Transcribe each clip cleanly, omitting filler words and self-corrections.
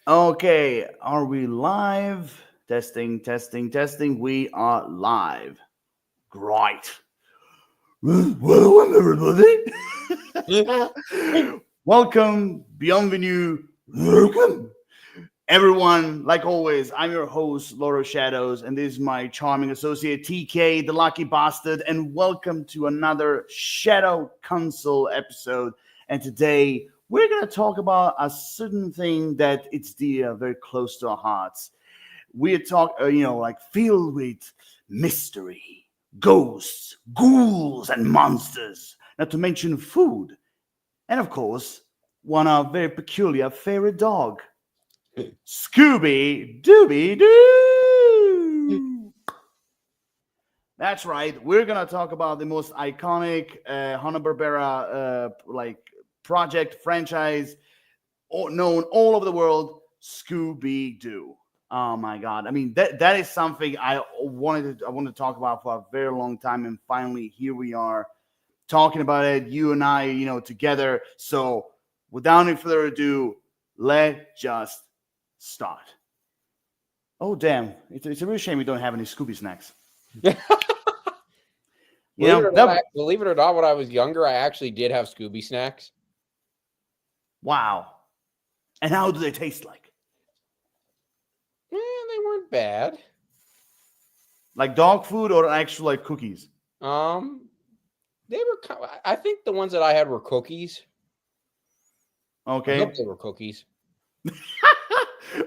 Okay, are we live? Testing, testing, testing. We are live. Great. Welcome, everybody. Welcome, bienvenue, welcome. Everyone, like always, I'm your host, Laura Shadows, and this is my charming associate, TK, the lucky bastard, and welcome to another Shadow Console episode. And today, we're going to talk about a certain thing that it's dear, very close to our hearts. We're like filled with mystery, ghosts, ghouls, and monsters, not to mention food, and of course, one of our very peculiar favorite dog. Scooby Dooby Doo. That's right. We're gonna talk about the most iconic Hanna-Barbera project franchise known all over the world, Scooby Doo. Oh my God! I mean that is something I wanted to talk about for a very long time, and finally here we are talking about it. You and I, together. So without any further ado, let's just start. Oh damn! It's a real shame we don't have any Scooby snacks. You Believe it know or not, that. when I was younger, I actually did have Scooby snacks. Wow. And how do they taste like? They weren't bad. Like dog food or actual like cookies? Um, they were. I think the ones that I had were cookies. I hope Okay. they were cookies.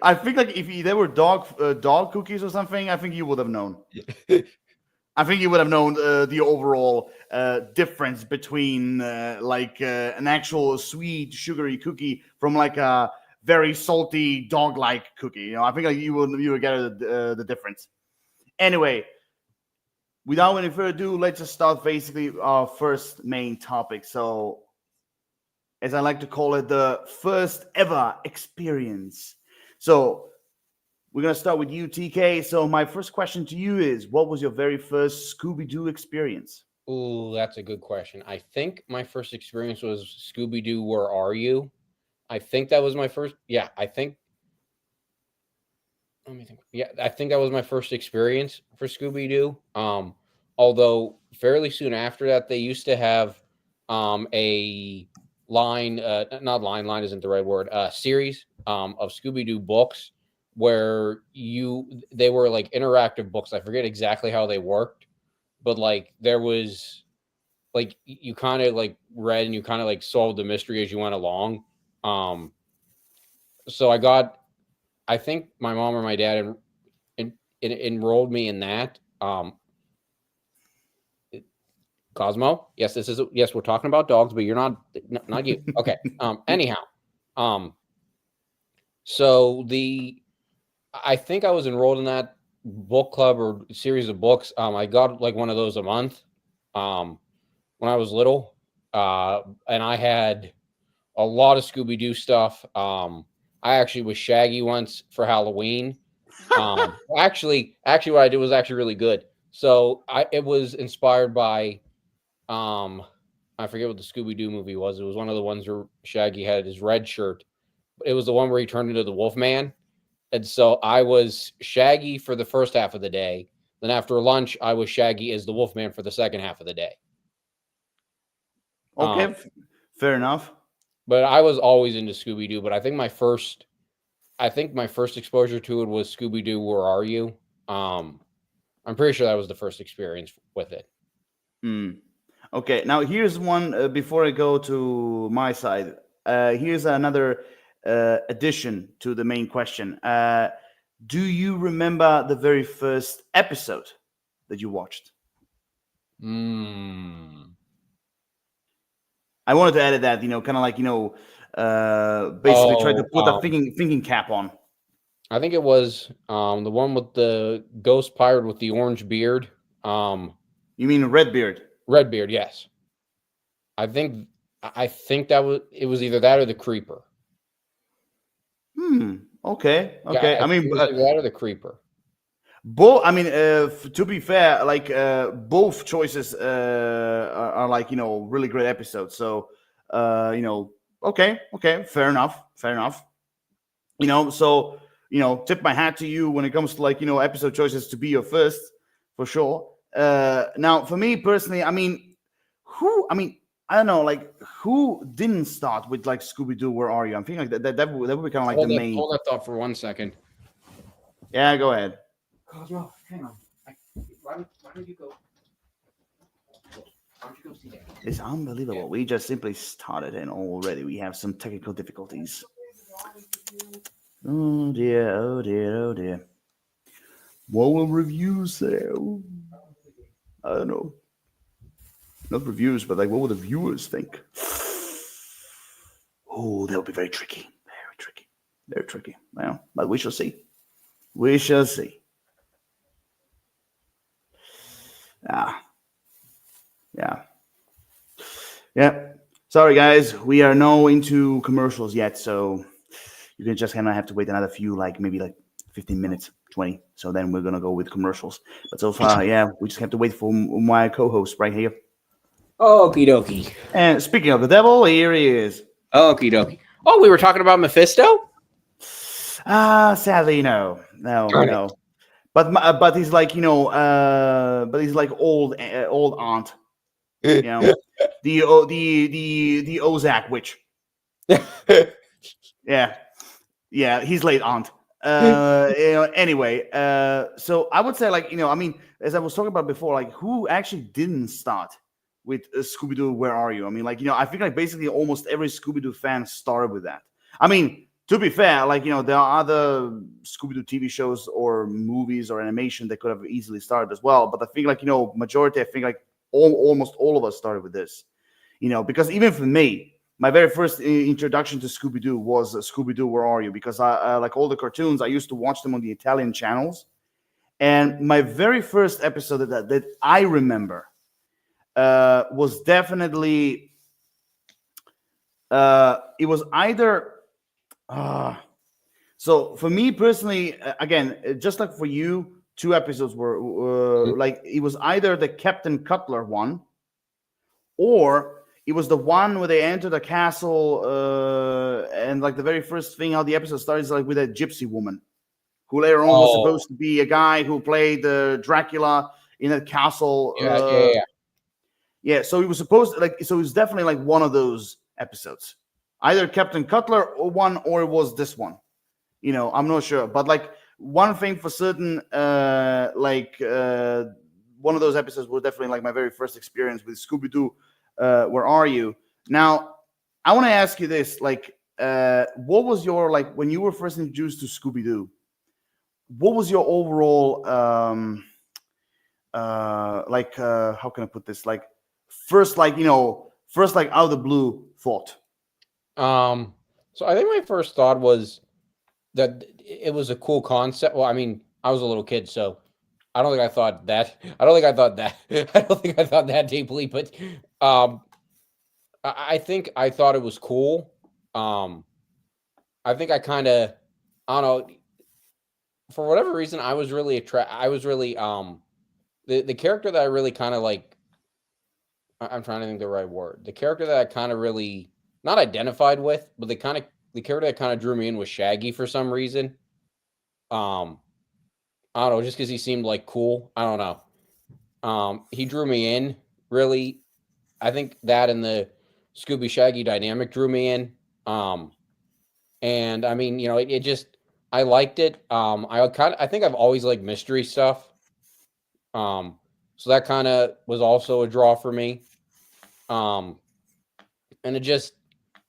I think like if they were dog cookies or something, I think you would have known. I think you would have known the overall difference between an actual sweet sugary cookie from like a very salty dog like cookie. I think like you would get the difference. Anyway, without any further ado, let's just start basically our first main topic. So, as I like to call it, the first ever experience. So, we're going to start with you, TK. So, my first question to you is what was your very first Scooby Doo experience? Ooh, that's a good question. I think my first experience was Scooby Doo. Where are you? I think that was my first. Yeah, I think. Let me think. Yeah, I think that was my first experience for Scooby Doo. Although fairly soon after that, they used to have a line, not line isn't the right word, series of Scooby Doo books where they were like interactive books. I forget exactly how they worked, but like there was like you kind of like read and you kind of like solved the mystery as you went along. Um, so I think my mom or my dad enrolled me in that. Cosmo, yes, yes. We're talking about dogs, but you're not you. Okay. Anyhow, um, so I think I was enrolled in that book club or series of books. I got like one of those a month. Um, when I was little, and I had a lot of Scooby Doo stuff. I actually was Shaggy once for Halloween. Actually, what I did was actually really good. So it was inspired by um, I forget what the Scooby Doo movie was. It was one of the ones where Shaggy had his red shirt. It was the one where he turned into the Wolfman. And so I was Shaggy for the first half of the day. Then after lunch, I was Shaggy as the Wolfman for the second half of the day. Okay, Um, fair enough. but I was always into Scooby Doo. But I think my first exposure to it was Scooby Doo. Where are you? Um, I'm pretty sure that was the first experience with it. Hmm. Okay, now here's one before I go to my side. Here's another addition to the main question. Do you remember the very first episode that you watched? Mm. I wanted to add that, kind of like, basically try to Oh, put a thinking cap on. I think it was the one with the ghost pirate with the orange beard. Um, You mean Redbeard? Redbeard, yes. I think I think that was it was either that or the creeper. Hmm. Okay. Yeah, Okay. I I think it mean, was either that or the creeper. both. I mean, to be fair, like both choices are like really great episodes. So, okay, okay, fair enough, fair enough. So tip my hat to you when it comes to like episode choices to be your first for sure. Now for me personally, I don't know, like who didn't start with like Scooby Doo? Where are you? I'm thinking like that would be kind of like the main. Hold that thought for 1 second. Yeah, go ahead. Cosmo, hang on. Why don't you go? Why don't you go see that? It's unbelievable. Yeah. We just simply started and already we have some technical difficulties. Oh dear, oh dear, oh dear. What will reviews say? I don't know. Not reviews, but like what will the viewers think? Oh, that would be very tricky. Very tricky. Very tricky. Well, but we shall see. We shall see. Yeah. Sorry, guys. We are no into commercials yet, so you can just kind of have to wait another few, like maybe like 15 minutes, 20. So then we're gonna go with commercials. But so far, yeah, we just have to wait for my co-host right here. Okie dokie. And speaking of the devil, here he is. Okie dokie. Oh, we were talking about Mephisto? Sadly, no. But he's like but he's like old aunt. The Ozak witch. Yeah, he's late aunt. Anyway, so I would say like as I was talking about before, like who actually didn't start with Scooby Doo? Where are you? I mean, like I think like basically almost every Scooby Doo fan started with that. I mean, to be fair, like there are other Scooby Doo TV shows or movies or animation that could have easily started as well. But I think like majority, I think like almost all of us started with this. Because even for me, my very first introduction to Scooby Doo was Scooby Doo, Where Are You? Because I like all the cartoons, I used to watch them on the Italian channels. And my very first episode that I remember was definitely it was either so for me personally, again, just like for you, 2 episodes were like it was either the Captain Cutler one, or it was the one where they enter the castle and like the very first thing how the episode starts like with a gypsy woman who later on was supposed to be a guy who played Dracula in a castle. Yeah. So it was supposed to, like, so it was definitely like one of those episodes, either Captain Cutler or one, or it was this one. I'm not sure, but like one thing for certain, one of those episodes was definitely like my very first experience with Scooby Doo. Where Are You? Now, I want to ask you this: like, what was your like when you were first introduced to Scooby Doo? What was your overall how can I put this? Like, first like out of the blue thought. So I think my first thought was that it was a cool concept. Well, I mean, I was a little kid, so I don't think I thought that. I don't think I thought that deeply, but I think I thought it was cool. I think I kind of, I don't know, for whatever reason, I was really the character that I really kind of like. I'm trying to think the right word. The character that I kind of really not identified with, but the character that kind of drew me in was Shaggy for some reason. I don't know, just because he seemed like cool. I don't know. He drew me in really. I think that and the Scooby Shaggy dynamic drew me in. And I mean, it just I liked it. I think I've always liked mystery stuff. So that kind of was also a draw for me. And it just,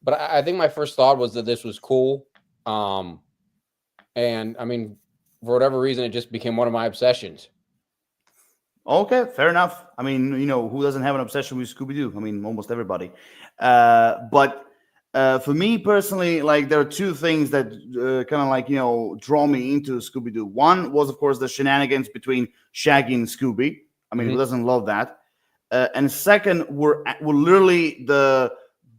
but I think my first thought was that this was cool. And I mean, for whatever reason, it just became one of my obsessions. Okay, fair enough. I mean, who doesn't have an obsession with Scooby Doo? I mean, almost everybody. But for me personally, like there are 2 things that kind of like draw me into Scooby Doo. One was, of course, the shenanigans between Shaggy and Scooby. I mean, who doesn't love that? And second were literally the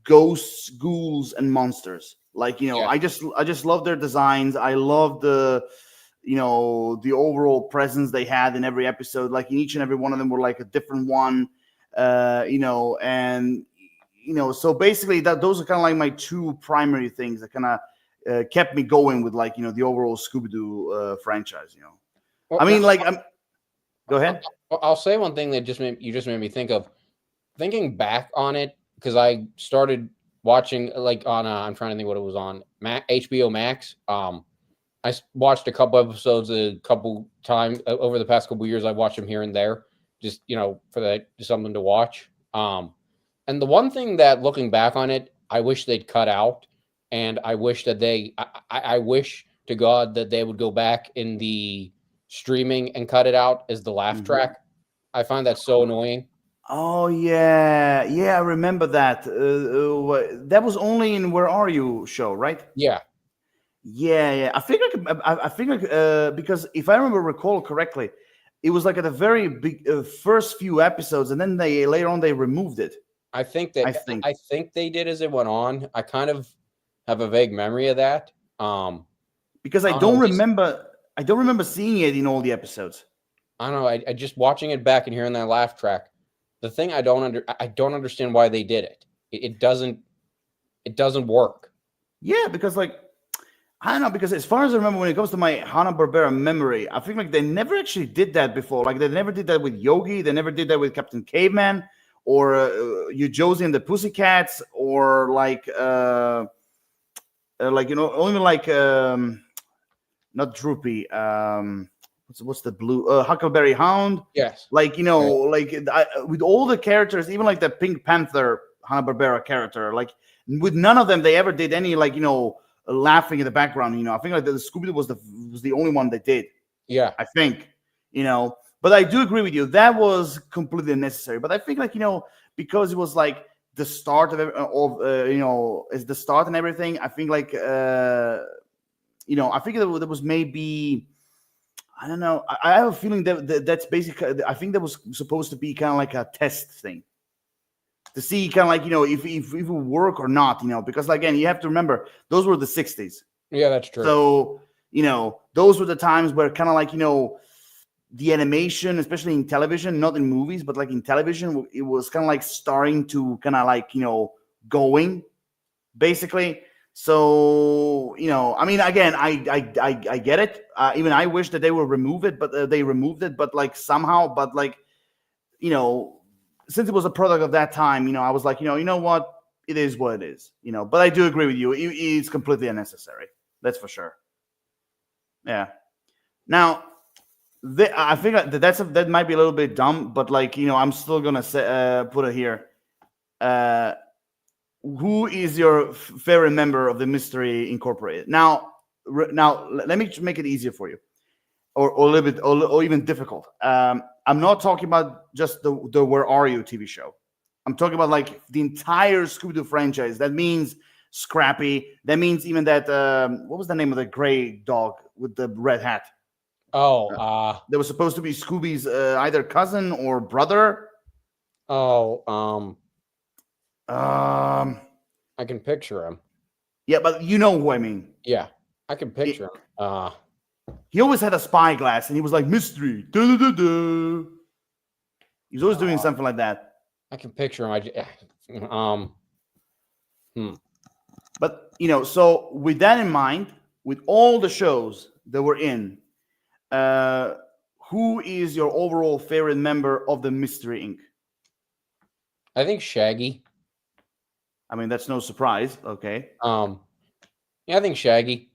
ghosts, ghouls, and monsters. Like I just love their designs. I love the the overall presence they had in every episode. Like in each and every one of them were like a different one. And so basically those are kind of like my 2 primary things that kind of kept me going with like the overall Scooby Doo franchise. Well, I mean, now, like, go ahead. I'll say one thing that just made me think of thinking back on it, because I started watching like on I'm trying to think what it was on HBO Max. I watched a couple episodes a couple times over the past couple years. I watched them here and there, just for that, just something to watch. And the one thing that, looking back on it, I wish they'd cut out, and I wish that I wish to God that they would go back in the streaming and cut it out, is the laugh track. I find that so annoying. Oh yeah, I remember that. That was only in Where Are You show, right? Yeah. Yeah. I think because if I recall correctly, it was like at the very big first few episodes, and then they later on they removed it. I think they did as it went on. I kind of have a vague memory of that. Because I don't remember seeing it in all the episodes. I don't know. I just watching it back and hearing that laugh track. The thing I don't understand why they did it. It doesn't work. Yeah, because like I don't know, because as far as I remember, when it comes to my Hanna-Barbera memory, I think like they never actually did that before. Like they never did that with Yogi. They never did that with Captain Caveman or you Josie and the Pussycats, or like only like not Droopy. What's the blue Huckleberry Hound? Yes. Like with all the characters, even like the Pink Panther Hanna-Barbera character, like with none of them they ever did any like laughing in the background. I think like the Scooby Doo was the only one that did. Yeah, I think but I do agree with you, that was completely unnecessary. But I think like because it was like the start of is the start and everything. I think like I think there was maybe. I don't know. I have a feeling that's basically. I think that was supposed to be kind of like a test thing to see kind of like if it will work or not. Because again, you have to remember those were the 60s. Yeah, that's true. So those were the times where kind of like the animation, especially in television, not in movies, but like in television, it was kind of like starting to kind of like going basically. So I mean, again, I get it. Even I wish that they would remove it, but they removed it. But like somehow, but like since it was a product of that time, I was like, you know what, it is what it is. But I do agree with you. It's completely unnecessary. That's for sure. Yeah. Now, I think that might be a little bit dumb, but like I'm still gonna say, put it here. Who is your favorite member of the Mystery Incorporated? Now, let me make it easier for you, or a little bit, or even difficult. I'm not talking about just the Where Are You TV show. I'm talking about like the entire Scooby Doo franchise. That means Scrappy. That means even that. What was the name of the gray dog with the red hat? Oh, that was supposed to be Scooby's either cousin or brother. I can picture him. Yeah, but you know who I mean. Yeah, I can picture him. He always had a spyglass, and he was like mystery. Duh, duh, duh, duh. He's always doing something like that. I can picture him. But so with that in mind, with all the shows that we're in, who is your overall favorite member of the Mystery Inc? I think Shaggy. I mean, that's no surprise. Okay. Yeah, I think Shaggy.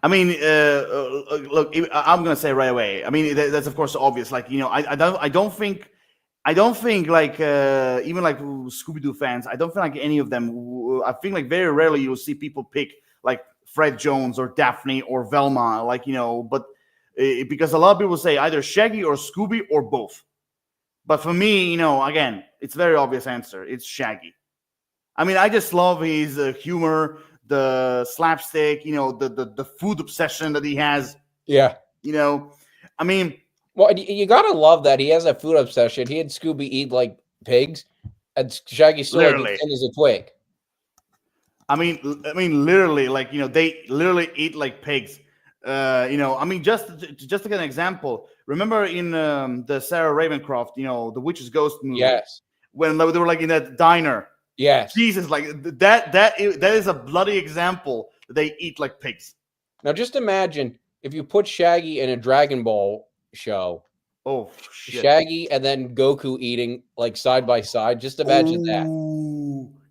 I mean, look, I'm gonna say right away. I mean, that's of course obvious. Like, I don't think like even like Scooby Doo fans, I don't feel like any of them. I think like very rarely you'll see people pick like Fred Jones or Daphne or Velma, like but because a lot of people say either Shaggy or Scooby or both. But for me, again, it's a very obvious answer. It's Shaggy. I mean, I just love his humor, the slapstick, the food obsession that he has. Yeah. I mean, well, you gotta love that he has a food obsession. He had Scooby eat like pigs, and Shaggy still like thin as a twig. I mean, literally, like they literally eat like pigs. I mean, just to get an example, remember in the Sarah Ravencroft, the Witch's Ghost movie? Yes. When they were like in that diner. Yes. Jesus, like that is a bloody example they eat like pigs. Now, just imagine if you put Shaggy in a Dragon Ball show. Oh shit! Shaggy and then Goku eating like side by side. Just imagine that.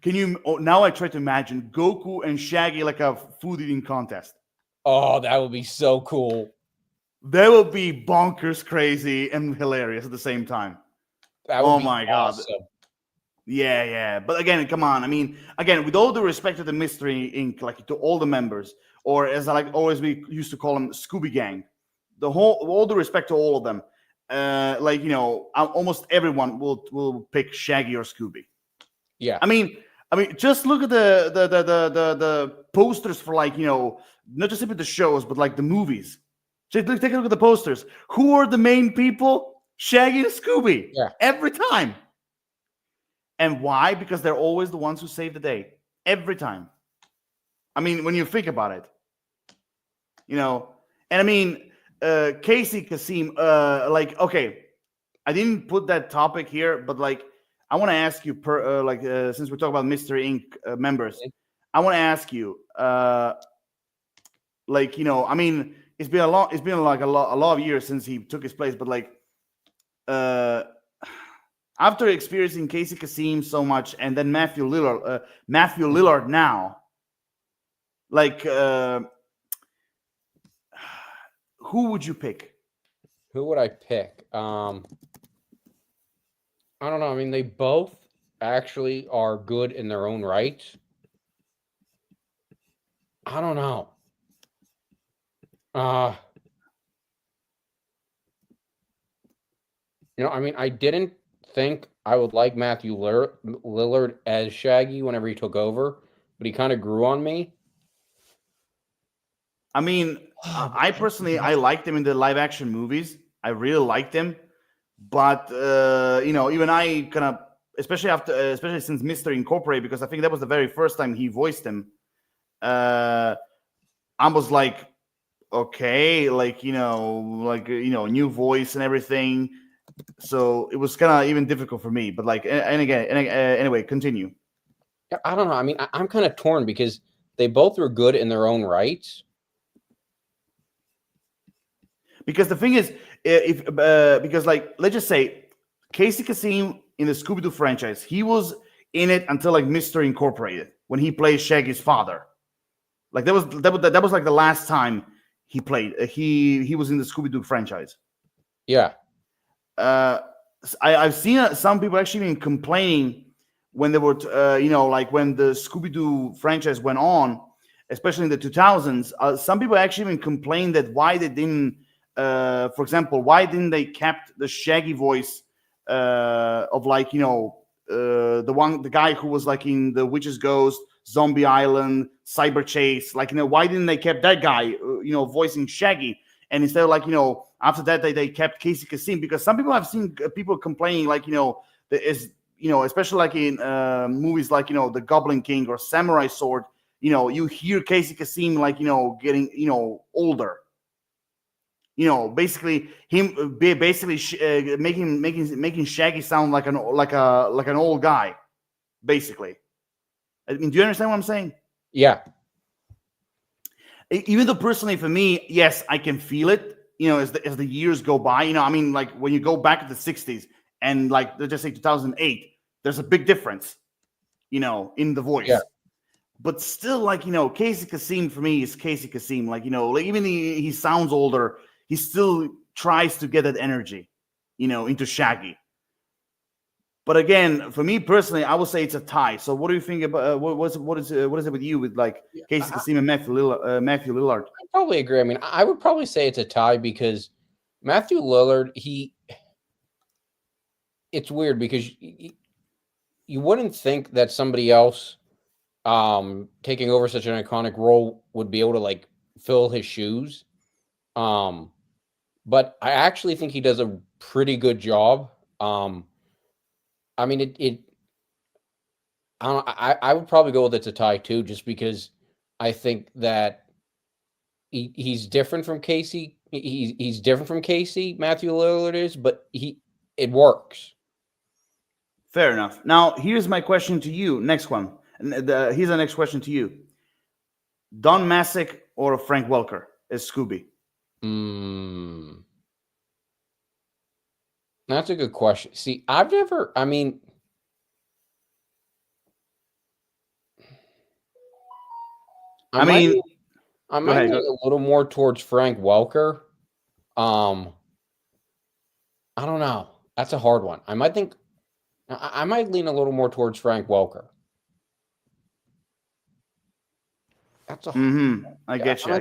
Can you? Oh, now I try to imagine Goku and Shaggy like a food eating contest. Oh, that would be so cool. That would be bonkers, crazy, and hilarious at the same time. That would Oh be my awesome. god! Yeah, yeah. But again, come on. I mean, again, with all the respect to the Mystery Inc., like to all the members, or as I like always we used to call them, Scooby Gang. All the respect to all of them. Like almost everyone will pick Shaggy or Scooby. Yeah. I mean, just look at the posters for not just simply the shows, but like the movies. Just take a look at the posters. Who are the main people? Shaggy and Scooby. Yeah. Every time. And why? Because they're always the ones who save the day. Every time. I mean, when you think about it. And I mean, Casey Kasem, okay, I didn't put that topic here, but like, I want to ask you, since we're talking about Mystery Inc. Members, I want to ask you, I mean, it's been like a lot of years since he took his place, but like, after experiencing Casey Kasem so much, and then Matthew Lillard now, like, who would you pick? Who would I pick? I don't know. I mean, they both actually are good in their own right. I don't know. I mean, I didn't think I would like Matthew Lillard as Shaggy whenever he took over, but he kind of grew on me. I mean, I personally, I liked him in the live action movies. I really liked him. But, even I kind of, especially since Mr. Incorporated, because I think that was the very first time he voiced him. I was like, okay, new voice and everything. So it was kind of even difficult for me. But anyway, continue. I don't know. I mean, I'm kind of torn because they both were good in their own rights. Because the thing is, because let's just say Casey Kasem in the Scooby Doo franchise, he was in it until like Mr. Incorporated when he plays Shaggy's father. Like that was like the last time he played. He was in the Scooby Doo franchise. Yeah. I've seen some people actually even complaining when they were, when the Scooby Doo franchise went on, especially in the 2000s. Some people actually even complained that why they didn't. For example, why didn't they kept the Shaggy voice of the guy who was like in the Witch's Ghost, Zombie Island, Cyber Chase? Why didn't they kept that guy, voicing Shaggy? And instead of after that they kept Casey Kasem, because some people have seen people complaining especially like in movies like the Goblin King or Samurai Sword, you hear Casey Kasem getting older. Basically him making Shaggy sound like an old guy, basically. I mean, do you understand what I'm saying? Yeah. Even though personally for me, yes, I can feel it. As the years go by, I mean, like when you go back to the 60s and let's just say 2008, there's a big difference, in the voice. Yeah. But still, Casey Kasem for me is Casey Kasem. Even he sounds older, he still tries to get that energy, into Shaggy. But again, for me personally, I would say it's a tie. So, what do you think about what is it with you with Casey Kasem and Matthew Lillard? I probably agree. I mean, I would probably say it's a tie because Matthew Lillard, it's weird because you wouldn't think that somebody else taking over such an iconic role would be able to fill his shoes. But I actually think he does a pretty good job. I mean, I would probably go with it's a tie too, just because I think that he's different from Casey. He's different from Casey, Matthew Lillard is, but it works. Fair enough. Now, here's my question to you. Next one. Here's the next question to you. Don Messick or Frank Welker as Scooby? That's a good question. See, I've never. I mean, I might Go ahead. lean a little more towards Frank Welker. I don't know. That's a hard one. I might lean a little more towards Frank Welker. That's a. I get you.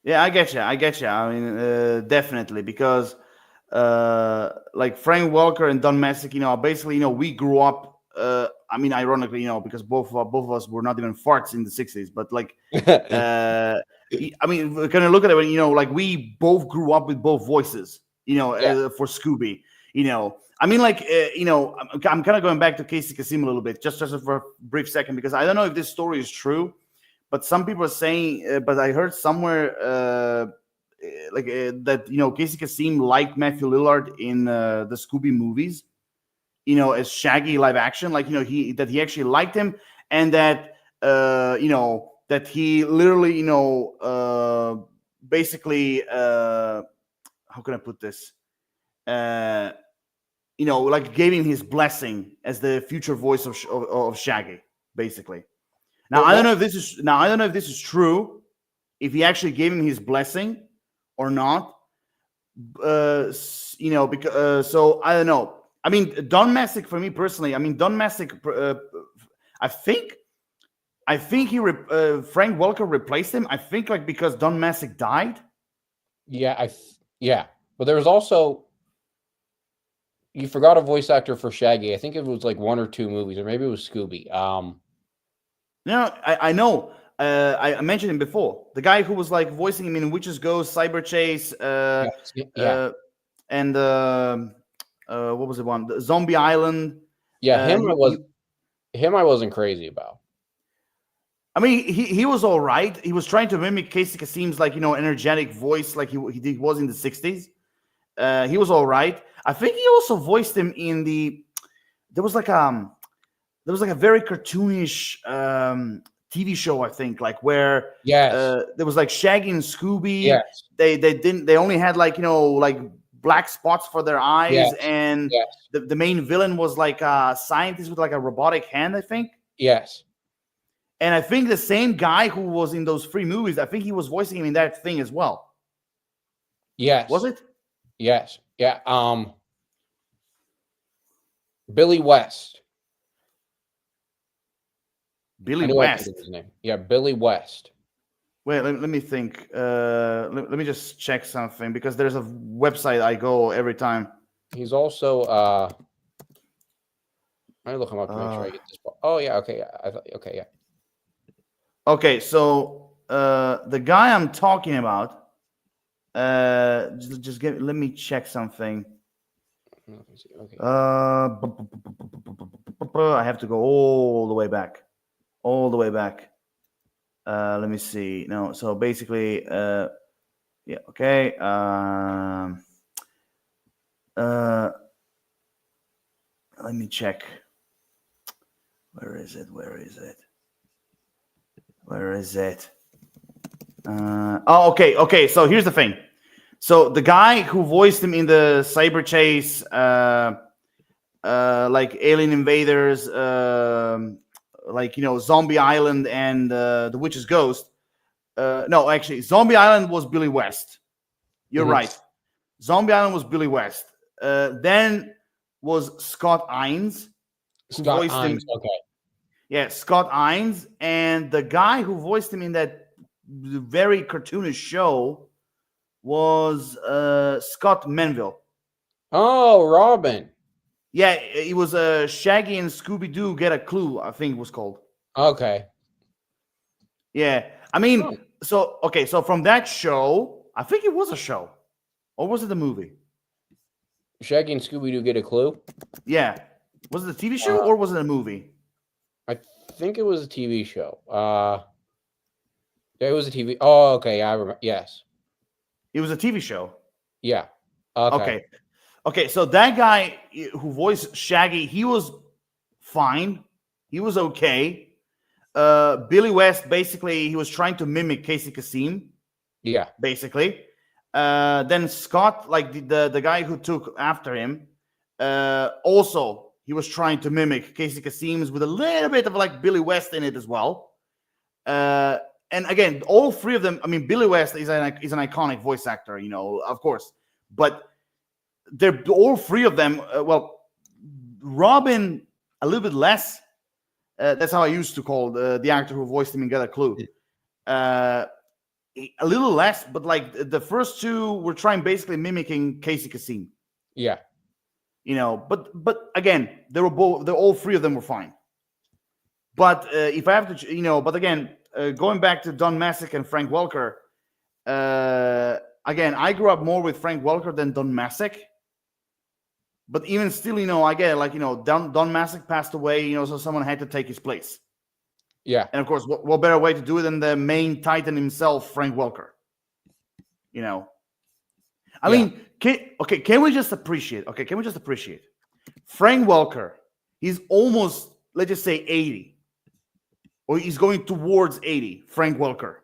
Yeah, I get you. I mean, definitely because, like Frank Welker and Don Messick, basically, we grew up. I mean, ironically, because both of us were not even farts in the '60s, but like, I mean, we're gonna look at it, like we both grew up with both voices, for Scooby, I mean, like, I'm kind of going back to Casey Kasem a little bit, just for a brief second, because I don't know if this story is true, but some people are saying, but I heard somewhere, that Casey Kasem liked Matthew Lillard in the Scooby movies, as Shaggy live action, like he actually liked him, and that that he literally basically how can I put this like gave him his blessing as the future voice of Shaggy, basically. Now I don't know if this is true, if he actually gave him his blessing or not. Because so I don't know. I mean, Don Messick, for me personally, Don Messick, I think Frank Welker replaced him. I think like because Don Messick died. Yeah, but there was also, you forgot a voice actor for Shaggy. I think it was like 1 or 2 movies, or maybe it was Scooby. No, I know. I mentioned him before. The guy who was like voicing him in Witches Ghost, Cyber Chase, and what was it one? The Zombie Island. Yeah, him I wasn't crazy about. I mean, he was all right. He was trying to mimic Casey Kasem's like energetic voice, like he was in the '60s. He was all right. I think he also voiced him in there was like a very cartoonish TV show, I think, like where there was like Shaggy and Scooby. Yes. They only had like like black spots for their eyes, and the main villain was like a scientist with like a robotic hand, I think. Yes. And I think the same guy who was in those 3 movies, I think he was voicing him in that thing as well. Yes. Was it? Yes. Yeah. Billy West. Billy West. His name. Yeah, Billy West. Wait, let me think. Let me just check something, because there's a website I go every time. He's also let me look him up to make sure I get this part. Oh yeah, okay, yeah. Okay, so the guy I'm talking about, let me check something. Okay. I have to go all the way back. Let me see. No, so basically, yeah, okay. Let me check. Where is it? Okay. So here's the thing. So the guy who voiced him in the Cyber Chase, like Alien Invaders, like Zombie Island and the Witch's Ghost. No, actually, Zombie Island was Billy West. You're right. Zombie Island was Billy West. Then was Scott Ines. Scott Ines. Okay. Yeah, Scott Ines, and the guy who voiced him in that very cartoonish show was Scott Menville. Oh, Robin. Yeah, it was Shaggy and Scooby Doo Get a Clue, I think it was called. Okay. Yeah, I mean, so from that show, I think it was a show, or was it a movie? Shaggy and Scooby Doo Get a Clue. Yeah, was it a TV show or was it a movie? I think it was a TV show. It was a TV. Oh, okay. I remember. Yes, it was a TV show. Yeah. Okay. So that guy who voiced Shaggy, he was fine. He was okay. Billy West, basically, he was trying to mimic Casey Kasem, Yeah. basically. Then Scott, like the guy who took after him, also he was trying to mimic Casey Kasem's with a little bit of like Billy West in it as well. And again, all three of them. I mean, Billy West is an iconic voice actor, of course, but they're all three of them. Well, Robin a little bit less. That's how I used to call the actor who voiced him in Get a Clue. A little less, but like the first two were trying basically mimicking Casey Kasem. Yeah. But again, they were both. All three of them were fine. But if I have to, but again, going back to Don Messick and Frank Welker, again, I grew up more with Frank Welker than Don Messick. But even still, I get it, like, Don Messick passed away, so someone had to take his place. Yeah. And of course, what better way to do it than the main titan himself, Frank Welker? I mean, can we just appreciate? Okay, can we just appreciate Frank Welker? He's almost, let's just say, 80, or he's going towards 80. Frank Welker,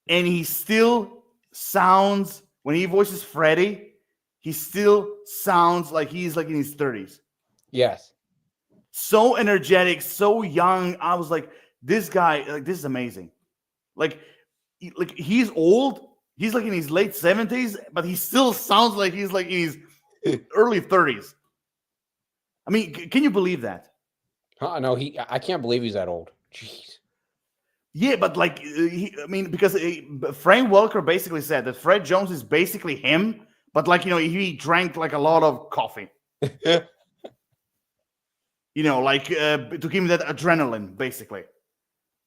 and he still sounds, when he voices Freddy, he still sounds like he's like in his 30s. Yes. So energetic, so young. I was like, this guy, like, this is amazing. Like he's old. He's like in his late 70s, but he still sounds like he's like in his early 30s. I mean, can you believe that? No, I can't believe he's that old. Jeez. Yeah, but like, because Frank Welker basically said that Fred Jones is basically him, but like, he drank like a lot of coffee. Like to give him that adrenaline, basically.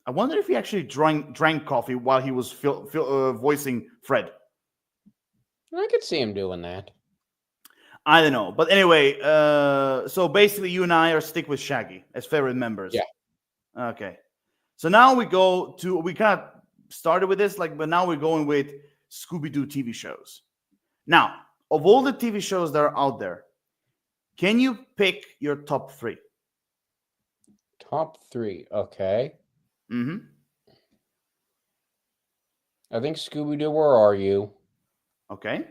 I wonder if he actually drank coffee while he was voicing Fred. I could see him doing that. I don't know, but anyway, so basically, you and I are stick with Shaggy as favorite members. Yeah. Okay. So now we kind of started with this, but now we're going with Scooby Doo TV shows. Now, of all the TV shows that are out there, can you pick your top 3? Top 3, okay. Mm-hmm. I think Scooby Doo, Where Are You? Okay.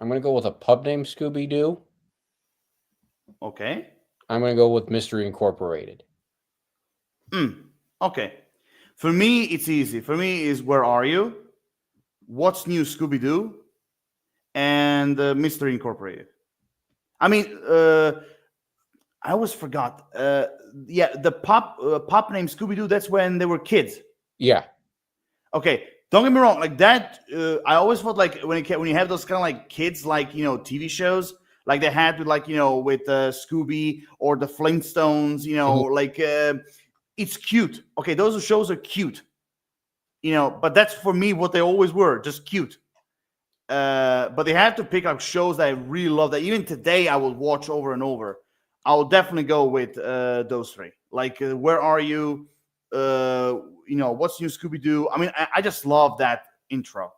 I'm going to go with a pub named Scooby Doo. Okay. I'm going to go with Mystery Incorporated. Okay. For me, it's easy. For me, is Where Are You? What's New Scooby Doo? And Mystery Incorporated. I mean, I always forgot. The pop name Scooby Doo. That's when they were kids. Yeah. Okay. Don't get me wrong. Like that, I always felt like when you have those kind of like kids, like TV shows, like they had with with Scooby or the Flintstones. It's cute. Okay, those shows are cute. But that's for me what they always were, just cute. But they have to pick up shows that I really love, that even today I will watch over and over. I will definitely go with those 3. Like, Where Are You? What's New Scooby Doo? I mean, I just love that intro.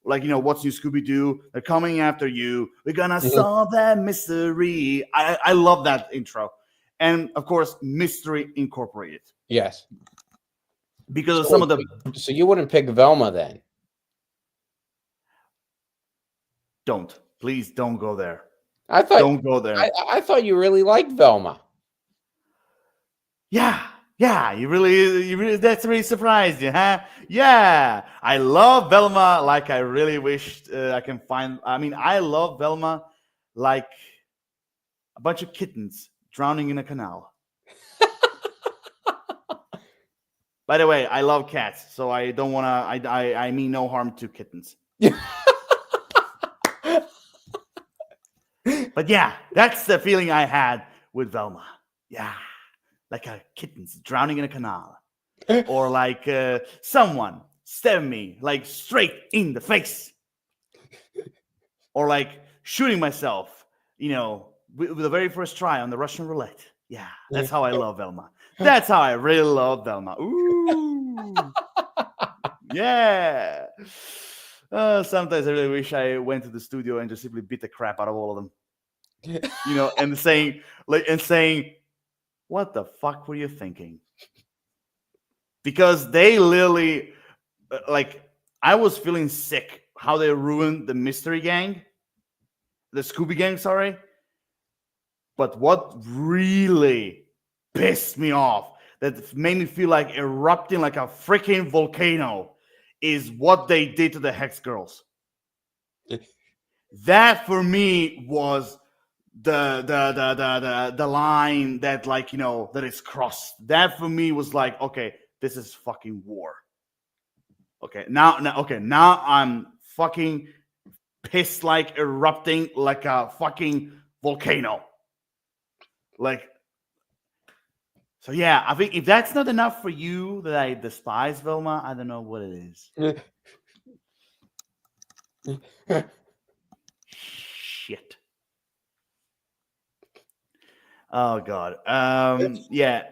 Like, what's New Scooby Doo? They're coming after you. We're gonna solve that mystery. I love that intro. And of course, Mystery Incorporated. Yes. Because of some of the. So you wouldn't pick Velma then? Please don't go there. Don't go there. I thought you really liked Velma. Yeah, you really, that's really surprised you, huh? Yeah, I love Velma like I really wished I can find. I mean, I love Velma like a bunch of kittens drowning in a canal. By the way, I love cats, so I don't want to. I mean no harm to kittens. But yeah, that's the feeling I had with Velma. Yeah, like a kittens drowning in a canal, or like someone stabbing me like straight in the face, or like shooting myself, with the very first try on the Russian roulette. Yeah, that's how I love Velma. That's how I really love Velma. Ooh, yeah. Sometimes I really wish I went to the studio and just simply beat the crap out of all of them. and saying, what the fuck were you thinking? Because they literally, like, I was feeling sick how they ruined the mystery gang, the Scooby gang, sorry. But what really pissed me off, that made me feel like erupting like a freaking volcano, is what they did to the Hex Girls. That for me was the line that, like, that is crossed. That for me was like, okay, this is fucking war. Okay, now I'm fucking pissed, like erupting like a fucking volcano. Like, so yeah, I think if that's not enough for you that I despise Velma, I don't know what it is. Shit. Oh God. Yeah.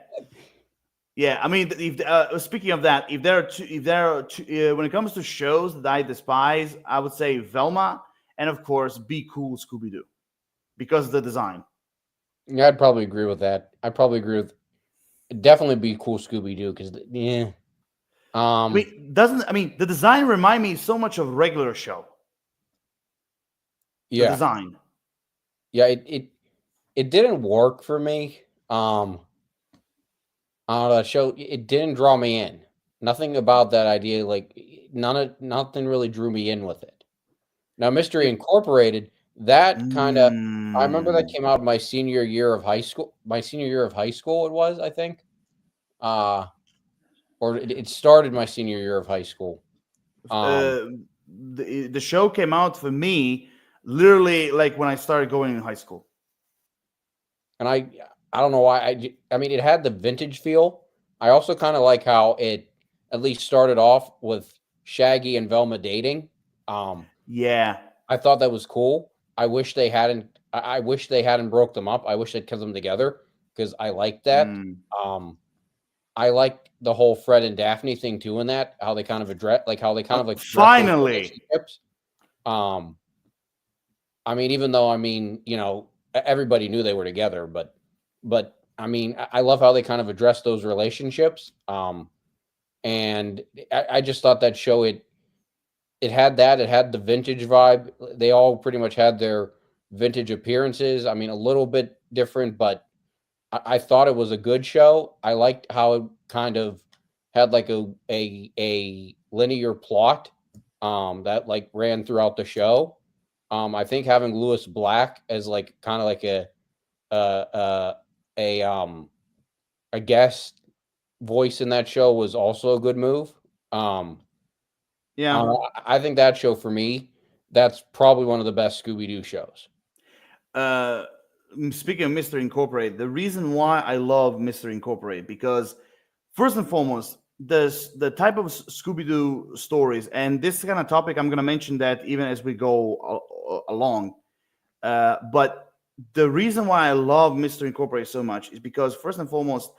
Yeah. I mean, if speaking of that, if there are two, when it comes to shows that I despise, I would say Velma and of course Be Cool Scooby Doo, because of the design. Yeah, I'd probably agree with that. I'd probably agree with definitely Be Cool Scooby Doo because yeah. I mean the design remind me so much of regular show. The Yeah. design. Yeah, it didn't work for me. That show, it didn't draw me in. Nothing about that idea, like nothing really drew me in with it. Now, Mystery Incorporated, that kind of, I remember that came out my senior year of high school. My senior year of high school, it was, I think. Or it started my senior year of high school. The show came out for me literally like when I started going in high school. And I don't know why. I mean, it had the vintage feel. I also kind of like how it at least started off with Shaggy and Velma dating. Yeah, I thought that was cool. I wish they hadn't. I wish they hadn't broke them up. I wish they'd kept them together because I liked that. I liked the whole Fred and Daphne thing too. In that, how they kind of address, like how they kind of like finally. I mean, even though everybody knew they were together, but I mean, I love how they kind of address those relationships. And I just thought that show it had that. It had the vintage vibe. They all pretty much had their vintage appearances. I mean, a little bit different, but I thought it was a good show. I liked how it kind of had like a linear plot that like ran throughout the show. I think having Lewis Black as like kind of like a guest voice in that show was also a good move. Yeah, I think that show for me, that's probably one of the best Scooby Doo shows. Speaking of Mystery Incorporated, the reason why I love Mystery Incorporated, because first and foremost, the type of Scooby Doo stories, and this kind of topic, I'm going to mention that even as we go along. But the reason why I love Mystery Incorporated so much is because first and foremost,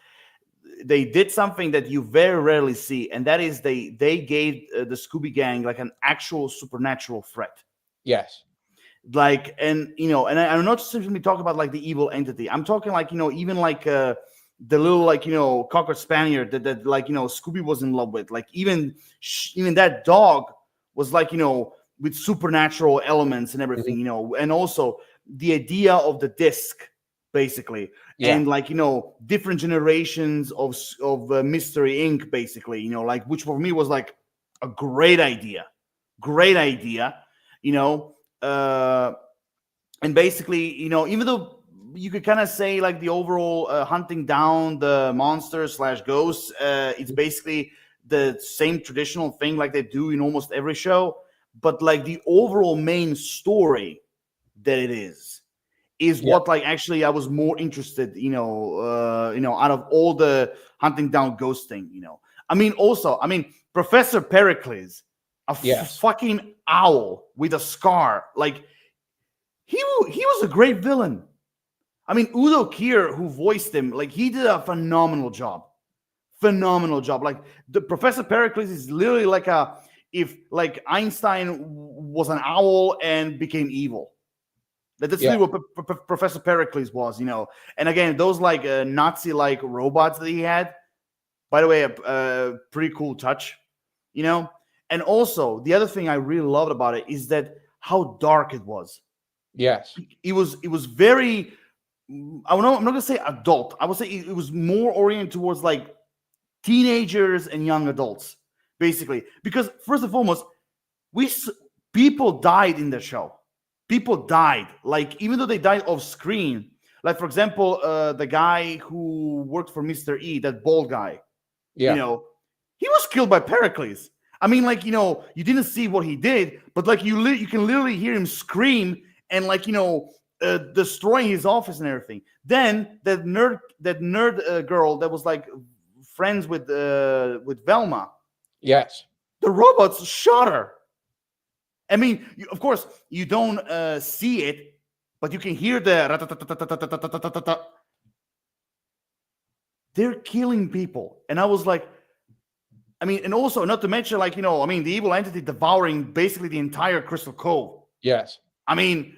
they did something that you very rarely see, and that is they gave the Scooby Gang like an actual supernatural threat. Yes. Like, and I'm not simply talking about like the evil entity. I'm talking like even like the little like cocker spaniel that like Scooby was in love with. Like even that dog was like with supernatural elements and everything. And also the idea of the disc, basically. Yeah. And like different generations of Mystery Inc. basically, like, which for me was like a great idea. And basically, even though you could kind of say like the overall hunting down the monsters / ghosts, it's basically the same traditional thing like they do in almost every show, but like the overall main story that it is what like actually I was more interested, out of all the hunting down ghost thing, I mean, Professor Pericles, fucking owl with a scar, like he was a great villain. I mean, Udo Kier, who voiced him, like he did a phenomenal job. Like the Professor Pericles is literally like if like Einstein was an owl and became evil. That's Yeah. really what Professor Pericles was, And again, those like Nazi-like robots that he had. By the way, a pretty cool touch, And also, the other thing I really loved about it is that how dark it was. Yes. It was very. I'm not gonna say adult. I would say it was more oriented towards like teenagers and young adults, basically. Because first and foremost, people died in the show. People died, like even though they died off screen. Like for example, the guy who worked for Mr. E, that bald guy. Yeah. He was killed by Pericles. I mean, like you didn't see what he did, but like you can literally hear him scream and like destroying his office and everything. Then that nerd girl that was like friends with Velma. Yes. The robots shot her. I mean, of course, you don't see it, but you can hear the. They're killing people, and I was like, I mean, and also not to mention, like I mean, the evil entity devouring basically the entire Crystal Cove. Yes. I mean,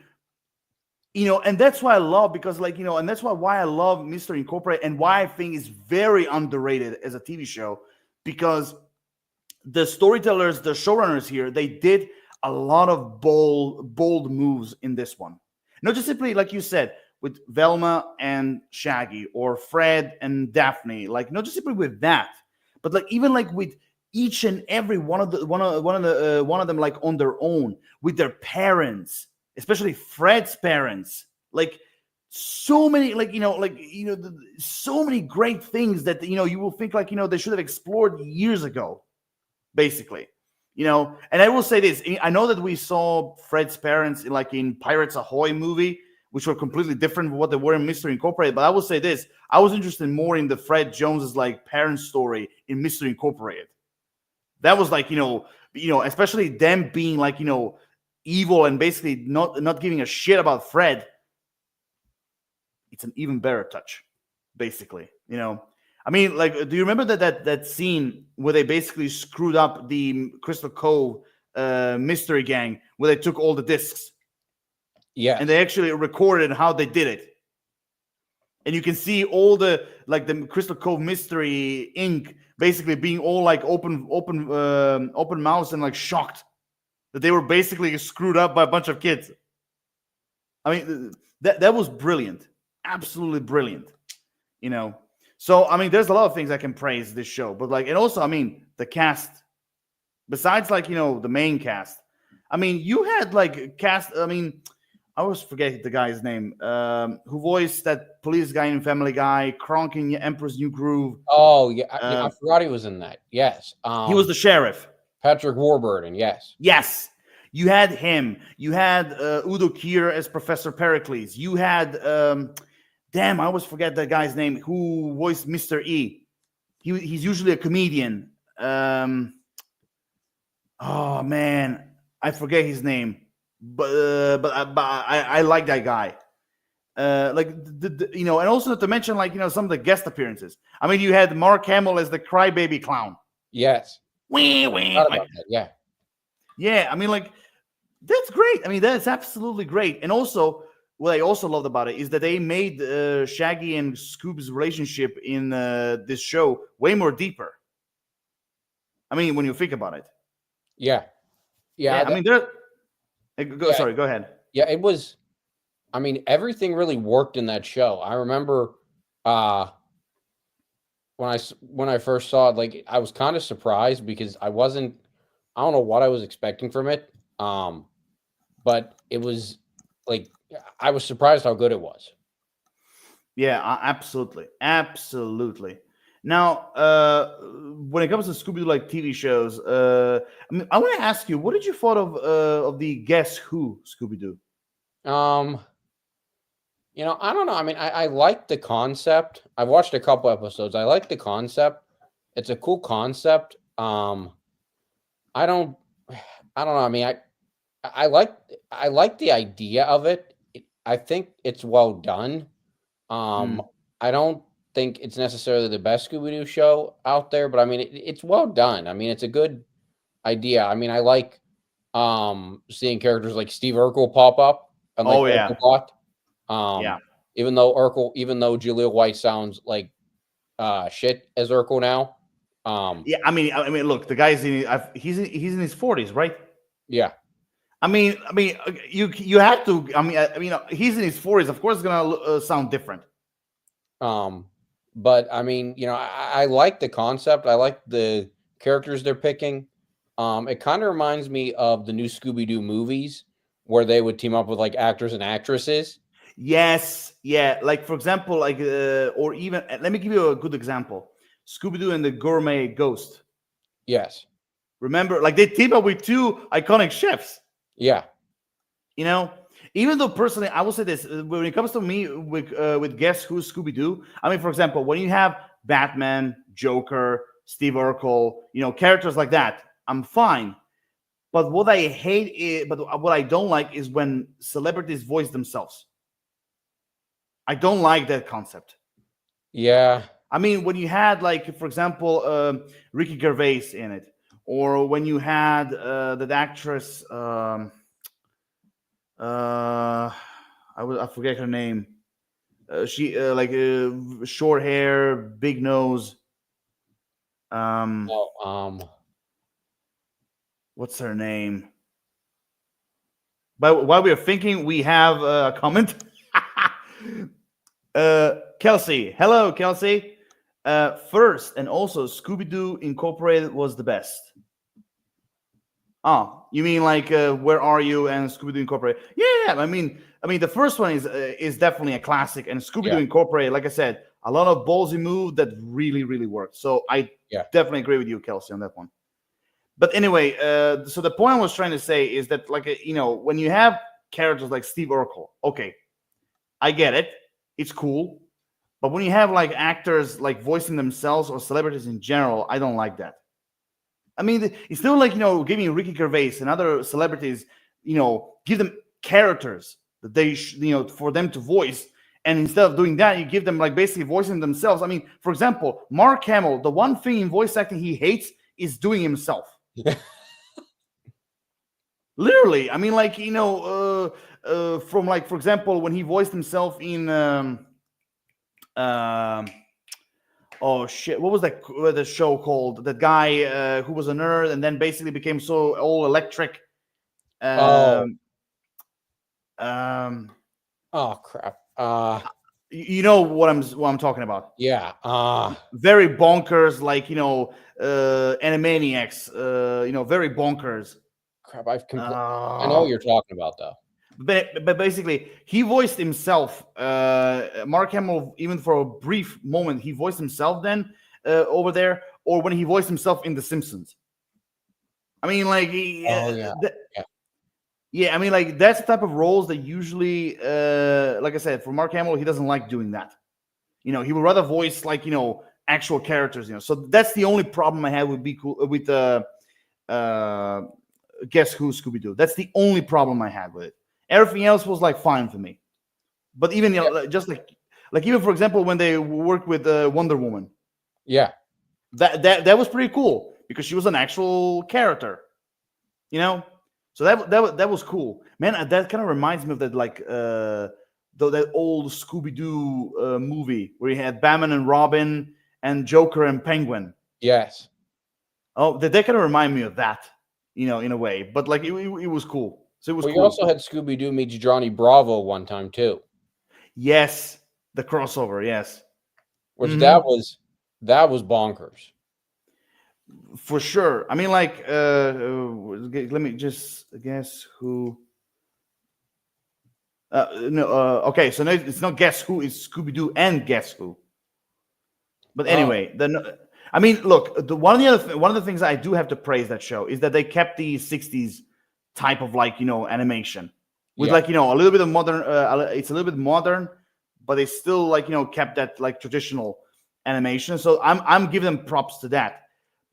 and that's why I love because, like and that's why I love Mystery Incorporated, and why I think it's very underrated as a TV show because the storytellers, the showrunners here, they did a lot of bold moves in this one. Not just simply like you said with Velma and Shaggy or Fred and Daphne, like not just simply with that, but like even like with each and every one of them like on their own with their parents, especially Fred's parents, like so many so many great things that you will think like they should have explored years ago, basically. And I will say this: I know that we saw Fred's parents in Pirates Ahoy movie, which were completely different from what they were in Mystery Incorporated. But I will say this: I was interested more in the Fred Jones's like parent story in Mystery Incorporated. That was like especially them being like evil and basically not giving a shit about Fred. It's an even better touch, basically. I mean, like, do you remember that scene where they basically screwed up the Crystal Cove mystery gang, where they took all the discs? Yeah. And they actually recorded how they did it. And you can see all the Crystal Cove mystery Inc. basically being all like open mouths and like shocked that they were basically screwed up by a bunch of kids. I mean, that was brilliant, absolutely brilliant. So, I mean, there's a lot of things I can praise this show, but and also, I mean, the cast, besides the main cast, I mean, you had cast, I mean, I always forget the guy's name, who voiced that police guy in Family Guy, Kronk in Emperor's New Groove. Oh, yeah. I forgot he was in that. Yes. He was the sheriff. Patrick Warburton, yes. Yes. You had him. You had Udo Kier as Professor Pericles. You had... damn, I always forget that guy's name who voiced Mr. E. He's usually a comedian. Oh man, I forget his name, but I like that guy. And also not to mention some of the guest appearances. I mean, you had Mark Hamill as the crybaby clown. Yes. Yeah. Yeah, I mean, that's great. I mean, that's absolutely great. And also, what I also loved about it is that they made Shaggy and Scoob's relationship in this show way more deeper. I mean, when you think about it. Yeah. Yeah. I mean, sorry, go ahead. Yeah, it was. I mean, everything really worked in that show. I remember when I first saw it, I was kind of surprised because I don't know what I was expecting from it. But it was I was surprised how good it was. Yeah, absolutely. Absolutely. Now, when it comes to Scooby Doo TV shows, I mean, I want to ask you, what did you thought of the Guess Who Scooby Doo? I don't know. I mean, I like the concept. I've watched a couple episodes. I like the concept. It's a cool concept. I don't know. I mean, I like the idea of it. I think it's well done. I don't think it's necessarily the best Scooby-Doo show out there, but I mean, it's well done. I mean, it's a good idea. I mean, I like seeing characters like Steve Urkel pop up unlike Oh yeah, Urkel. yeah, Even though Julia White sounds like shit as Urkel now. yeah. I mean, look, the guy's he's in his 40s, right? Yeah. You have to. He's in his 40s. Of course, it's gonna sound different. Um, but I mean, I like the concept. I like the characters they're picking. It kind of reminds me of the new Scooby Doo movies where they would team up with like actors and actresses. Yes, yeah. Like for example, or even let me give you a good example: Scooby Doo and the Gourmet Ghost. Yes. Remember, like they team up with two iconic chefs. Yeah. You know, even though personally, I will say this: when it comes to me with Guess Who Scooby Doo. I mean, for example, when you have Batman, Joker, Steve Urkel, characters like that, I'm fine. But what I hate but what I don't like is when celebrities voice themselves. I don't like that concept. Yeah. I mean, when you had, like, for example, Ricky Gervais in it, or when you had that actress, I forget her name. She like short hair, big nose. Oh, What's her name? But while we are thinking, we have a comment. Kelsey, hello, Kelsey. First, and also Scooby Doo Incorporated was the best. Oh, you mean like Where Are You and Scooby Doo Incorporated? Yeah, I mean the first one is definitely a classic, and Scooby Doo yeah. Incorporated, like I said, a lot of ballsy move that really really worked. So I Yeah. definitely agree with you, Kelsey, on that one. But anyway, so the point I was trying to say is that, like, when you have characters like Steve Urkel, okay, I get it, it's cool. But when you have like actors like voicing themselves or celebrities in general, I don't like that. I mean, it's still like, giving Ricky Gervais and other celebrities, give them characters that for them to voice. And instead of doing that, you give them like basically voicing themselves. I mean, for example, Mark Hamill, the one thing in voice acting he hates is doing himself. Literally. I mean, like, from, like, for example, when he voiced himself in oh shit, what was that the show called? That guy who was a nerd and then basically became so all electric. Oh. Um, um, Oh crap. you know what I'm talking about? Yeah. Very bonkers, like, Animaniacs. Very bonkers. Crap. I know what you're talking about though. But basically, he voiced himself. Mark Hamill, even for a brief moment, he voiced himself then over there, or when he voiced himself in The Simpsons. I mean, like, Oh yeah. Yeah. yeah, I mean, like, that's the type of roles that usually, like I said, for Mark Hamill, he doesn't like doing that. He would rather voice, like, actual characters. So that's the only problem I have with Guess Who Scooby Doo. That's the only problem I had with it. Everything else was like fine for me. But even just like even for example when they worked with Wonder Woman, Yeah. that was pretty cool because she was an actual character. So that was cool, man. That kind of reminds me of that, like that old Scooby Doo movie where you had Batman and Robin and Joker and Penguin. Yes. Oh, that kind of remind me of that, in a way. But like it was cool. So it was Well, you cool. also had Scooby Doo meets Johnny Bravo one time too. Yes, the crossover. Yes, Which that was bonkers. for sure. I mean, like, let me just guess who. No, okay, so no, it's not Guess Who, it's Scooby Doo and Guess Who. But anyway, I mean, look, one of the things I do have to praise that show is that they kept the '60s type of, like, animation with, like, a little bit of modern. It's a little bit modern, but they still, like, kept that, like, traditional animation. So I'm giving them props to that.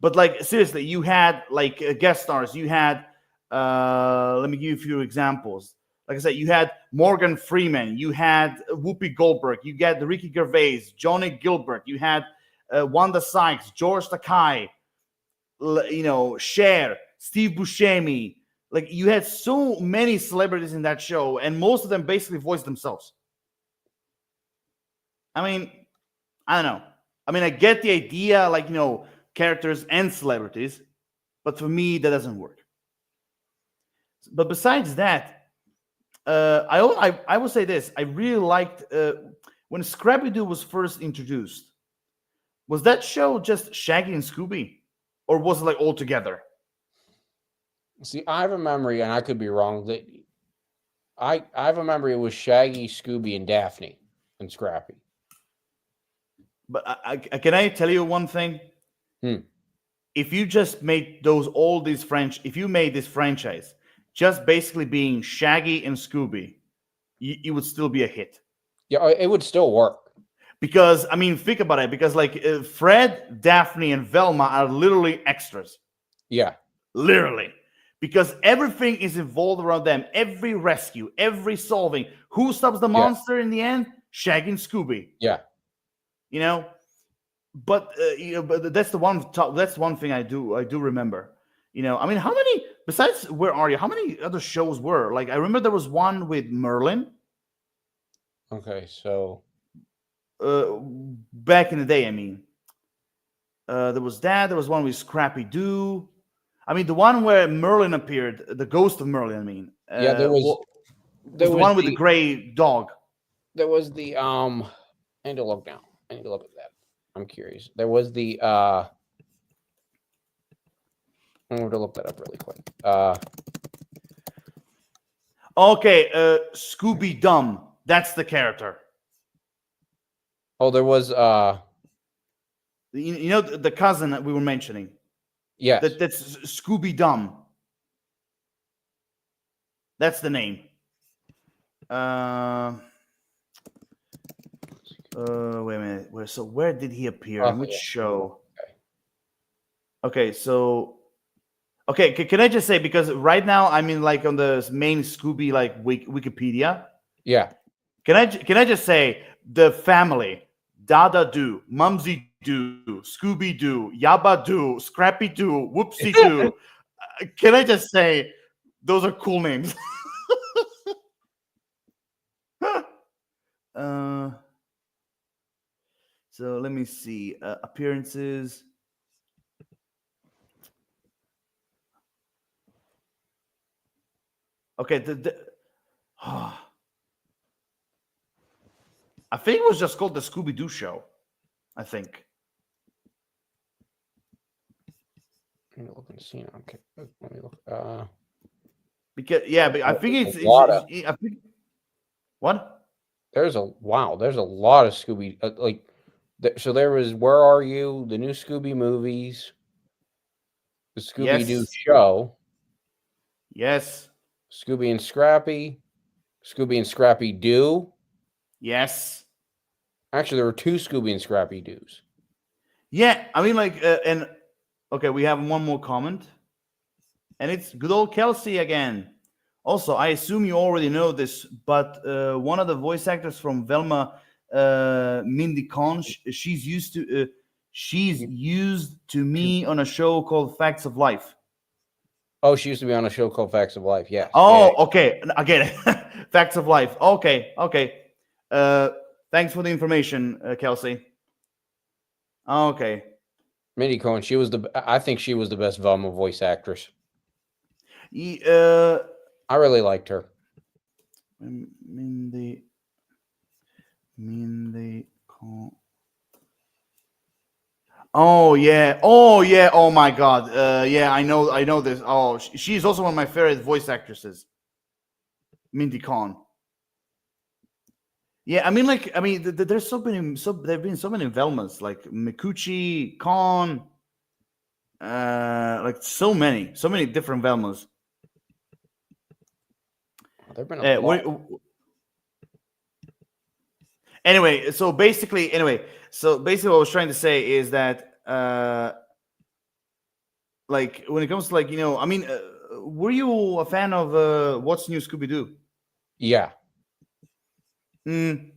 But, like, seriously, you had, like, guest stars. You had, let me give you a few examples. Like I said, you had Morgan Freeman, you had Whoopi Goldberg, you had Ricky Gervais, Johnny Gilbert, you had Wanda Sykes, George Takei, Cher, Steve Buscemi, like you had so many celebrities in that show, and most of them basically voiced themselves. I mean, I don't know. I mean, I get the idea, like, characters and celebrities, but for me, that doesn't work. But besides that, I will say this: I really liked when Scrappy Doo was first introduced. Was that show just Shaggy and Scooby, or was it like all together? See, I have a memory, and I could be wrong. That I have a memory. It was Shaggy, Scooby, and Daphne, and Scrappy. But can I tell you one thing? Hmm. If you just made if you made this franchise just basically being Shaggy and Scooby, you would still be a hit. Yeah, it would still work. Because I mean, think about it. Because like Fred, Daphne, and Velma are literally extras. Yeah, literally, because everything is involved around them. Every rescue, every solving. Who stops the monster in the end? Shaggy and Scooby. Yeah. But but that's the one. That's one thing I do remember. I mean, how many besides Where Are You? How many other shows were like? I remember there was one with Merlin. Okay, so back in the day, I mean, there was that. There was one with Scrappy Doo. I mean, the one where Merlin appeared, the ghost of Merlin. I mean, there was the one with the gray dog. There was the I need to look now. I need to look at that. I'm curious. There was the I'm going to look that up really quick. Okay, Scooby Dum. That's the character. Oh, there was the cousin that we were mentioning. Yes. That's Scooby Dum. That's the name. Wait a minute. Where did he appear? In which show? Okay, so can I just say, because right now I'm in like on the main Scooby like Wikipedia. Yeah. Can I just say the family: Dada Doo, Mumsy Doo, Scooby Doo, Yabba Doo, Scrappy Doo, Whoopsie Doo. Can I just say those are cool names? So let me see appearances. Okay, I think it was just called the Scooby Doo Show. I think. Let me look and see. Okay, let me look. Because but I think I think what? There's a lot of Scooby so there was Where Are You? The new Scooby movies, the Scooby Doo show. Yes. Scooby and Scrappy Doo. Yes. Actually, there were 2 Scooby and Scrappy Doos. Yeah, I mean, like, and okay, we have one more comment, and it's good old Kelsey again. Also, I assume you already know this, but one of the voice actors from Velma, Mindy Kahn, she's used to me on a show called Facts of Life. Oh, she used to be on a show called Facts of Life. Yes. Oh, yeah. Okay. I get it. Facts of Life. Okay. Thanks for the information, Kelsey. Okay. Mindy Cohn. I think she was the best Velma voice actress. I really liked her. Mindy Cohn. Oh yeah. Oh my God. Yeah, I know this. Oh, she's also one of my favorite voice actresses. Mindy Cohn. Yeah, there's there've been so many Velmas, like Mikuchi, Khan, like so many different Velmas. There've been a lot. Anyway, so basically what I was trying to say is that like when it comes to like, were you a fan of What's New Scooby Doo? Yeah. I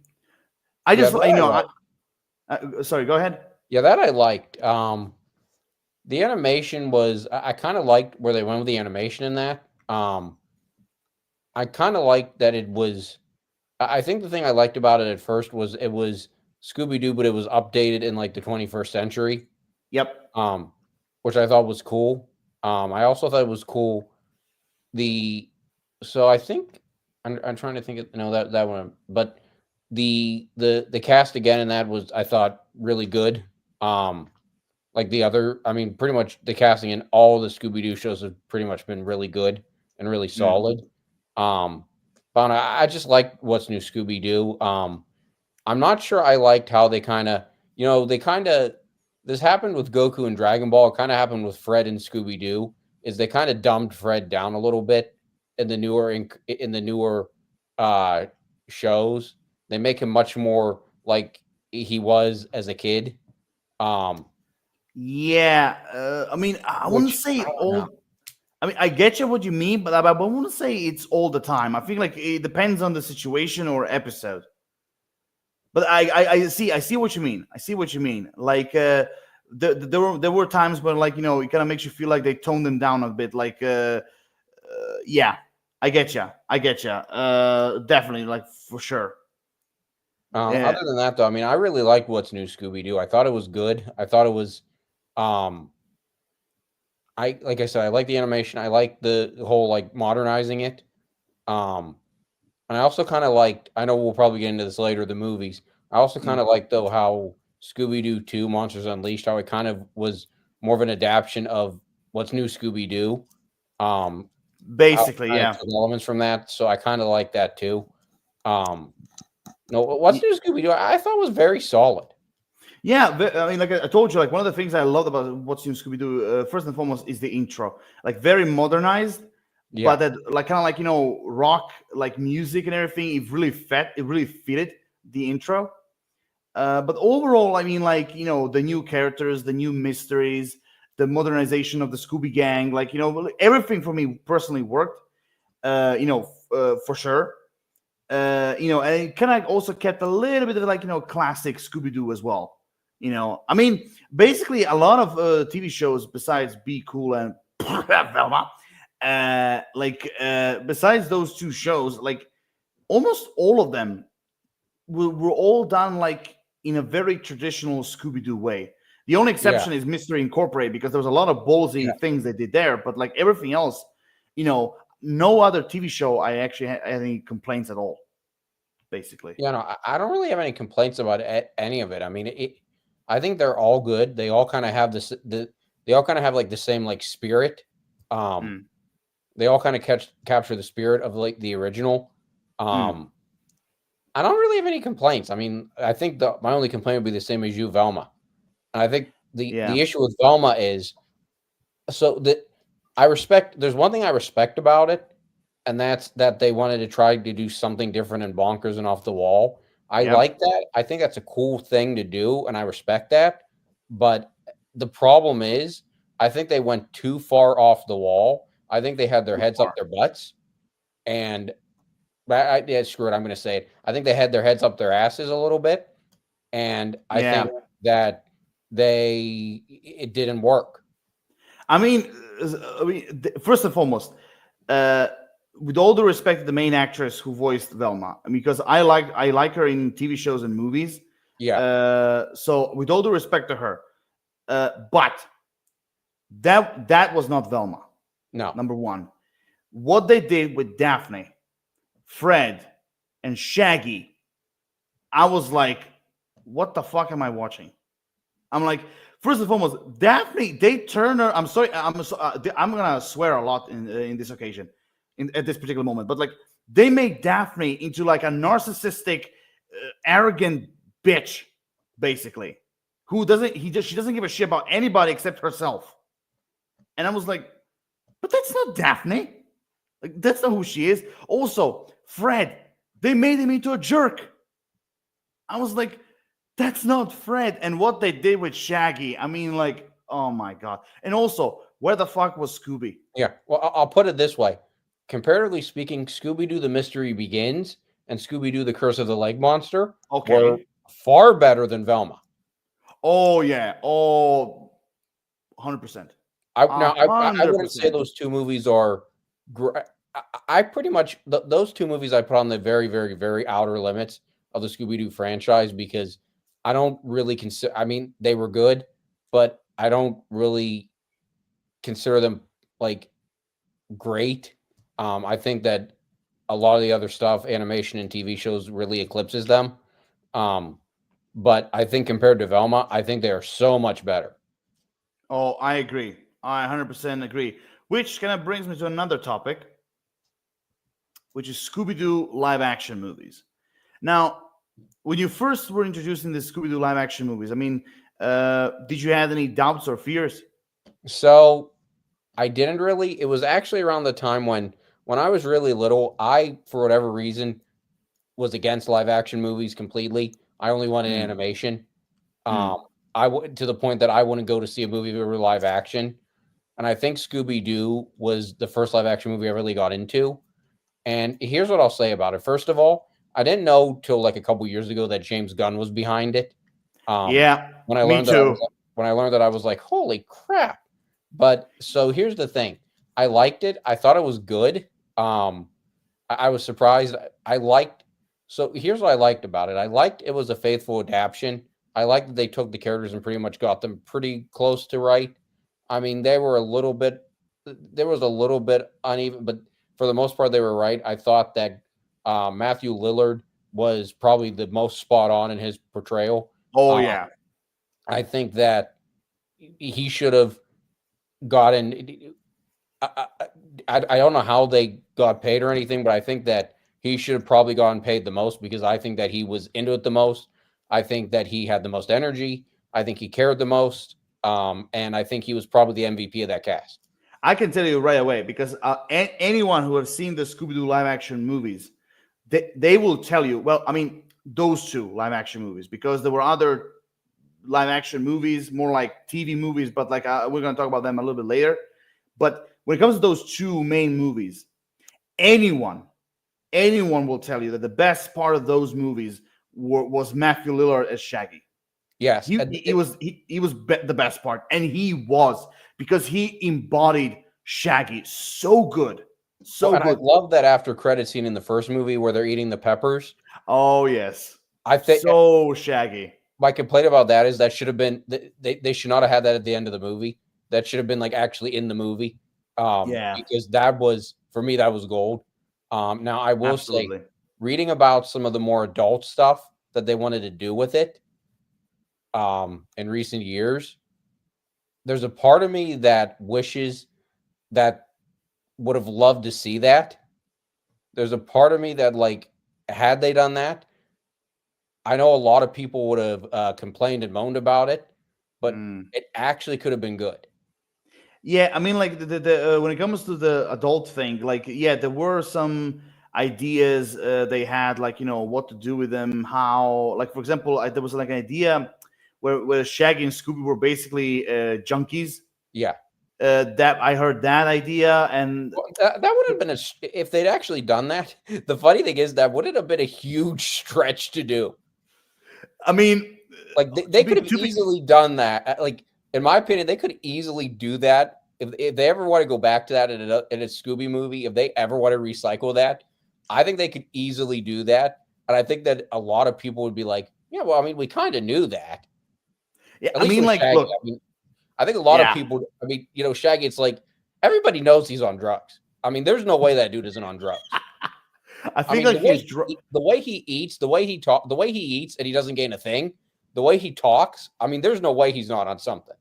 sorry, go ahead. Yeah, that I liked. The animation was, I kind of liked where they went with the animation in that. Um, I kind of liked that it was. I think the thing I liked about it at first was it was Scooby Doo, but it was updated in like the 21st century. Yep. Um, which I thought was cool. I also thought it was cool. The so I think I'm trying to think of no that one, but the cast again in that was I thought really good. Like the other, I mean, pretty much the casting in all the Scooby Doo shows have pretty much been really good and really Mm. solid. Um, but I just like what's new Scooby Doo. I'm not sure I liked how they kind of, they kind of, this happened with Goku and Dragon Ball. It kind of happened with Fred and Scooby Doo. Is they kind of dumbed Fred down a little bit in the newer uh, shows. They make him much more like he was as a kid. Um, Yeah. I mean, I wouldn't which say I don't know. all. I mean, I get you what you mean, but I wouldn't say it's all the time. I feel like it depends on the situation or episode. But I see what you mean. I see what you mean. Like there were times where like it kind of makes you feel like they toned them down a bit. Like yeah, I get you. I get you. Definitely, like for sure. Other Yeah, than that, though, I mean, I really liked what's new Scooby Doo. I thought it was good. I thought it was, um, I like I said, I like the animation. I like the whole like modernizing it. Um, and I also kind of liked. I know we'll probably get into this later. The movies. I also kind mm, of liked though how Scooby Doo 2 Monsters Unleashed. How it kind of was more of an adaptation of what's new Scooby Doo. Um, how it basically, kind of yeah. took elements from that. So I kind of like that too. Um, no, what's new Scooby Doo? I thought was very solid. Yeah, I mean, like I told you, like one of the things I loved about what's in Scooby Doo, first and foremost, is the intro. Like very modernized, but Yeah. that like kind of like rock like music and everything. It really fitted the intro. But overall, I mean, like the new characters, the new mysteries, the modernization of the Scooby Gang, like everything for me personally worked. For sure. And it kind of also kept a little bit of like classic Scooby Doo as well. I mean, basically a lot of TV shows besides Be Cool and Velma, besides those two shows, like almost all of them were all done like in a very traditional Scooby Doo way. The only Yeah. exception is Mystery Incorporated because there was a lot of Yeah. ballsy things they did there, but like everything else, you know, no other TV show I actually had any complaints at all. Basically, Yeah, no, I don't really have any complaints about any of it. I mean, I think they're all good. They all kind of have they all kind of have like the same like spirit. Um, mm, they all kind of capture the spirit of like the original. mm, Um, I don't really have any complaints. I mean, I think my only complaint would be the same as you, Velma. And I think yeah, the issue with Velma is so that I respect. There's one thing I respect about it, and that's that they wanted to try to do something different and bonkers and off the wall. I yep, like that. I think that's a cool thing to do, and I respect that. But the problem is, I think they went too far off the wall. I think they had their too heads up far. their butts, and yeah, screw it. I'm going to say it. I think they had their heads up their asses a little bit, and I Yeah, think that it didn't work. I mean, first and foremost, uh, with all the respect to the main actress who voiced Velma, I mean, because I like her in TV shows and movies. Yeah, So with all the respect to her, but that was not Velma. no, Number one, what they did with Daphne, Fred, and Shaggy, I was like, what the fuck am I watching? I'm like, first and foremost, Daphne, they turn her. I'm sorry, I'm gonna swear a lot in this occasion, at this particular moment. But like, they make Daphne into like a narcissistic, arrogant bitch, basically, who doesn't she doesn't give a shit about anybody except herself. And I was like, but that's not Daphne. Like, that's not who she is. Also, Fred, they made him into a jerk. I was like, that's not Fred. And what they did with Shaggy, I mean, like, oh my god. And also, where the fuck was Scooby? yeah. Well, I'll put it this way: comparatively speaking, Scooby Doo: The Mystery Begins and Scooby Doo: The Curse of the Leg Monster were Okay. far better than Velma. Oh yeah. Oh, 100%. I A now I hundred wouldn't say percent. those two movies are gr- I pretty much those two movies I put on the very, very, very outer limits of the Scooby Doo franchise because I don't really consider. I mean, they were good, but I don't really consider them like great. I think that a lot of the other stuff, animation and TV shows, really eclipses them. Um, but I think compared to Velma, I think they are so much better. Oh, I agree. I 100% agree. Which kind of brings me to another topic, which is Scooby Doo live action movies. Now, when you first were introducing the Scooby Doo live action movies, I mean, did you have any doubts or fears? So I didn't really. It was actually around the time when I was really little. I, for whatever reason, was against live action movies completely. I only wanted Mm, animation. mm. I would to the point that I wouldn't go to see a movie if it were live action. And I think Scooby Doo was the first live action movie I really got into. And here's what I'll say about it. First of all, I didn't know till like a couple years ago that James Gunn was behind it. Um, Yeah, when I me learned that I too. was when I learned that I was like, holy crap. But so here's the thing. I liked it. I thought it was good. I was surprised. I liked so here's what I liked about it. I liked it was a faithful adaptation. I liked that they took the characters and pretty much got them pretty close to right. I mean, they were a little bit there was a little bit uneven, but for the most part they were right. I thought that Matthew Lillard was probably the most spot on in his portrayal. Oh Um, yeah, I think that he should have gotten I, I don't know how they got paid or anything, but I think that he should have probably gotten paid the most because I think that he was into it the most. I think that he had the most energy. I think he cared the most. And I think he was probably the MVP of that cast. I can tell you right away because anyone who has seen the Scooby Doo live action movies, they will tell you. Well, I mean, those two live action movies because there were other live action movies, more like TV movies, but like we're going to talk about them a little bit later. But when it comes to those two main movies, anyone, anyone will tell you that the best part of those movies was Matthew Lillard as Shaggy. Yes. He was the best part, and he was because he embodied Shaggy so good, Oh, so and I good. love that after credit scene in the first movie where they're eating the peppers. Oh yes, I think so Shaggy. my complaint about that is that should have been they should not have had that at the end of the movie. That should have been like actually in the movie. Yeah, Because that was for me that was gold. Now I will say absolutely. reading about some of the more adult stuff that they wanted to do with it in recent years, there's a part of me that wishes that would have loved to see that. There's a part of me that like had they done that, I know a lot of people would have complained and moaned about it, but Mm. it actually could have been good. Yeah, I mean, like the when it comes to the adult thing, like yeah, there were some ideas they had, like what to do with them, how, like for example, there was like an idea where Shaggy and Scooby were basically junkies. Yeah. That I heard that idea, and Well, that would have been if they'd actually done that. The funny thing is that wouldn't have been a huge stretch to do. I mean, Like to they be could have to be easily done that. Like in my opinion, they could easily do that if they ever want to go back to that in a Scooby movie. If they ever want to recycle that, I think they could easily do that. And I think that a lot of people would be like, "Yeah, well, I mean, we kind of knew that." yeah, At I least mean, with like Shaggy, look, I mean, I think a lot of yeah, people. I mean, Shaggy. It's like everybody knows he's on drugs. I mean, there's no way that dude isn't on drugs. I I think mean, like he's the way he eats, the way he eats, and he doesn't gain a thing. The way he talks, I mean, there's no way he's not on something.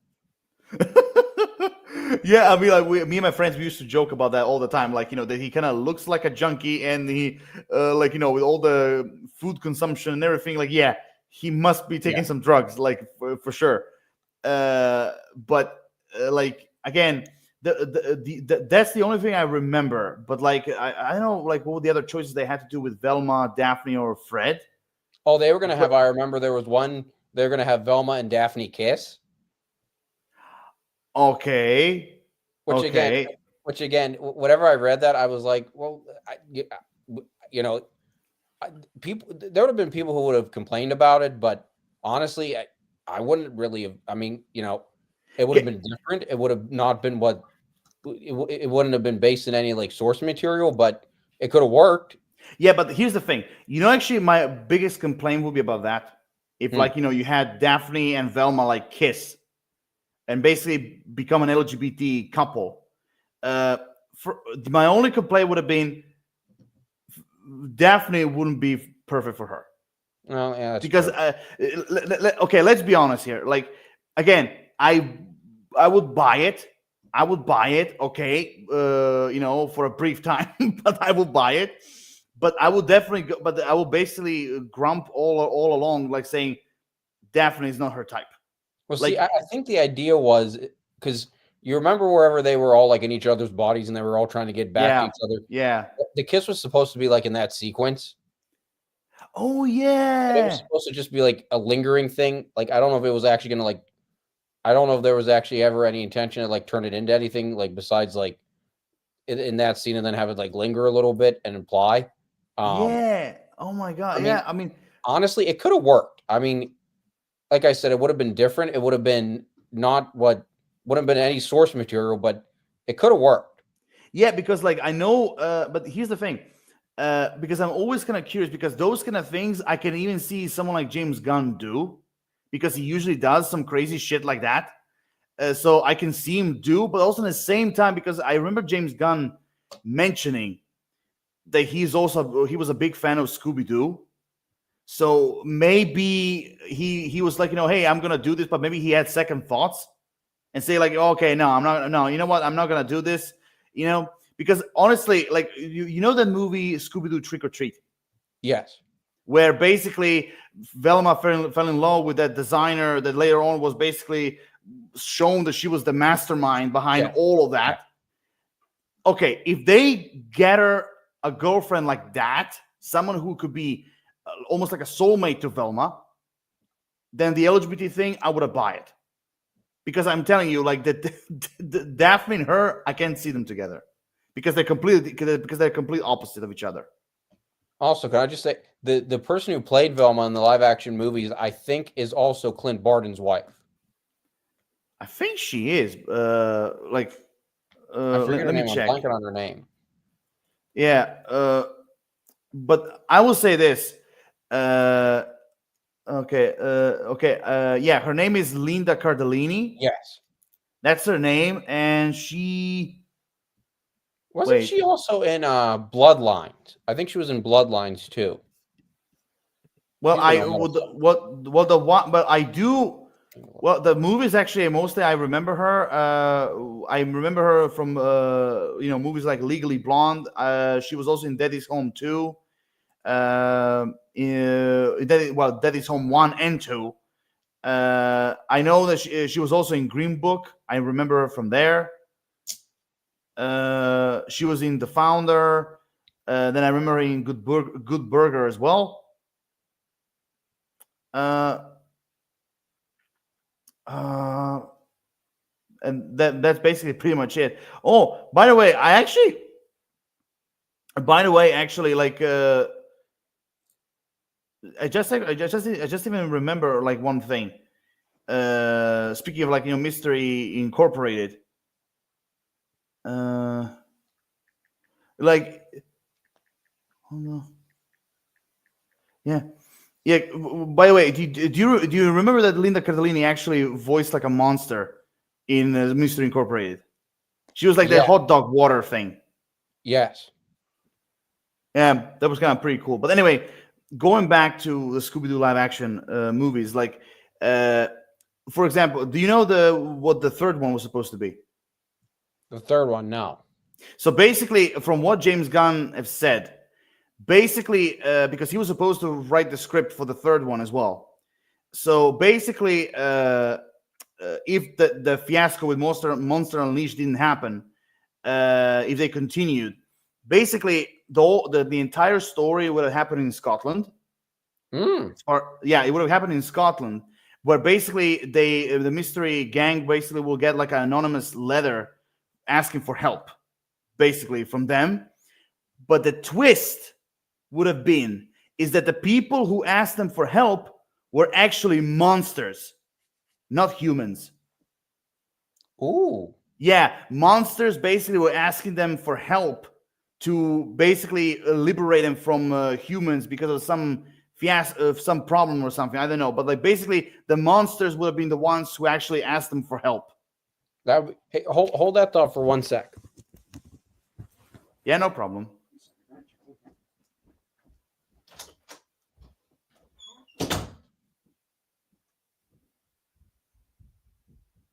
yeah, I mean, like me and my friends, we used to joke about that all the time. Like, that he kind of looks like a junkie, and he, like, with all the food consumption and everything, like, yeah, he must be Yeah. taking some drugs, like, for sure. But like again, that's the only thing I remember. But like, I don't know, like, what were the other choices they had to do with Velma, Daphne, or Fred? Oh, they were gonna But have. I remember there was one. They were gonna have Velma and Daphne kiss, okay, which again, okay, whenever I read that, I was like, well, you know, people. There would have been people who would have complained about it, but honestly, I wouldn't really have. I mean, it would have yeah, been different. It would have not been what it wouldn't have been based in any like source material, but it could have worked. Yeah, but here's the thing. Actually, my biggest complaint would be about that. If, like, you had Daphne and Velma like kiss and basically become an LGBT couple. For my only complaint would have been Daphne wouldn't be perfect for her. Well, yeah, because okay, let's be honest here. Like, again, I would buy it. I would buy it. Okay, for a brief time, but I will buy it. But I will definitely go, but I will basically grump all along, like saying Daphne is not her type. Well, see, I think the idea was because you remember wherever they were all like in each other's bodies and they were all trying to get back to each other. Yeah. The kiss was supposed to be like in that sequence. Oh yeah. And it was supposed to just be like a lingering thing. Like, I don't know if it was actually going to like, I don't know if there was actually ever any intention to like turn it into anything like besides like in that scene and then have it like linger a little bit and imply. Yeah. Oh my God. I mean, honestly, it could have worked. I mean, like I said, it would have been different. It would have been not what wouldn't have been any source material, but it could have worked. Yeah, because like I know, but here's the thing. Because I'm always kind of curious because those kind of things I can even see someone like James Gunn do because he usually does some crazy shit like that. So I can see him do, but also at the same time, because I remember James Gunn mentioning that he was a big fan of Scooby Doo. So maybe he was like, hey, I'm gonna do this, but maybe he had second thoughts and say like, okay, no, I'm not. No, you know what? I'm not gonna do this. Because honestly, like you know the movie Scooby Doo Trick or Treat. Yes. Where basically Velma fell in love with that designer that later on was basically shown that she was the mastermind behind all of that. Okay, if they get her a girlfriend like that, someone who could be almost like a soulmate to Velma, then the LGBT thing, I would have buy it. Because I'm telling you, like the Daphne and her, I can't see them together because they're complete opposite of each other. Also, can I just say the person who played Velma in the live action movies, I think, is also Clint Barton's wife. I think she is. I forget her name. Check. I'm blanking on her name. Yeah. But I will say this. Okay. Yeah, her name is Linda Cardellini. Yes, that's her name, and she wasn't she also in Bloodlines? I think she was in Bloodlines too. Well, the movies actually mostly I remember her. I remember her from movies like Legally Blonde. She was also in Daddy's Home 2. Daddy's Home 1 and 2. I know that she was also in Green Book. I remember her from there. She was in The Founder. Then I remember her in Good Burger as well. And that's basically pretty much it. Oh, by the way, like I just even remember like one thing. Speaking of like Mystery Incorporated. Like, hold on. Yeah. By the way, do you remember that Linda Cardellini actually voiced like a monster in Mystery Incorporated? She was like that hot dog water thing. Yes. Yeah, that was kind of pretty cool. But anyway, going back to the Scooby Doo live action movies, like, for example, do you know what the third one was supposed to be? The third one, no. So basically, from what James Gunn have said, basically, because he was supposed to write the script for the third one as well. So basically, if the fiasco with Monster Unleashed didn't happen, if they continued, basically the entire story would have happened in Scotland. It would have happened in Scotland, where basically the mystery gang basically will get like an anonymous letter asking for help, basically from them. But the twist would have been is that the people who asked them for help were actually monsters, not humans. Ooh. Yeah, monsters basically were asking them for help to basically liberate them from humans because of some fiasco, of some problem or something. I don't know, but like basically, the monsters would have been the ones who actually asked them for help. Hey, hold that thought for 1 sec. Yeah, no problem.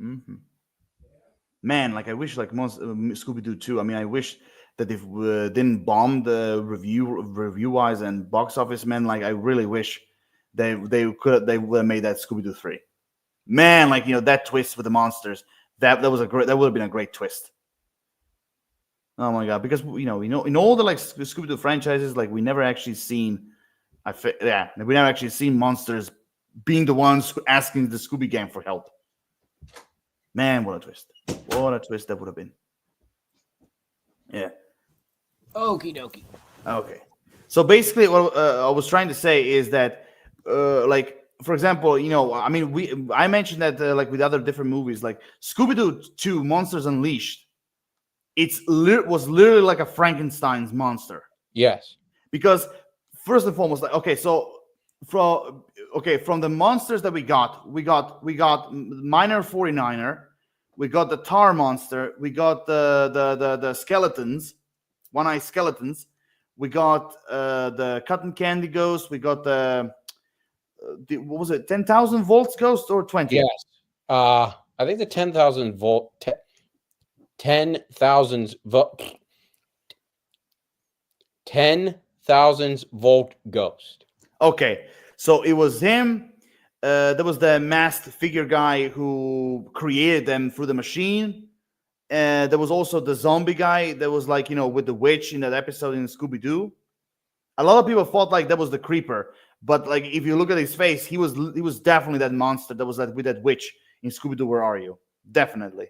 Mm-hmm. Man, like I wish like most Scooby Doo 2. I mean, I wish that if didn't bomb the review wise and box office, man. Like I really wish they would have made that Scooby Doo 3. Man, like that twist with the monsters, that was a great, that would have been a great twist. Oh my god, because in all the like Scooby Doo franchises, like we never actually seen, we never actually seen monsters being the ones asking the Scooby Gang for help. Man, what a twist! What a twist that would have been. Yeah. Okie dokie. Okay. So basically, what I was trying to say is that, like, for example, I mean, I mentioned that like with other different movies, like Scooby Doo 2: Monsters Unleashed, was literally like a Frankenstein's monster. Yes. Because first and foremost, like, okay, so from the monsters that we got Miner 49er, we got the Tar Monster, we got the skeletons, one-eye skeletons, we got the Cotton Candy Ghost, we got the what was it, 10,000 volts ghost or 20? Yes. I think the 10,000 volt 10,000 volt 10,000 volt ghost. Okay, so it was him. There was the masked figure guy who created them through the machine. There was also the zombie guy that was like, with the witch in that episode in Scooby Doo. A lot of people thought like that was the creeper, but like if you look at his face, he was definitely that monster that was with that witch in Scooby Doo. Where are you? Definitely.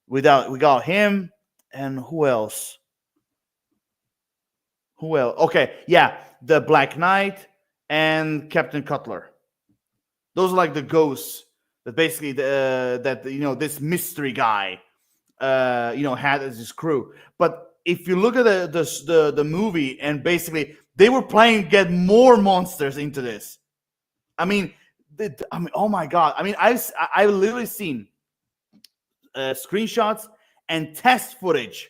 We got him, and who else? Who else? Okay, yeah, the Black Knight and Captain Cutler. Those are like the ghosts that basically this mystery guy had as his crew. But if you look at the movie, and basically they were planning to get more monsters into this. I mean, oh my god! I mean, I've literally seen screenshots and test footage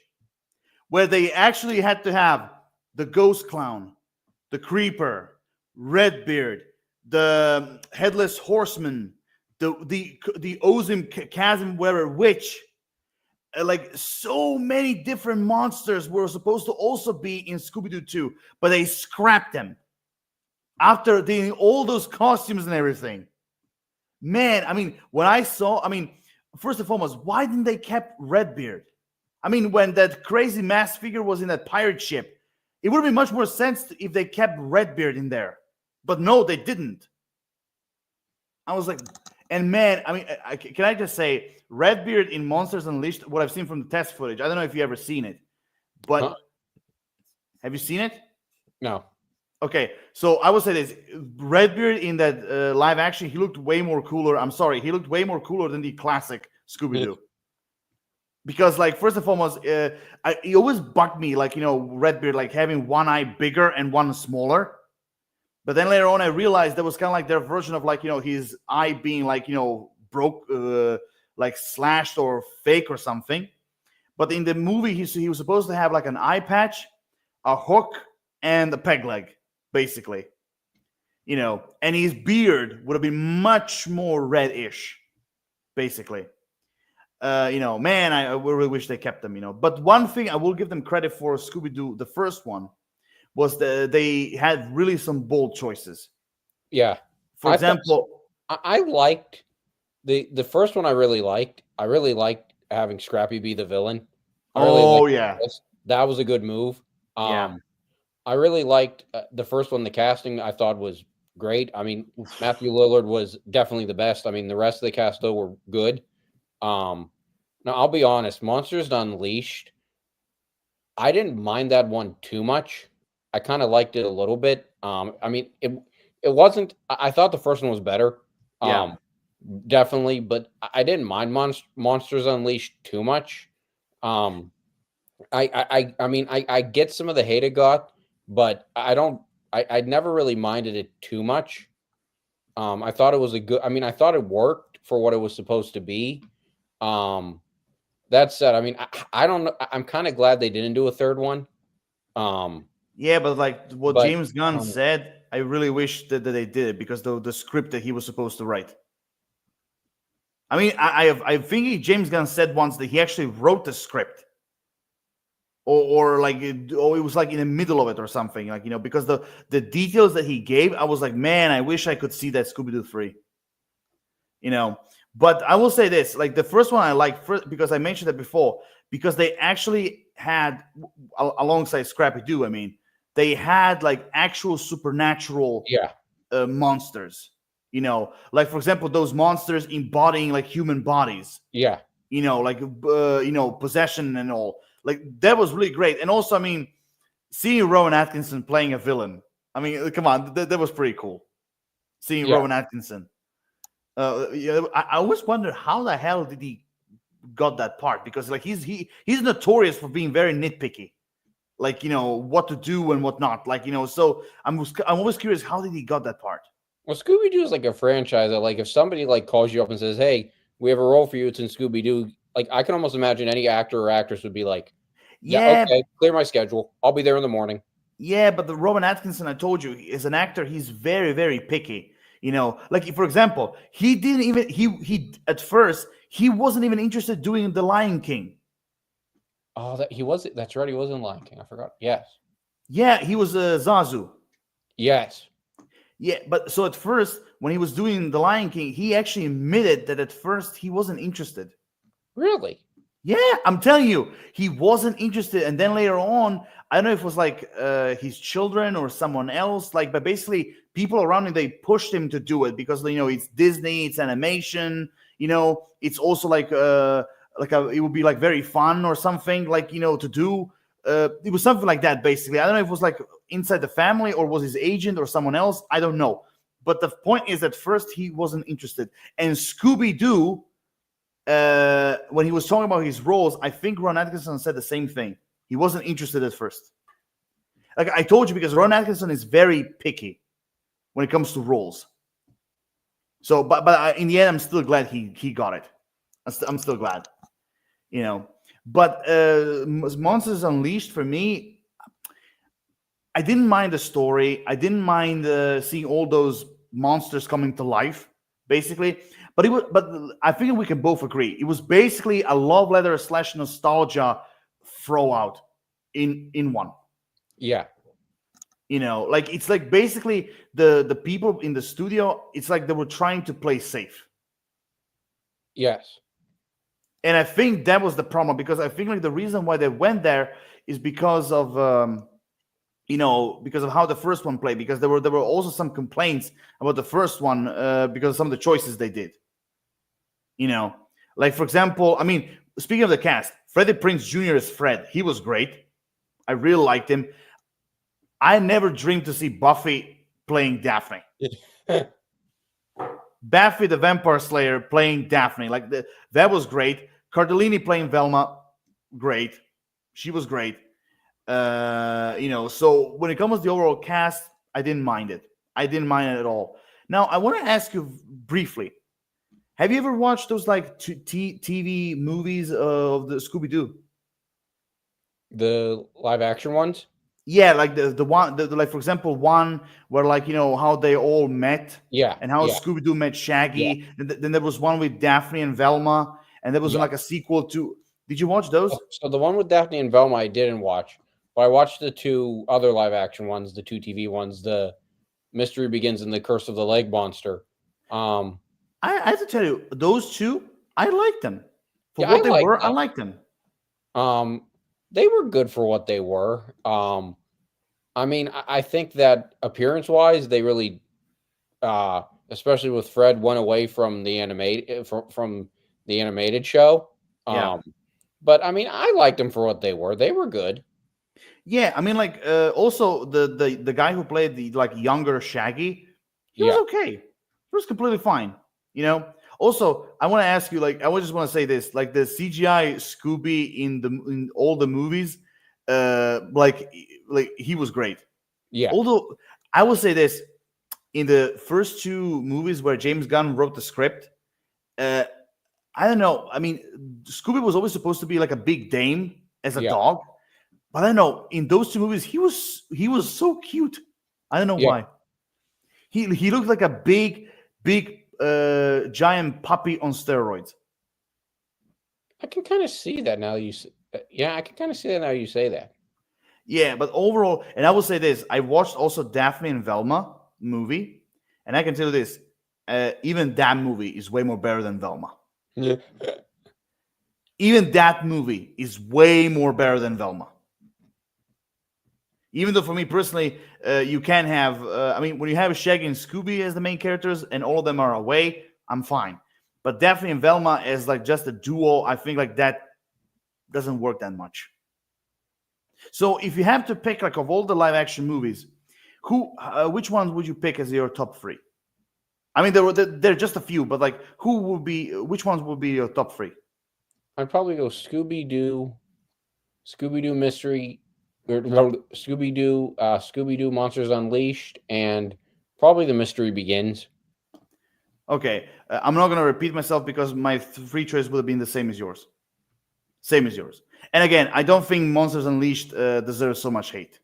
where they actually had to have the ghost clown, the creeper, Redbeard, the headless horseman, the Ozim chasm wearer witch. Like so many different monsters were supposed to also be in Scooby Doo 2, but they scrapped them after doing all those costumes and everything. Man, I mean, first and foremost, why didn't they kept Redbeard? I mean, when that crazy masked figure was in that pirate ship, it would have been much more sense if they kept Redbeard in there. But no, they didn't. I was like, and man, I mean, can I just say, Redbeard in Monsters Unleashed, what I've seen from the test footage, I don't know if you've ever seen it, but have you seen it? No. Okay, so I would say this: Redbeard in that live action, he looked way more cooler. I'm sorry, he looked way more cooler than the classic Scooby Doo. Because, like, first and foremost, it always bugged me, like, Redbeard, like, having one eye bigger and one smaller. But then later on, I realized that was kind of like their version of, like, his eye being, like, broke, like, slashed or fake or something. But in the movie, he was supposed to have, like, an eye patch, a hook, and a peg leg, basically. And his beard would have been much more reddish, basically. Man, I really wish they kept them, But one thing I will give them credit for, Scooby Doo, the first one, was they had really some bold choices. Yeah. For example, I liked the first one. I really liked having Scrappy be the villain. Yeah, that was a good move. Yeah. I really liked the first one. The casting I thought was great. I mean, Matthew Lillard was definitely the best. I mean, the rest of the cast though were good. Now I'll be honest, Monsters Unleashed, I didn't mind that one too much. I kind of liked it a little bit. I mean, it wasn't. I thought the first one was better. Yeah. definitely, but I didn't mind Monsters Unleashed too much. Um, I mean, I get some of the hate it got, but I don't. I never really minded it too much. I thought it was a good. I mean, I thought it worked for what it was supposed to be. Um, that said, I mean, I don't know. I'm kind of glad they didn't do a third one. Um, Yeah, but like what but James Gunn um, said, I really wish that they did it because the script that he was supposed to write. I mean, I think James Gunn said once that he actually wrote the script, or like it was like in the middle of it or something, like because the details that he gave, I was like, man, I wish I could see that Scooby Doo 3. you know. But I will say this: like the first one, I like first because I mentioned it before, because they actually had alongside Scrappy Doo. I mean, they had like actual supernatural yeah, monsters. Like for example, those monsters embodying like human bodies. yeah, Like possession and all. Like that was really great. And also, I mean, seeing Rowan Atkinson playing a villain. I mean, come on, that was pretty cool. Seeing yeah. Rowan Atkinson. I always wonder how the hell did he got that part, because like he's notorious for being very nitpicky, like what to do and what not, like so I'm always curious, how did he got that part? Well, Scooby Doo is like a franchise that, like, if somebody like calls you up and says, "Hey, we have a role for you. It's in Scooby Doo." Like, I can almost imagine any actor or actress would be like, "Yeah, Yeah, okay, clear my schedule. I'll be there in the morning." yeah, but the Rowan Atkinson, I told you, is an actor. He's very, very picky. Like for example, he didn't even he at first he wasn't even interested doing The Lion King. Oh, that he was. That's right. He was in Lion King. I forgot. Yes, Yeah, he was Zazu. yes, Yeah, but so at first, when he was doing The Lion King, he actually admitted that at first he wasn't interested. really. Yeah, I'm telling you, he wasn't interested. And then later on, I don't know if it was like his children or someone else, like, but basically people around him, they pushed him to do it because it's Disney, it's animation, it's also it would be like very fun or something, like to do. It was something like that, basically. I don't know if it was like inside the family or was his agent or someone else. I don't know. But the point is, at first he wasn't interested. And Scooby Doo, when he was talking about his roles, I think Ron Atkinson said the same thing. He wasn't interested at first. Like I told you, because Ron Atkinson is very picky when it comes to roles. So, but in the end, I'm still glad he got it. I'm still glad, But Monsters Unleashed, for me, I didn't mind the story. I didn't mind seeing all those monsters coming to life, basically. But I think we can both agree it was basically a love letter / nostalgia throw out in one. Yeah, Like it's like basically the people in the studio. It's like they were trying to play safe, yes, and I think that was the problem, because I think like the reason why they went there is because of because of how the first one played. Because there were also some complaints about the first one because of some of the choices they did. Like for example, I mean, speaking of the cast, Freddie Prinze Jr. as Fred, he was great. I really liked him. I never dreamed to see Buffy playing Daphne. Buffy the Vampire Slayer playing Daphne, like that was great. Cardellini playing Velma, great. She was great. So when it comes to the overall cast, I didn't mind it. I didn't mind it at all. Now I want to ask you briefly: have you ever watched those like TV movies of the Scooby Doo? the live action ones. Yeah, like the one, like for example, one where like how they all met Yeah, and how yeah, Scooby Doo met yeah, Shaggy. Then there was one with Daphne and Velma, and there was yeah. like a sequel to. Did you watch those? So the one with Daphne and Velma I didn't watch, but I watched the two other live action ones, the two TV ones, the Mystery Begins and the Curse of the Leg Monster. Um, I have to tell you, those two, I liked them for yeah, I what they like were. I them. liked them. They were good for what they were. I mean, I think that appearance wise, they really, especially with Fred, went away from the from the animated show. Yeah. Um, but I mean, I liked them for what they were. They were good. Yeah, I mean, like also the guy who played the like younger Shaggy, he was Yeah, okay. He was completely fine. You know. Also, I want to ask you, like, I just want to say this, like the CGI Scooby in all the movies, like he was great. Yeah, Although I will say this, in the first two movies where James Gunn wrote the script, uh, I don't know. I mean, Scooby was always supposed to be like a big dame as a yeah, dog, but I don't know. In those two movies, he was so cute. I don't know yeah. why. He looked like a big giant puppy on steroids. I can kind of see that now. Yeah, I can kind of see that now you say that. Yeah, but overall, and I will say this: I watched also Daphne and Velma movie, and I can tell you this: even that movie is way more better than Velma. Yeah. Even that movie is way more better than Velma. Even though for me personally, you can have, I mean, when you have Shaggy and Scooby as the main characters and all of them are away, I'm fine. But Daphne and Velma as like just a duo, I think like that doesn't work that much. So if you have to pick like of all the live action movies, which ones would you pick as your top three? I mean, there are just a few, but like, which ones would be your top three? I'd probably go Scooby Doo, Scooby Doo Mystery, or no, Scooby Doo Monsters Unleashed, and probably The Mystery Begins. Okay, I'm not gonna repeat myself because my three choice would have been the same as yours. Same as yours. And again, I don't think Monsters Unleashed deserves so much hate.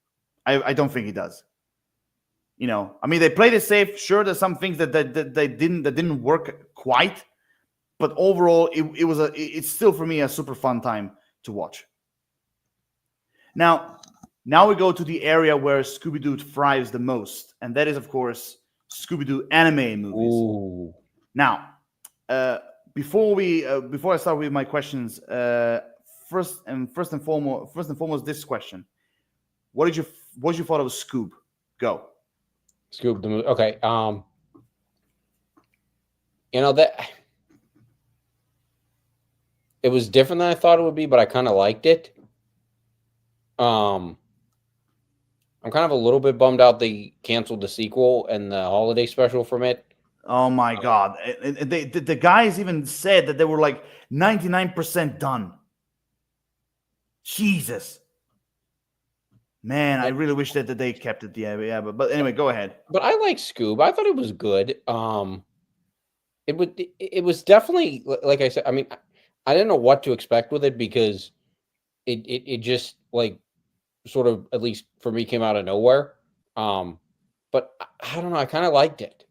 I don't think he does. You know, I mean, they played it safe. Sure, there's some things that they didn't work quite, but overall, it's still for me a super fun time to watch. Now we go to the area where Scooby Doo thrives the most, and that is, of course, Scooby Doo anime movies. Ooh. Now, uh, before I start with my questions, first and foremost, this question: what did you thought of Scoob? Go. Scoob the movie. Okay. That it was different than I thought it would be, but I kind of liked it. Um, I'm kind of a little bit bummed out they canceled the sequel and the holiday special from it. Oh my God! And the guys even said that they were like 99% done. Jesus, man, I really wish that they kept it. Yeah, but anyway, go ahead. But I like Scoob. I thought it was good. It was definitely like I said. I mean, I didn't know what to expect with it because it just like sort of, at least for me, came out of nowhere. But I don't know. I kind of liked it.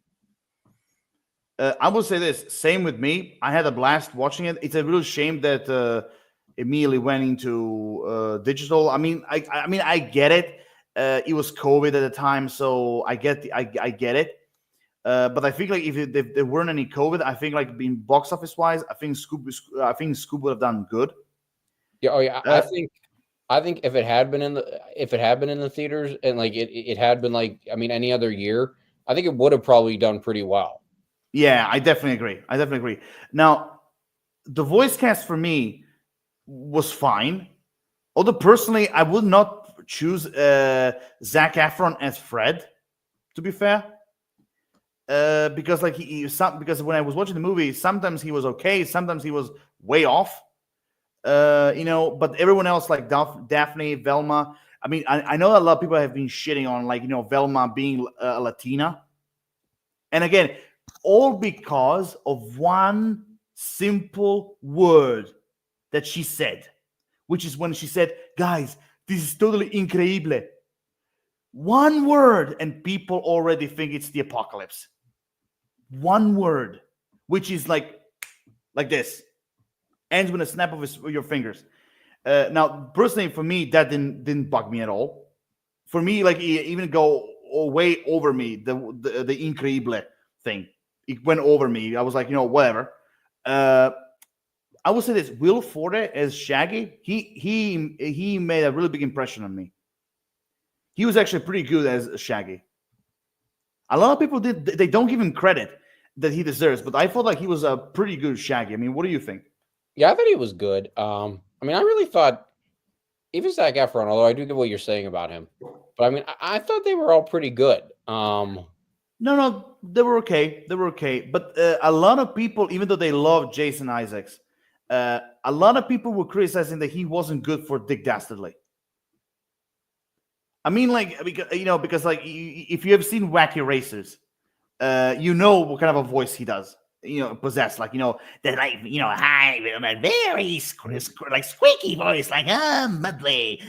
I will say this: same with me. I had a blast watching it. It's a real shame that immediately went into digital. I get it. It was COVID at the time, so I get it. But I think like if there weren't any COVID, I think like being box office wise, I think Scoob would have done good. Yeah. Oh yeah. Uh, I think if it had been in the theaters and like it had been like, I mean, any other year, I think it would have probably done pretty well. yeah, I definitely agree. Now, the voice cast for me was fine. Although personally, I would not choose Zac Efron as Fred. To be fair, because like because when I was watching the movie, sometimes he was okay, sometimes he was way off. But everyone else like Daphne, Velma. I mean, I know a lot of people have been shitting on like Velma being a Latina, and again, all because of one simple word that she said, which is when she said, "Guys, this is totally increíble." One word, and people already think it's the apocalypse. One word, which is like this, ends with a snap of your fingers. Now, personally, for me, that didn't bug me at all. For me, like even go way over me, the increíble thing, it went over me. I was like, whatever. I would say this: Will Forte as Shaggy, he made a really big impression on me. He was actually pretty good as Shaggy. A lot of people they don't give him credit that he deserves, but I felt like he was a pretty good Shaggy. I mean, what do you think? Yeah, I thought he was good. I mean, I really thought even Zac Efron, although I do get what you're saying about him, but I mean, I thought they were all pretty good. No, they were okay. They were okay. But a lot of people, even though they love Jason Isaacs, a lot of people were criticizing that he wasn't good for Dick Dastardly. I mean, like, because like if you have seen Wacky Racers, you know what kind of a voice he does. Possessed, like that, like high, very like squeaky voice, like Mudley,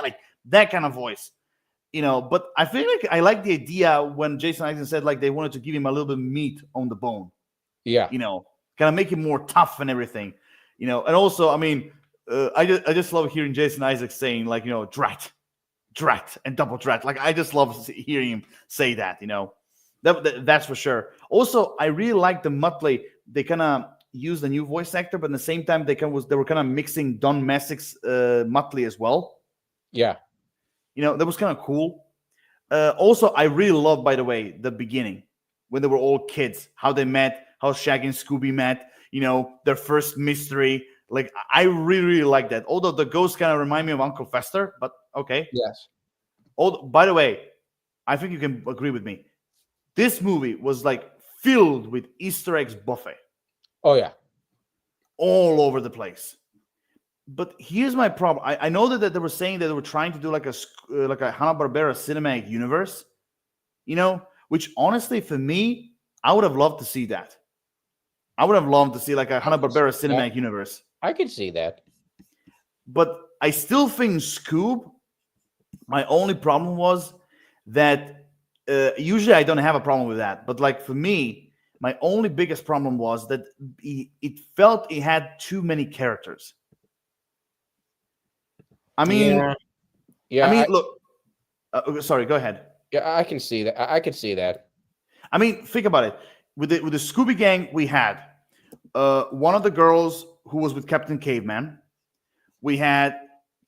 like that kind of voice. But I feel like I like the idea when Jason Isaacs said like they wanted to give him a little bit of meat on the bone. Yeah. Kind of make him more tough and everything. And also, I mean, I just love hearing Jason Isaacs saying like drat and double drat. Like I just love hearing him say that. That's for sure. Also, I really like the Muttley. They kind of used a new voice actor, but at the same time they were kind of mixing Don Messick's Muttley as well. Yeah. That was kind of cool. Also, I really love, by the way, the beginning when they were all kids, how they met, how Shaggy and Scooby met. Their first mystery. Like I really, really like that. Although the ghost kind of remind me of Uncle Fester, but okay. Yes. Oh, by the way, I think you can agree with me. This movie was like filled with Easter eggs buffet. Oh yeah. All over the place. But here's my problem. I know that they were saying that they were trying to do like a Hanna-Barbera cinematic universe, which honestly for me, I would have loved to see that. I would have loved to see like a Hanna-Barbera cinematic universe. I could see that. But I still think Scoob, my only problem was that usually I don't have a problem with that. But like for me, my only biggest problem was that it felt it had too many characters. I mean, yeah. Look. Sorry, go ahead. Yeah, I can see that. I could see that. I mean, think about it. With the Scooby Gang, we had one of the girls who was with Captain Caveman. We had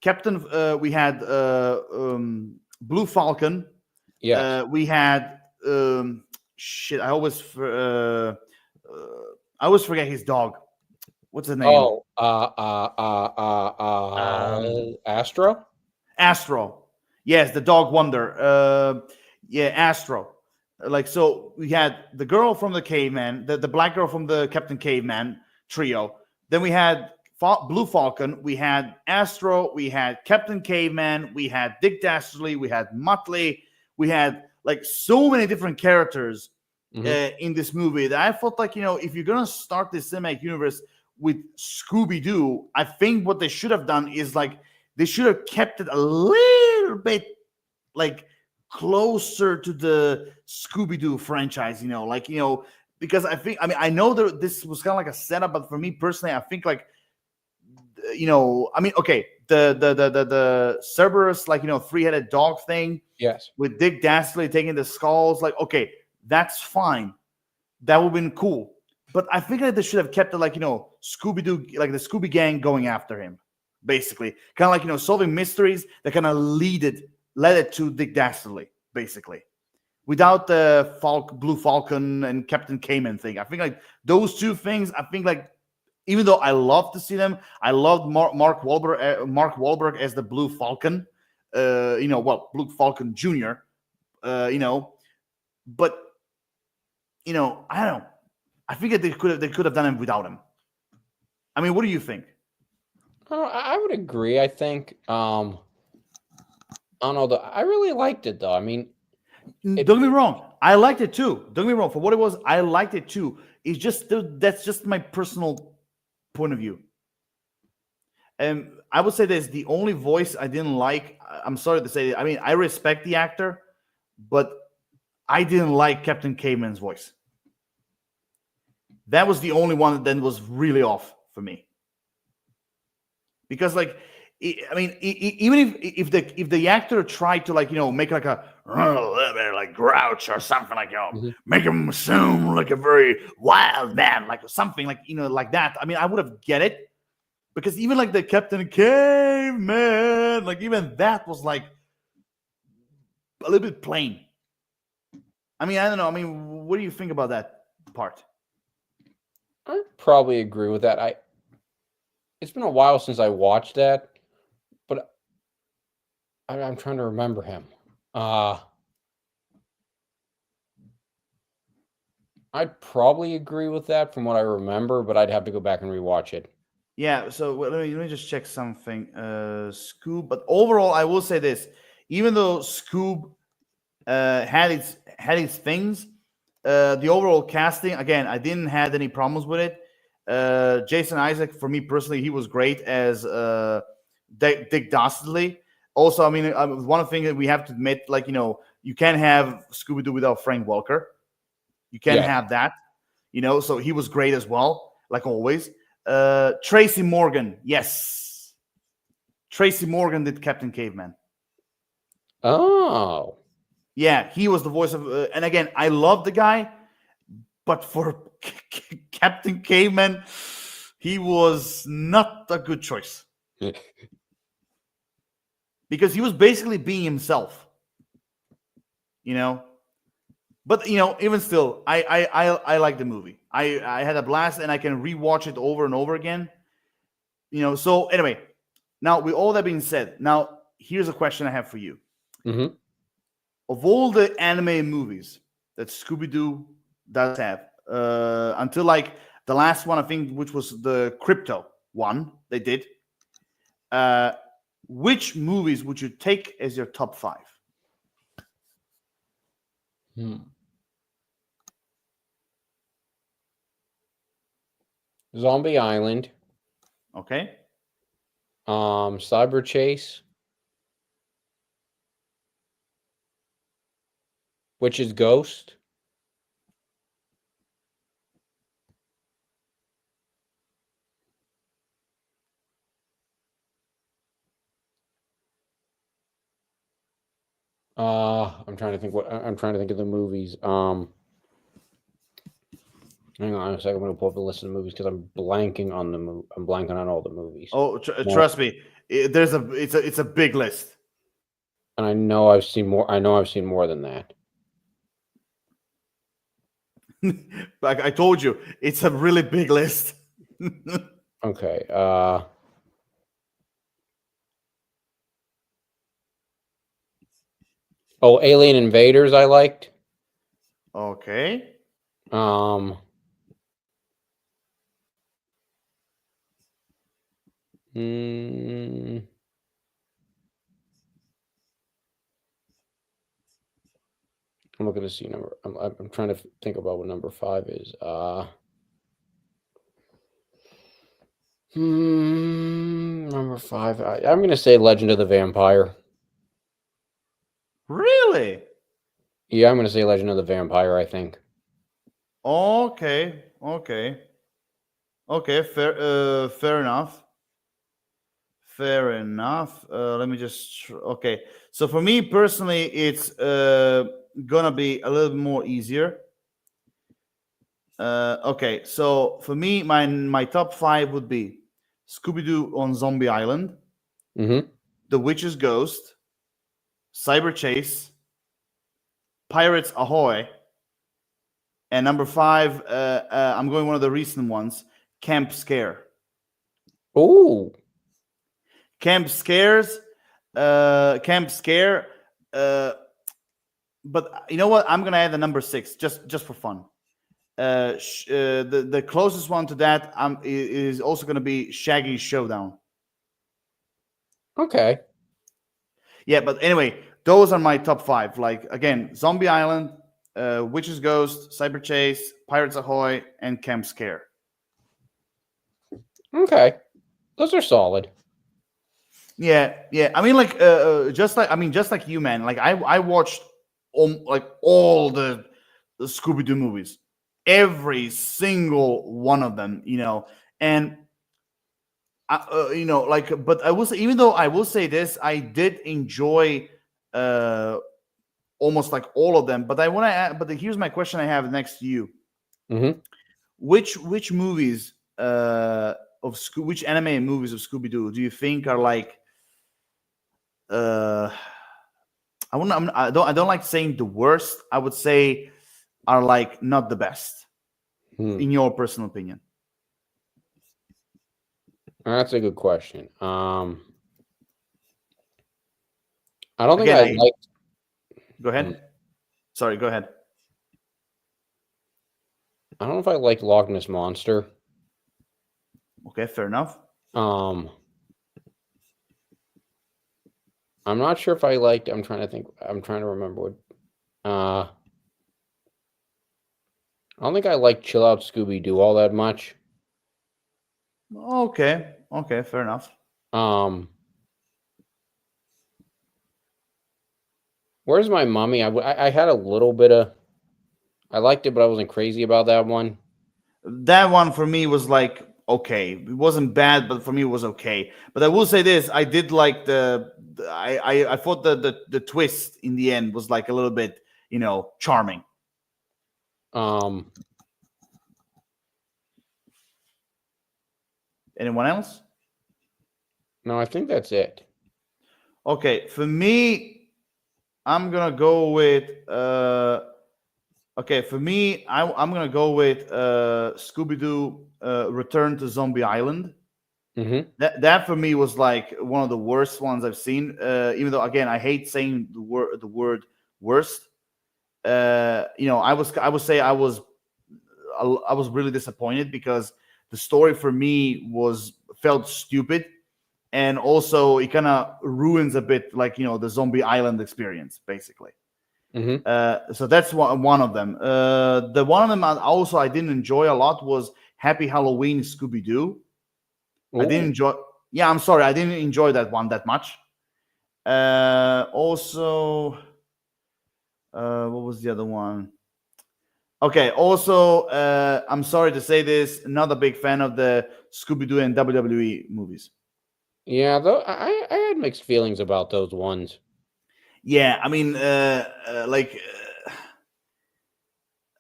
We had Blue Falcon. Yeah. We had shit. I always forget his dog. What's his name? Oh, Astro. Astro. Yes, the dog wonder. Yeah, Astro. Like, so we had the girl from the caveman, the black girl from the Captain Caveman trio. Then we had Blue Falcon. We had Astro. We had Captain Caveman. We had Dick Dastardly. We had Muttley. We had like so many different characters in this movie that I felt like, if you're going to start this cinematic universe with Scooby Doo, I think what they should have done is like, they should have kept it a little bit like closer to the Scooby Doo franchise, because I know that this was kind of like a setup, but for me personally, I think like, okay, the Cerberus, like, three-headed dog thing, yes, with Dick Dastardly taking the skulls, like, okay, that's fine. That would have been cool. But I think that they should have kept it like, Scooby Doo, like the Scooby Gang going after him. Basically, kind of like solving mysteries that kind of led it to Dick Dastardly, basically, without the Blue Falcon and Captain Cayman thing. I think like those two things. I think like even though I love to see them, I loved Mark Wahlberg as the Blue Falcon. Blue Falcon Junior. But I don't know. I think that they could have done it without him. I mean, what do you think? I would agree. I think I don't know. I really liked it though. I mean, don't get me wrong. I liked it too. Don't get me wrong. For what it was, I liked it too. It's just that's just my personal point of view. And I would say that's the only voice I didn't like. I'm sorry to say it. I mean, I respect the actor, but I didn't like Captain Caveman's voice. That was the only one that was really off for me. Because like, I mean, even if the actor tried to like make like a like Grouch or something like make him assume like a very wild man, like something like like that. I mean, I would have get it, because even like the Captain Caveman, like even that was like a little bit plain. I mean, I don't know. I mean, what do you think about that part? I probably agree with that. It's been a while since I watched that, but I'm trying to remember him. I'd probably agree with that from what I remember, but I'd have to go back and rewatch it. Yeah, so let me just check something. Scoob, but overall, I will say this: even though Scoob had its things, the overall casting, again, I didn't have any problems with it. Jason Isaac, for me personally, he was great as Dick Dastardly. Also, I mean, one thing that we have to admit, like you can't have Scooby Doo without Frank Welker. You can't Yes. have that. So he was great as well, like always. Tracy Morgan, yes. Tracy Morgan did Captain Caveman. Oh. Yeah, he was the voice of. And again, I love the guy, but for Captain Caveman, he was not a good choice because he was basically being himself. You know, but even still, I like the movie. I had a blast, and I can rewatch it over and over again. So anyway, now with all that being said, now here's a question I have for you. Mm-hmm. Of all the anime movies that Scooby Doo does have, until like the last one, I think, which was the Crypto one they did, uh, which movies would you take as your top 5? Zombie Island. Okay. Cyber Chase, which is Ghost. I'm trying to think I'm trying to think of the movies. Hang on a second. I'm gonna pull up the list of the movies because I'm blanking on I'm blanking on all the movies. Oh, trust me, it's a big list. And I know I've seen more. I know I've seen more than that. Like I told you, it's a really big list. Okay. Oh, Alien Invaders. I liked. Okay. Um. I'm looking to see number. I'm trying to think about what number 5 is. Number 5. I'm gonna say Legend of the Vampire. Really? Yeah, I'm gonna say Legend of the Vampire. I think. Okay. Okay. Okay. Fair enough. Fair enough. Let me just. Okay. So for me personally, it's gonna be a little bit more easier. Okay. So for me, my top 5 would be Scooby Doo on Zombie Island, Mm-hmm. The Witch's Ghost, Cyber Chase, Pirates Ahoy, and number 5, I'm going one of the recent ones, Camp Scare. Ooh. Camp Scares, Camp Scare. But you know what? I'm gonna add the number 6 just for fun. The closest one to that is also gonna be Shaggy's Showdown. Okay. Yeah, but anyway, those are my top 5. Like again, Zombie Island, Witch's Ghost, Cyber Chase, Pirates Ahoy, and Camp Scare. Okay. Those are solid. Yeah, yeah. I mean, like, just like you, man. Like, I watched like all the Scooby Doo movies, every single one of them. And like, but I will say, even though I will say this, I did enjoy almost like all of them. But I want to, but here's my question I have next to you: Mm-hmm. which movies which anime movies of Scooby Doo do you think are like uh I don't like saying the worst. I would say are like not the best in your personal opinion. That's a good question. I don't think Again, I I like. go ahead. Sorry, go ahead. I don't know if I like Loch Ness Monster. Okay, fair enough. Um, I'm not sure if I liked. I'm trying to think. I'm trying to remember what. I don't think I like Chill Out Scooby Doo all that much. Okay, fair enough. Um, Where's My Mummy? I had a little bit of. I liked it, but I wasn't crazy about that one. That one for me was like okay. It wasn't bad, but for me it was okay. But I will say this: I did like I thought the twist in the end was like a little bit charming. Um, Anyone else? no, I think that's it. Okay, for me, I'm gonna go with okay, for me, I'm gonna go with Scooby Doo Return to Zombie Island. Mm-hmm. That for me was like one of the worst ones I've seen. Even though again, I hate saying the word worst. I would say I was really disappointed because the story for me was felt stupid, and also it kind of ruins a bit like the Zombie Island experience basically. Mm-hmm. So that's one of them. The one of them I didn't enjoy a lot was Happy Halloween Scooby Doo. I didn't Ooh. enjoy. Yeah, I'm sorry, I didn't enjoy that one that much. Also, what was the other one? Okay. Also, I'm sorry to say this, not a big fan of the Scooby Doo and WWE movies. Yeah, though I had mixed feelings about those ones. Yeah, I mean, like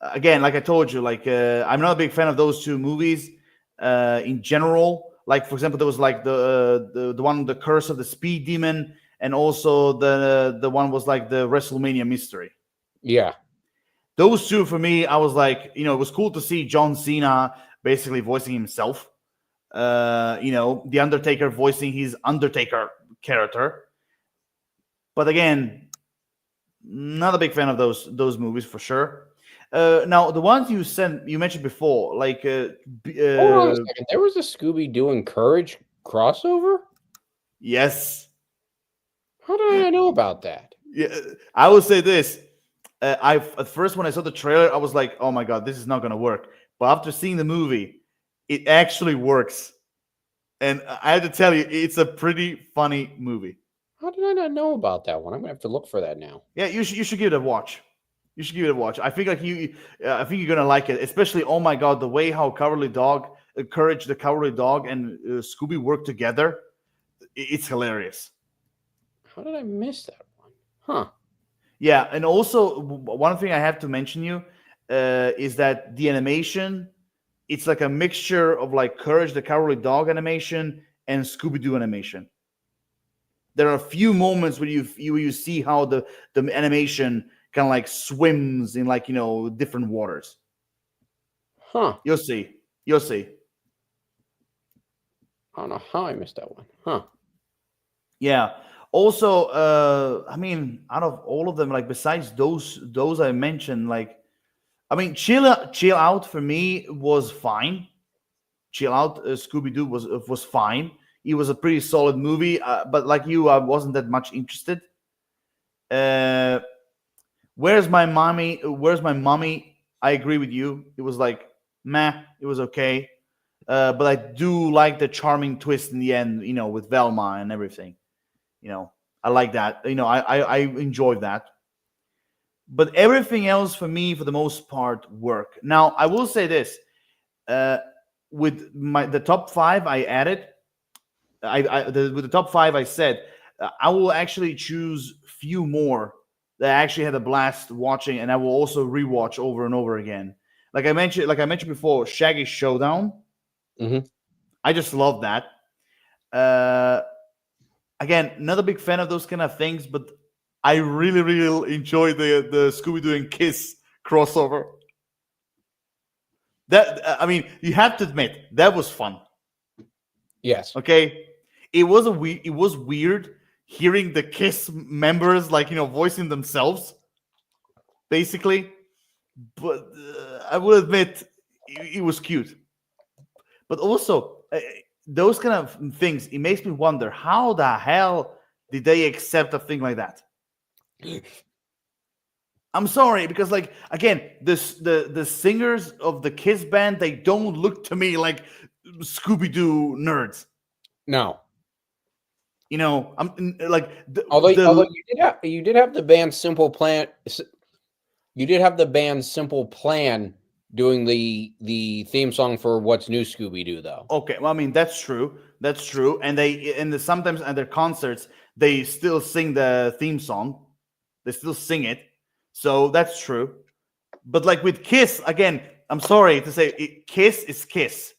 again, like I told you, like I'm not a big fan of those two movies in general. Like for example, there was like the one, the Curse of the Speed Demon, and also the one was like the WrestleMania Mystery. Yeah. Those two for me, I was like, it was cool to see John Cena basically voicing himself. The Undertaker voicing his Undertaker character. But again, not a big fan of those movies for sure. Now the ones you mentioned before, like Hold on a second. There was a Scooby Doo and Courage crossover? yes, How did I not know about that? yeah, I would say this. I At first when I saw the trailer, I was like, oh my god, this is not gonna work. But after seeing the movie, it actually works, and I have to tell you, it's a pretty funny movie. How did I not know about that one? I'm gonna have to look for that now. Yeah, you should give it a watch. You should give it a watch. I think like I think you're gonna like it, especially oh my god, the way how Cowardly Dog, Courage the Cowardly Dog, and Scooby work together. It's hilarious. How did I miss that one? Huh. Yeah, and also one thing I have to mention you is that the animation, it's like a mixture of like Courage the Cowardly Dog animation and Scooby Doo animation. There are a few moments where you see how the animation kind of like swims in like different waters. Huh. You'll see. You'll see. I don't know how I missed that one. Huh. Yeah. Also, I mean, out of all of them, like besides those I mentioned, like I mean, chill out for me was fine. Chill Out, Scooby Doo was fine. It was a pretty solid movie, but like you, I wasn't that much interested. Uh, Where's my mommy? Where's my mommy? I agree with you. It was like meh. It was okay, but I do like the charming twist in the end. With Velma and everything. I like that. I enjoyed that. But everything else for me, for the most part, work. Now I will say this: uh, with the top five I added, with the top five I said, I will actually choose few more that I actually had a blast watching, and I will also rewatch over and over again. Like I mentioned before, Shaggy Showdown. Mm-hmm. I just love that. Uh, Again, not a big fan of those kind of things, but I really, really enjoy the Scooby Doo and Kiss crossover. That I mean, you have to admit that was fun. Yes. Okay, it was weird hearing the Kiss members like voicing themselves basically, but I will admit it was cute. But also, those kind of things, it makes me wonder how the hell did they accept a thing like that? I'm sorry, because like again, the singers of the Kiss band, they don't look to me like Scooby Doo nerds. No. You know, I'm like Although you did have the band Simple Plan. You did have the band Simple Plan doing the theme song for What's New Scooby Doo, though. okay. Well, I mean that's true. That's true. And sometimes at their concerts they still sing the theme song. They still sing it. So that's true. But like with Kiss, again, I'm sorry to say, Kiss is Kiss.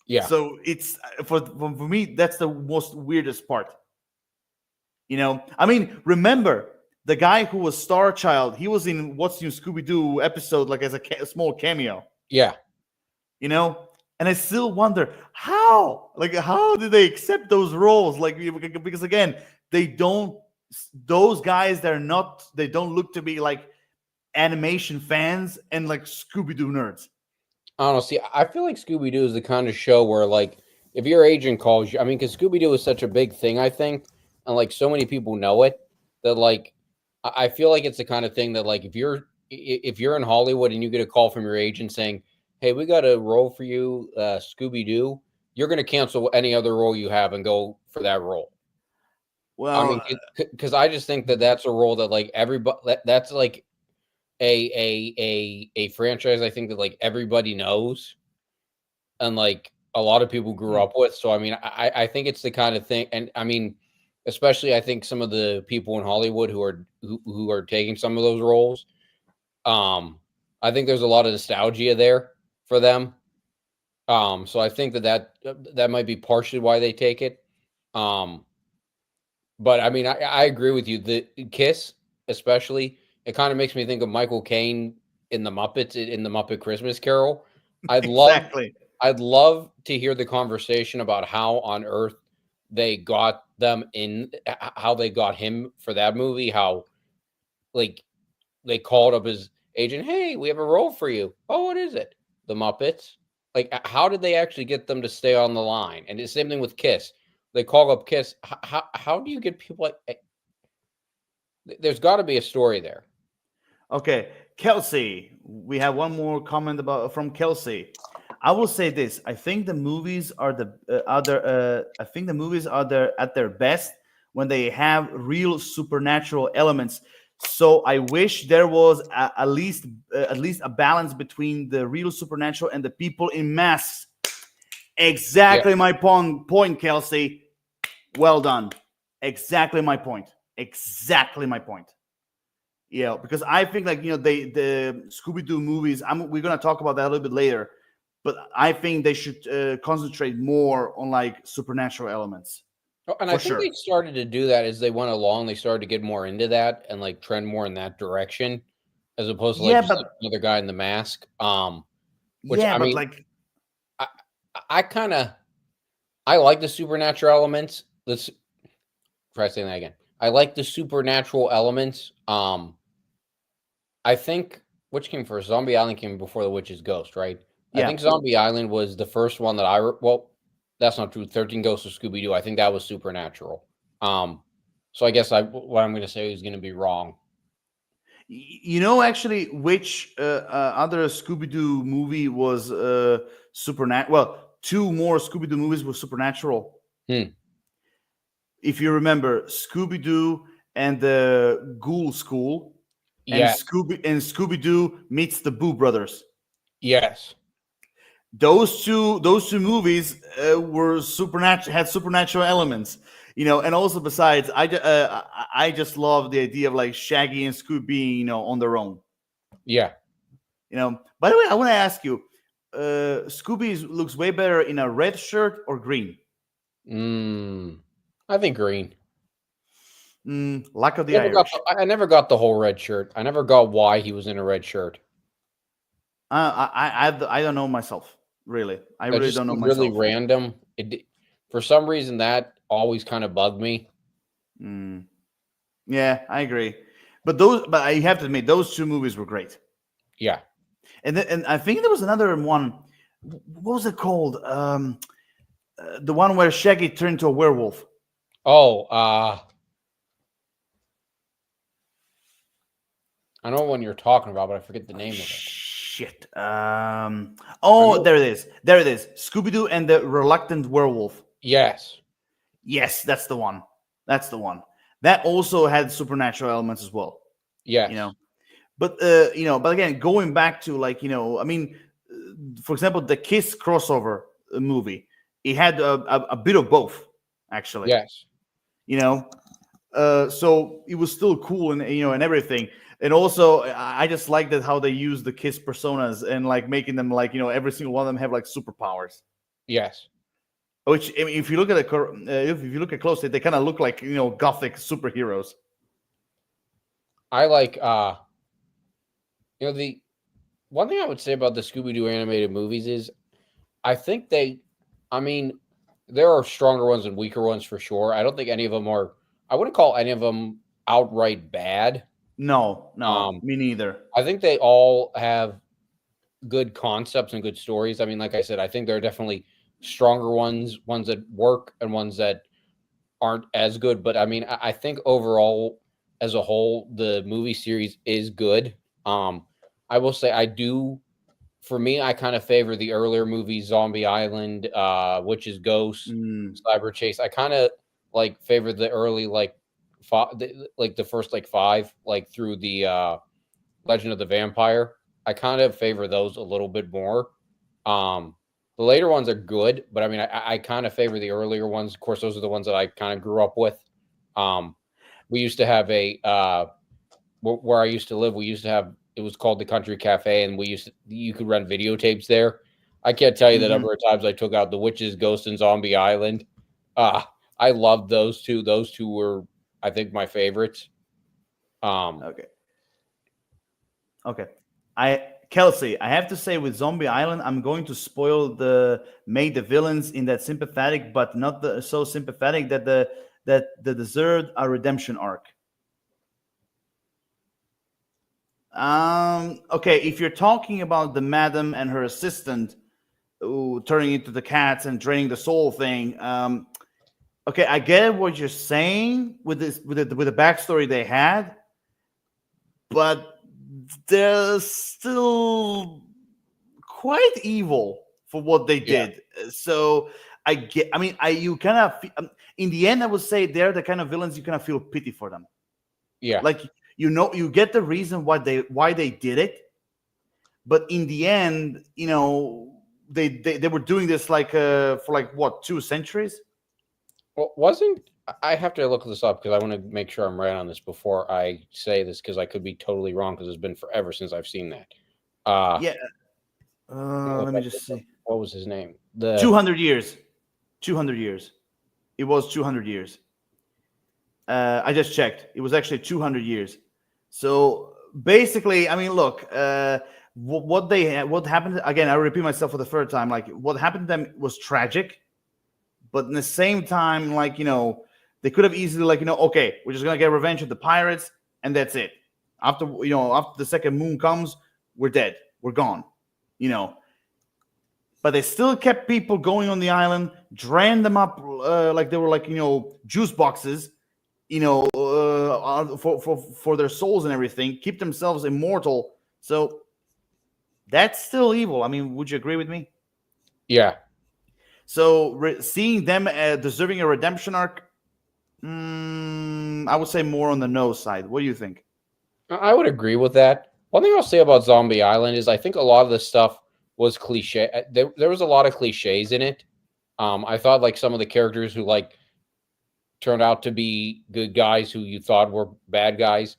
Yeah. So it's for me, that's the most weirdest part. You know, I mean, remember the guy who was Star Child? He was in What's New Scooby Doo episode, like as a small cameo. Yeah. You know, and I still wonder how did they accept those roles? Like because again, they don't. Those guys, they don't look to be like animation fans and like Scooby Doo nerds. Honestly, I feel like Scooby Doo is the kind of show where, like, if your agent calls you, I mean, because Scooby Doo is such a big thing, I think, and like so many people know it that, like, I feel like it's the kind of thing that, like, if you're in Hollywood and you get a call from your agent saying, "Hey, we got a role for you, Scooby Doo," you're going to cancel any other role you have and go for that role. I Well, mean, because I just think that that's a role that, like, everybody that's like a franchise I think that like everybody knows and like a lot of people grew up with. So I mean, I think it's the kind of thing, and I mean, especially I think some of the people in Hollywood who are taking some of those roles, I think there's a lot of nostalgia there for them. So I think that might be partially why they take it. Um, but I mean, I agree with you. The Kiss, especially, it kind of makes me think of Michael Caine in the Muppets in the Muppet Christmas Carol. I'd love exactly. I'd love to hear the conversation about how on earth they got them in, how they got him for that movie. How like they called up his agent, "Hey, we have a role for you." "Oh, what is it?" "The Muppets." Like, how did they actually get them to stay on the line? And the same thing with Kiss. They call up Kiss. How do you get people like? There's got to be a story there. Okay, Kelsey, we have one more comment about from Kelsey. I will say this: I think the movies are the other. I think the movies are at their best when they have real supernatural elements. So I wish there was at least a balance between the real supernatural and the people in masks. Yeah. Exactly my point, Kelsey. Well done. Exactly my point. Exactly my point. Yeah, because I think like the Scooby Doo movies. We're gonna talk about that a little bit later, but I think they should concentrate more on like supernatural elements Oh, and I for think sure. they started to do that as they went along. They started to get more into that and like trend more in that direction, as opposed to like Yeah, just like but another guy in the mask. Which yeah, I but mean, like I I kind of I like the supernatural elements. Let's try saying that again. I like the supernatural elements. I think which came first? Zombie Island came before The Witch's Ghost, right? I yeah. think Zombie Island was the first one that well, that's not true. 13 Ghosts of Scooby Doo. I think that was supernatural. Um, so I guess what I'm going to say is going to be wrong. You know, actually, which other Scooby Doo movie was supernatural? Well, two more Scooby Doo movies were supernatural. Hmm. If you remember, Scooby Doo and the Ghoul School, and Yeah. Scooby Doo meets the Boo Brothers. Yes. Those two movies were supernatural, had supernatural elements, and also besides, I just love the idea of like Shaggy and Scooby being on their own. Yeah. By the way, I want to ask you, Scooby looks way better in a red shirt or green. I think green. Luck of the Irish. I never got the whole red shirt. I never got why he was in a red shirt. I don't know myself, really. I That really just don't know seemed really myself. random. For some reason that always kind of bugged me. Yeah, I agree. But I have to admit, those two movies were great. Yeah. And I think there was another one. What was it called? The one where Shaggy turned into a werewolf. Oh, I know what you're talking about, but I forget the name of it. Shit. Oh, there it is. There it is. Scooby Doo and the Reluctant Werewolf. Yes. Yes, that's the one. That's the one. That also had supernatural elements as well. Yes. You know, but but again, going back to like I mean, for example, the Kiss crossover movie, it had a bit of both, actually. Yes. So it was still cool and and everything. And also, I just like that how they use the Kiss personas and like making them like every single one of them have like superpowers. Yes. Which I mean, if you look at if you look at closely, they kind of look like gothic superheroes. I like the one thing I would say about the Scooby Doo animated movies is I think I mean, there are stronger ones and weaker ones for sure. I don't think any of them are. I wouldn't call any of them outright bad. No, me neither. I think they all have good concepts and good stories. I mean, like I said, I think there are definitely stronger ones that work and ones that aren't as good. But I mean, I think overall, as a whole, the movie series is good. I will say for me, I kind of favor the earlier movies, Zombie Island, Witches, Ghosts, Cyber Chase. I kind of like favor the early like the first like five, like through the Legend of the Vampire. I kind of favor those a little bit more. The later ones are good, but I mean, I kind of favor the earlier ones. Of course, those are the ones that I kind of grew up with. We used to have where I used to live. We used to have it was called the Country Cafe, and you could rent videotapes there. I can't tell you the number of times I took out the Witches, Ghosts, and Zombie Island. I loved those two. Those two were, I think, my favorites. Okay. Kelsey, I have to say with Zombie Island, I'm going to spoil made the villains in that sympathetic, but not so sympathetic that the deserved a redemption arc. Okay, if you're talking about the madam and her assistant turning into the cats and draining the soul thing, okay, I get what you're saying with the backstory they had, but they're still quite evil for what they did. So you kind of in the end, I would say they're the kind of villains you kind of feel pity for them. Yeah, like you get the reason why they did it, but in the end, they were doing this like for like what 2 centuries. well, wasn't I have to look this up because I want to make sure I'm right on this before I say this because I could be totally wrong because it's been forever since I've seen that. Yeah. Let me just see. What was his name? 200 years. 200 years. It was 200 years. I just checked. It was actually 200 years. So basically, I mean, look, what happened again? I repeat myself for the third time. Like what happened to them was tragic, but in the same time, like they could have easily like okay, we're just gonna get revenge of the pirates, and that's it. After after the second moon comes, we're dead. We're gone. But they still kept people going on the island, drained them up like they were like juice boxes, for their souls and everything, keep themselves immortal. So that's still evil. I mean, would you agree with me? Yeah. So seeing them deserving a redemption arc, I would say more on the no side. What do you think? I would agree with that. One thing I'll say about Zombie Island is I think a lot of the stuff was cliche. There was a lot of cliches in it. I thought like some of the characters who like turned out to be good guys who you thought were bad guys.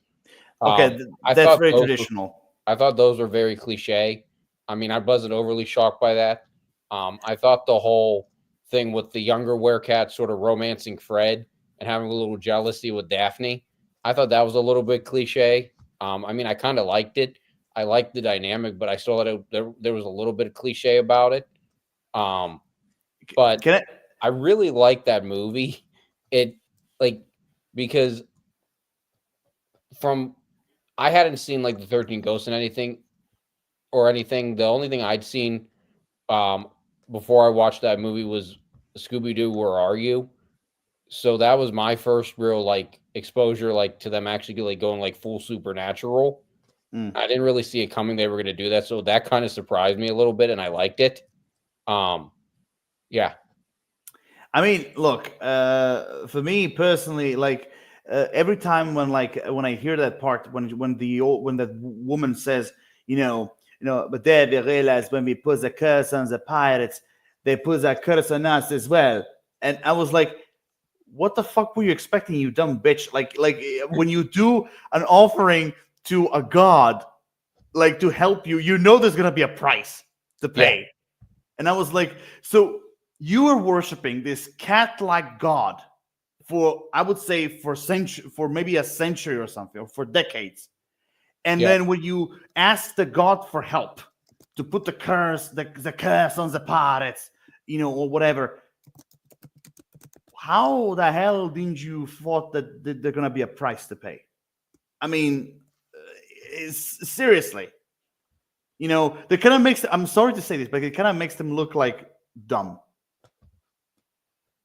Okay, that's very traditional. I thought those were very cliche. I mean, I wasn't overly shocked by that. I thought the whole thing with the younger werecat sort of romancing Fred and having a little jealousy with Daphne, I thought that was a little bit cliche. I mean, I kind of liked it. I liked the dynamic, but I saw that there was a little bit of cliche about it. But I really liked that movie. It because I hadn't seen like the 13 Ghosts and anything. or anything. The only thing I'd seen um, before I watched that movie was Scooby Doo. Where are you? So that was my first real like exposure, like to them actually like going like full supernatural. Mm. I didn't really see it coming. They were going to do that, so that kind of surprised me a little bit, and I liked it. Um, yeah, I mean, look, for me personally, like every time when I hear that part, when that woman says, but then they realize when we put the curse on the pirates, they put that curse on us as well. And I was like, what the fuck were you expecting, you dumb bitch? When you do an offering to a god, like to help you, there's gonna be a price to yeah, pay. And I was like, so you are worshiping this cat-like god for, I would say, for maybe a century or something, or for decades. And yeah. then when you ask the god for help to put the curse on the pirates, or whatever, how the hell didn't you thought that there's gonna be a price to pay? I mean, seriously, they kind of makes. I'm sorry to say this, but it kind of makes them look like dumb,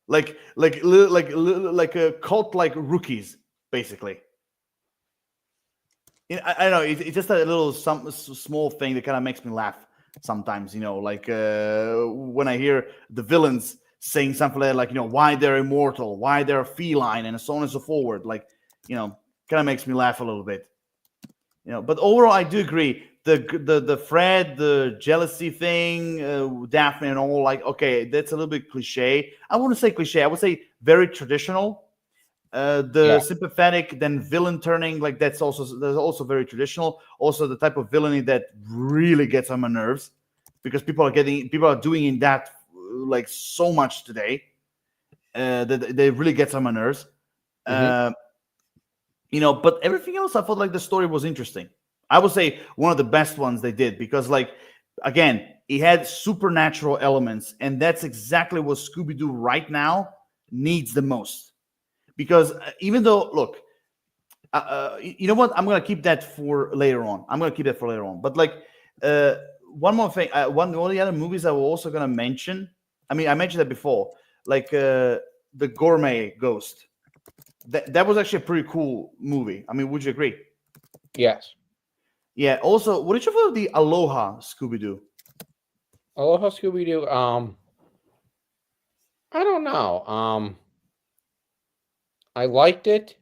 like a cult, like rookies, basically. I don't know. It's just a little small thing that kind of makes me laugh sometimes. Like when I hear the villains saying something like, why they're immortal, why they're feline, and so on and so forward. Like, kind of makes me laugh a little bit. But overall, I do agree. The Fred, the jealousy thing, Daphne, and all, like, okay, that's a little bit cliche. I wouldn't say cliche. I would say very traditional. The Yeah. sympathetic, then villain turning, like that's also very traditional. Also, the type of villainy that really gets on my nerves, because people are doing in that like so much today, that they really gets on my nerves. Hmm. But everything else, I felt like the story was interesting. I would say one of the best ones they did, because, like, again, it had supernatural elements, and that's exactly what Scooby Doo right now needs the most. Because even though, look, you know what? I'm gonna keep that for later on. But like, one more thing, one of the other movies I was also gonna mention. I mean, I mentioned that before, like the Gourmet Ghost. That was actually a pretty cool movie. I mean, would you agree? Yes. Yeah. Also, what did you think of the Aloha Scooby Doo? Aloha Scooby Doo. I don't know. I liked it,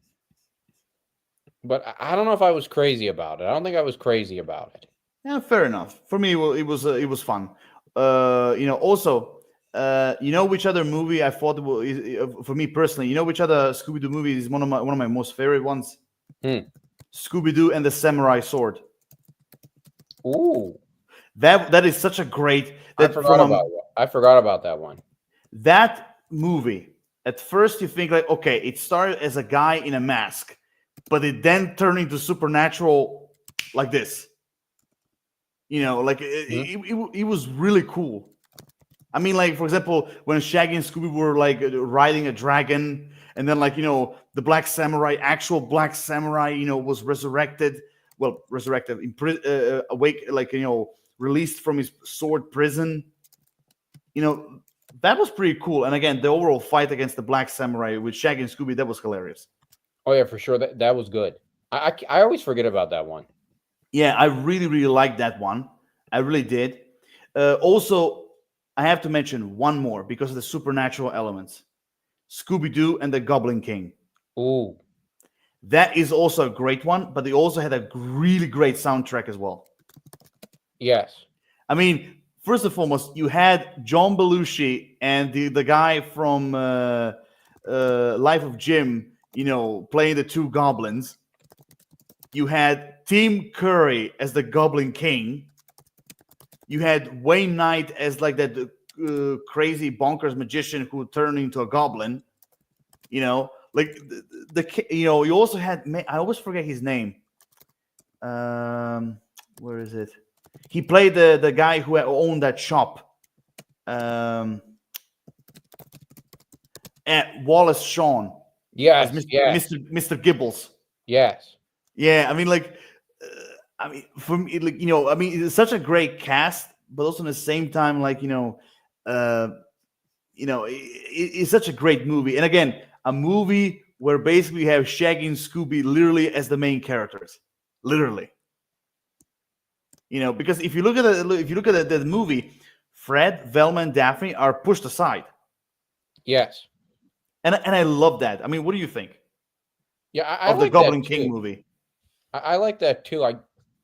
but I don't know if I was crazy about it. I don't think I was crazy about it. Yeah, fair enough. For me, well, it was fun. Also, which other movie I thought for me personally, which other Scooby Doo movie is one of my most favorite ones? Hmm. Scooby Doo and the Samurai Sword. Ooh, That is such a great that from I forgot about that one. that movie. At first, you think like, okay, it started as a guy in a mask, but it then turned into supernatural, like this. Like Hmm. it was really cool. I mean, like, for example, when Shaggy and Scooby were like riding a dragon, and then, like, the Black Samurai, actual Black Samurai, was resurrected. Well, resurrected, awake, like, released from his sword prison. You know, that was pretty cool. And again, the overall fight against the Black Samurai with Shaggy and Scooby, that was hilarious. Oh yeah, for sure. That was good. I always forget about that one. Yeah, I really, really liked that one. I really did. Also, I have to mention one more because of the supernatural elements. Scooby Doo and the Goblin King. Ooh, That is also a great one, but they also had a really great soundtrack as well. yes. I mean, first and foremost, you had John Belushi and the guy from Life of Jim, playing the two goblins. You had Tim Curry as the Goblin King. You had Wayne Knight as like that crazy bonkers magician who turned into a goblin. Like you also had, I always forget his name. Where is it? He played the guy who owned that shop. At Wallace Shawn as Yes, Mr. yes, Mr. Mr. Gibbles. yes. Yeah, I mean, like, I mean, for me, like, I mean, it's such a great cast, but also at the same time, like, uh, it's such a great movie. And again, a movie where basically you have Shaggy and Scooby literally as the main characters, literally. Because if you look at the movie, Fred, Velma, and Daphne are pushed aside, Yes. and I love that. I mean, what do you think Yeah, I of the like that Goblin King too. movie? I like that too.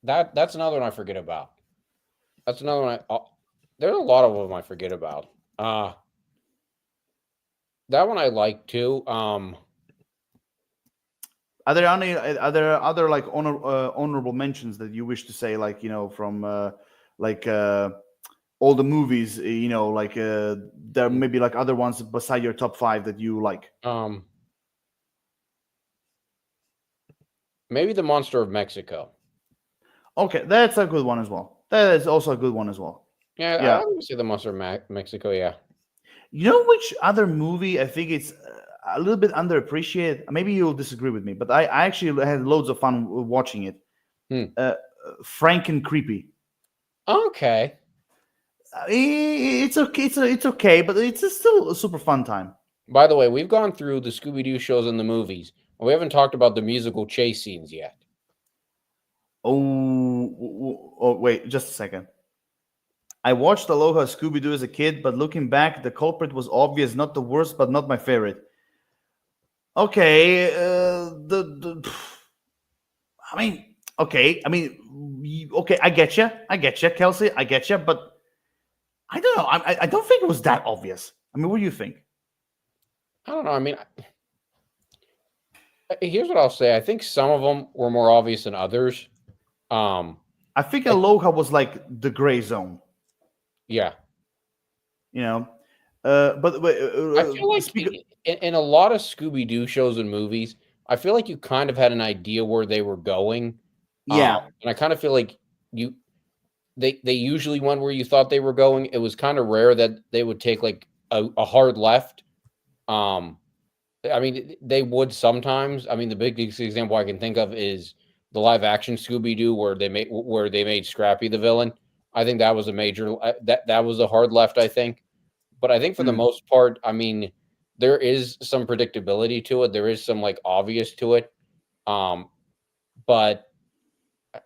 That's another one I forget about. That's another one. There's a lot of them I forget about. That one I like too. Are there other like honorable mentions that you wish to say, like from like all the movies, like there may be like other ones beside your top five that you like? Um, Maybe the Monster of Mexico. Okay, that's a good one as well. That is also a good one as well. Yeah, Yeah. I would say the Monster of Mexico. Yeah. You know which other movie I think it's a little bit underappreciated? Maybe you'll disagree with me, but I actually had loads of fun watching it. Hmm. Frank and Creepy. Okay. It's okay. It's okay, but it's still a super fun time. By the way, we've gone through the Scooby Doo shows and the movies, and we haven't talked about the musical chase scenes yet. Oh, wait, just a second. I watched Aloha Scooby Doo as a kid, but looking back, the culprit was obvious. Not the worst, but not my favorite. Okay, I mean, okay, I mean, okay, I get you, Kelsey, I get you, but I don't know. I don't think it was that obvious. I mean, what do you think? I don't know. I mean, here's what I'll say. I think some of them were more obvious than others. I think Like, Aloha was like the gray zone. yeah. You know, but I feel like speak. in a lot of Scooby Doo shows and movies, I feel like you kind of had an idea where they were going. Yeah, And I kind of feel like you they usually went where you thought they were going. It was kind of rare that they would take like a hard left. Um, I mean, they would sometimes. I mean, the biggest example I can think of is the live action Scooby Doo, where they made Scrappy the villain. I think that was a major that was a hard left. I think, but I think for the mm. most part, I mean, there is some predictability to it. There is some like obvious to it. Um, but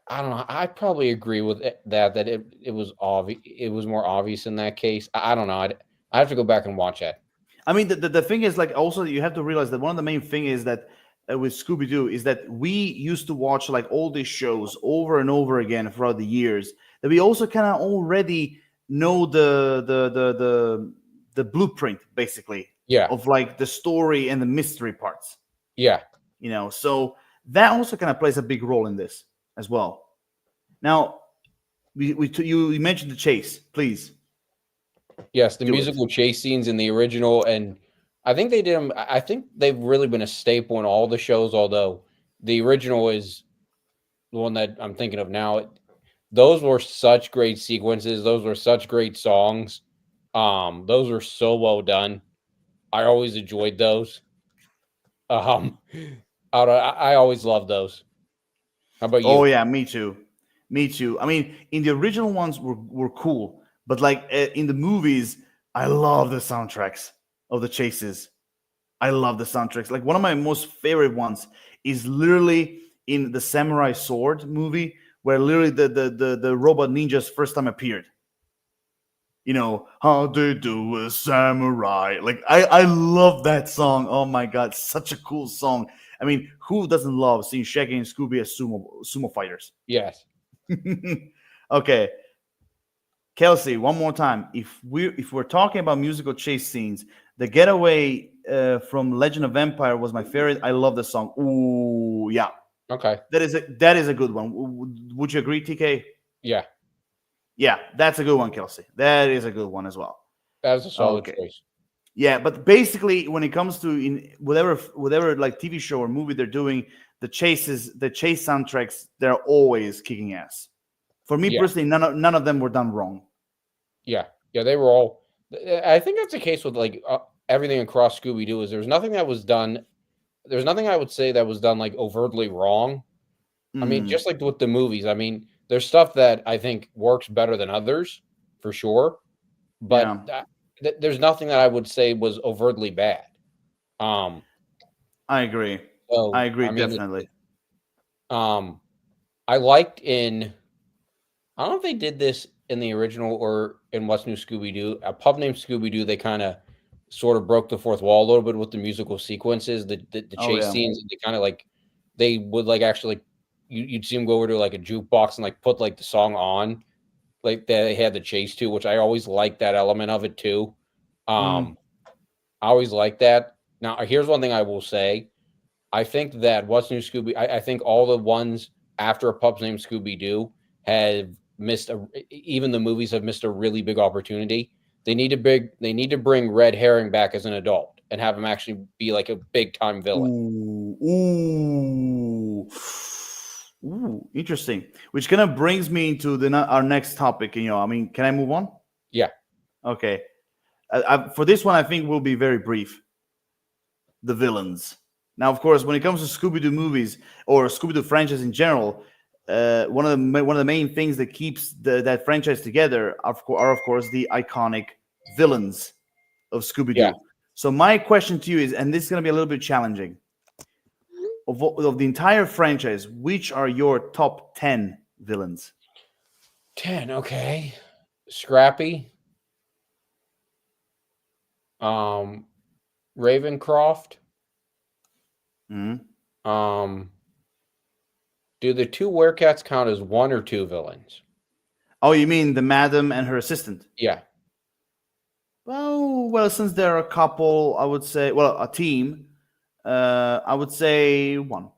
I don't know. I probably agree with that it was obvious. It was more obvious in that case. I don't know. I have to go back and watch that. I mean, the thing is, like, also you have to realize that one of the main thing is that with Scooby Doo is that we used to watch like all these shows over and over again throughout the years. That we also kind of already know the blueprint basically Yeah, of like the story and the mystery parts. yeah, So that also kind of plays a big role in this as well. Now, you mentioned the chase, please yes. The do it. musical chase scenes in the original, and I think they did them. I think they've really been a staple in all the shows. Although the original is the one that I'm thinking of now. Those were such great sequences. Those were such great songs. Those were so well done. I always enjoyed those. Um, I always loved those. How about Oh you? yeah, me too. Me too. I mean, in the original ones were cool, but like in the movies, I love the soundtracks of the chases. I love the soundtracks. Like one of my most favorite ones is literally in the Samurai Sword movie, where literally the robot ninjas first time appeared. How they do a samurai. Like I love that song. Oh my god, such a cool song. I mean, who doesn't love seeing Shaggy and Scooby as sumo fighters? Yes. Okay, Kelsey, one more time. If we're talking about musical chase scenes, the getaway from Legend of Empire was my favorite. I love the song. Ooh, yeah, Okay. that is a good one. Would you agree, TK? Yeah. Yeah, that's a good one, Kelsey. That is a good one as well. That was a solid Okay. choice. Yeah, but basically, when it comes to in whatever like TV show or movie they're doing, the chase soundtracks, they're always kicking ass. For me Yeah. personally, none of them were done wrong. Yeah. Yeah. They were all. I think that's the case with like everything across Scooby Doo. Is there's nothing that was done. There's nothing I would say that was done like overtly wrong. I mean, Mm, just like with the movies, I mean, there's stuff that I think works better than others for sure, but yeah, there's nothing that I would say was overtly bad. Um, I agree. I so agree I mean, definitely. um, I liked in I don't know if they did this in the original or in What's New Scooby Doo. A pub named Scooby Doo, they kind of sort of broke the fourth wall a little bit with the musical sequences, the Oh chase yeah. scenes. And they kind of like they would like actually like you'd see them go over to like a jukebox and like put like the song on like that they had the chase to, which I always liked that element of it too. Mm, Um, I always like that. Now, here's one thing I will say. I think that What's New Scooby, I think all the ones after a pub's named Scooby Doo have missed even the movies have missed a really big opportunity. They need to bring Red Herring back as an adult and have him actually be like a big time villain. ooh, ooh, ooh, interesting. Which kind of brings me into our next topic. I mean, can I move on? Yeah, Okay. For this one, I think we'll be very brief. The villains. Now, of course, when it comes to Scooby Doo movies or Scooby Doo franchise in general, one of the main things that keeps that franchise together are of course the iconic villains of Scooby yeah. Doo. So my question to you is, and this is going to be a little bit challenging, of the entire franchise, which are your top 10 villains? 10, okay. Scrappy, um, Ravencroft, Mhm. um, do the two werecats count as one or two villains? Oh, you mean the madam and her assistant? Yeah. Well, since there are a couple, I would say, well, a team, I would say one.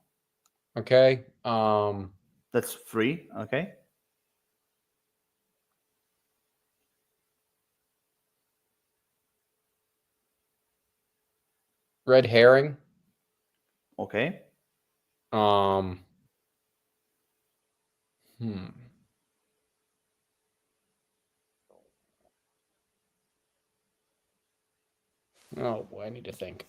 Okay. That's three. Okay. Red Herring. Okay. Um, hmm. Oh boy, I need to think.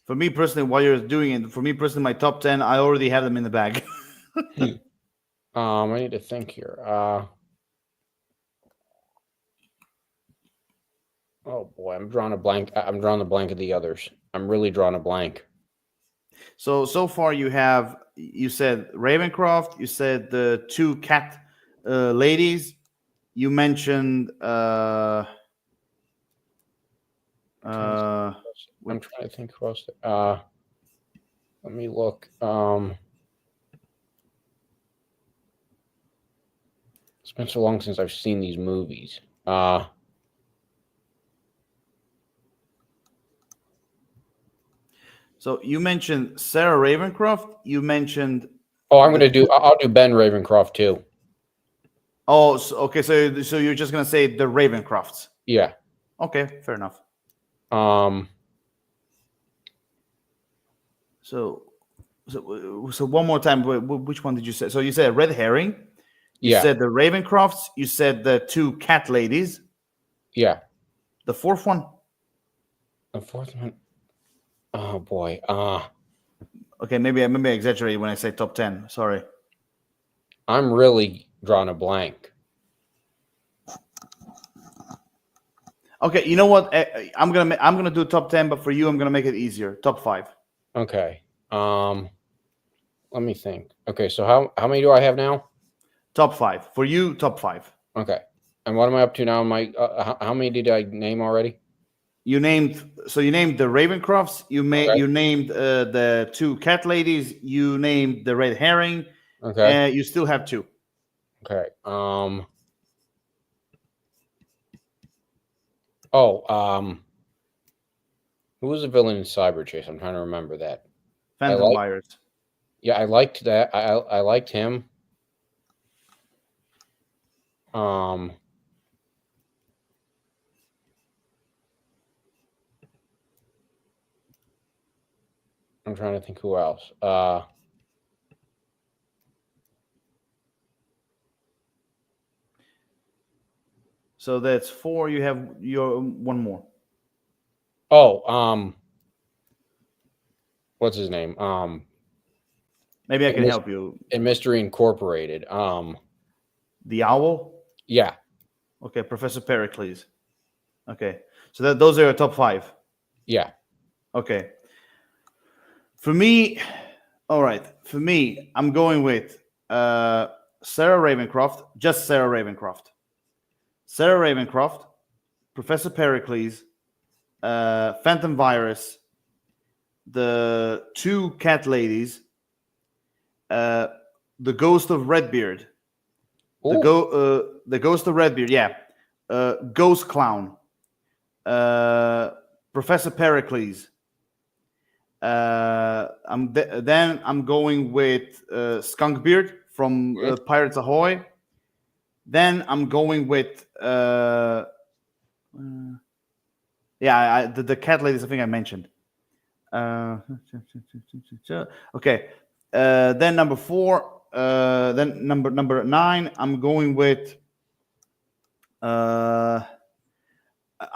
For me personally, while you're doing it, for me personally, my top 10, I already have them in the bag. I need to think here. Oh boy, I'm drawing a blank. I'm drawing the blank of the others. I'm really drawing a blank. So far, you said Ravencroft, you said the two cat ladies, you mentioned I'm trying to think. uh, I'm which, trying to think who else. Let me look. It's been so long since I've seen these movies. so you mentioned Sarah Ravencroft, you mentioned Oh, I'm the gonna do. I'll do Ben Ravencroft too. oh, okay, so you're just gonna say the Ravencrofts. Yeah. Okay, fair enough. Um. So so one more time, which one did you say? So you said red herring, you Yeah. said the Ravencrofts, you said the two cat ladies, Yeah. the fourth one. The fourth one. Oh boy. Okay, maybe I exaggerated when I say top 10. Sorry. I'm really drawing a blank. Okay, you know what? I'm gonna do top 10, but for you, I'm gonna make it easier. Top five. Okay. Let me think. Okay, so how many do I have now? Top five for you. Top five. Okay. And what am I up to now? My how many did I name already? You named the Ravencrofts. Okay. You named the two cat ladies. You named the red herring. Okay. You still have two. Okay. Oh, who was the villain in Cyber Chase? I'm trying to remember that. I Phantom like. buyers. Yeah, I liked that. I liked him. Um, I'm trying to think who else. So that's four. You have your one more. Oh, what's his name? Maybe I can help you. In Mystery Incorporated. The owl. Yeah. Okay, Professor Pericles. Okay, so those are your top 5. Yeah. Okay. For me, all right. For me, I'm going with Sarah Ravencroft, just Sarah Ravencroft. Sarah Ravencroft, Professor Pericles, Phantom Virus, the 2 cat ladies, the Ghost of Redbeard, the Ghost of Redbeard, yeah, Ghost Clown, Professor Pericles. Then I'm going with Skunkbeard from Pirates Ahoy. Then I'm going with the cat ladies. I think I mentioned. Okay. Then number 4. Then number 9. I'm going with. I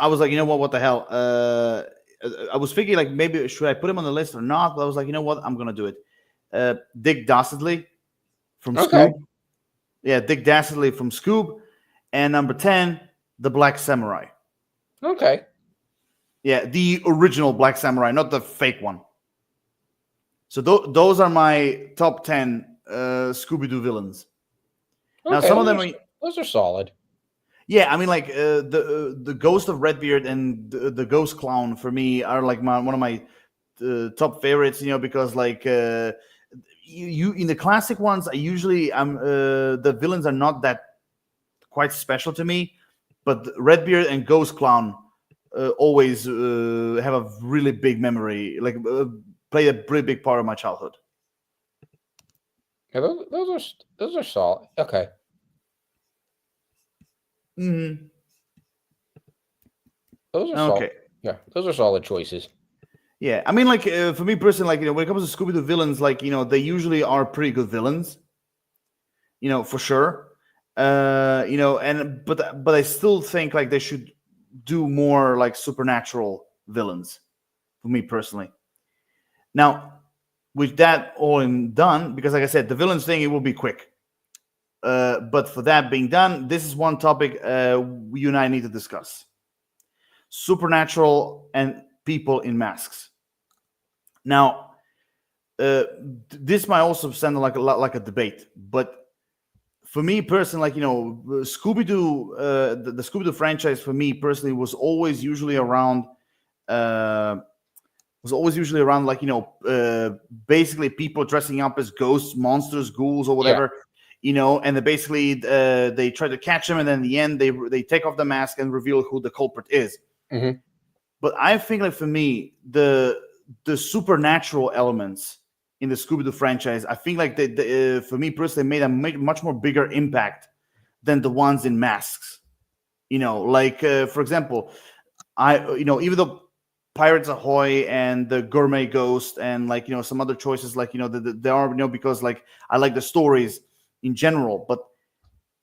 was like, you know what? What the hell? I was thinking like maybe should I put him on the list or not? But I was like, you know what? I'm gonna do it. Dick Dastardly from Scoob. Yeah, Dick Dastardly from Scoob. And number 10, the Black Samurai. Okay. Yeah, the original Black Samurai, not the fake one. So those are my top 10 Scooby Doo villains. Okay, now some of them those are solid. Yeah, I mean, like the Ghost of Redbeard and the Ghost Clown for me are like one of my top favorites. Because like you in the classic ones, I usually the villains are not that quite special to me, but Redbeard and Ghost Clown always have a really big memory, like play a pretty big part of my childhood. Yeah, those are solid. Okay. Mm-hmm. Those are solid. Yeah, those are solid choices. Yeah, I mean, like for me personally, like when it comes to Scooby Doo villains, like they usually are pretty good villains. For sure. But I still think like they should do more like supernatural villains. For me personally. Now, with that all done, because like I said, the villains thing, it will be quick. But for that being done, this is one topic you and I need to discuss: supernatural and people in masks. Now, this might also sound like a debate, but for me personally, like Scooby Doo, the Scooby Doo franchise for me personally was always usually around. Like basically people dressing up as ghosts, monsters, ghouls, or whatever. Yeah. And they try to catch them, and then in the end they take off the mask and reveal who the culprit is. Mm-hmm. But I think, like for me, the supernatural elements in the Scooby-Doo franchise, I think like for me personally, made a much more bigger impact than the ones in masks. Like for example, even though Pirates Ahoy and the Gourmet Ghost and like some other choices, like there are because like I like the stories in general, but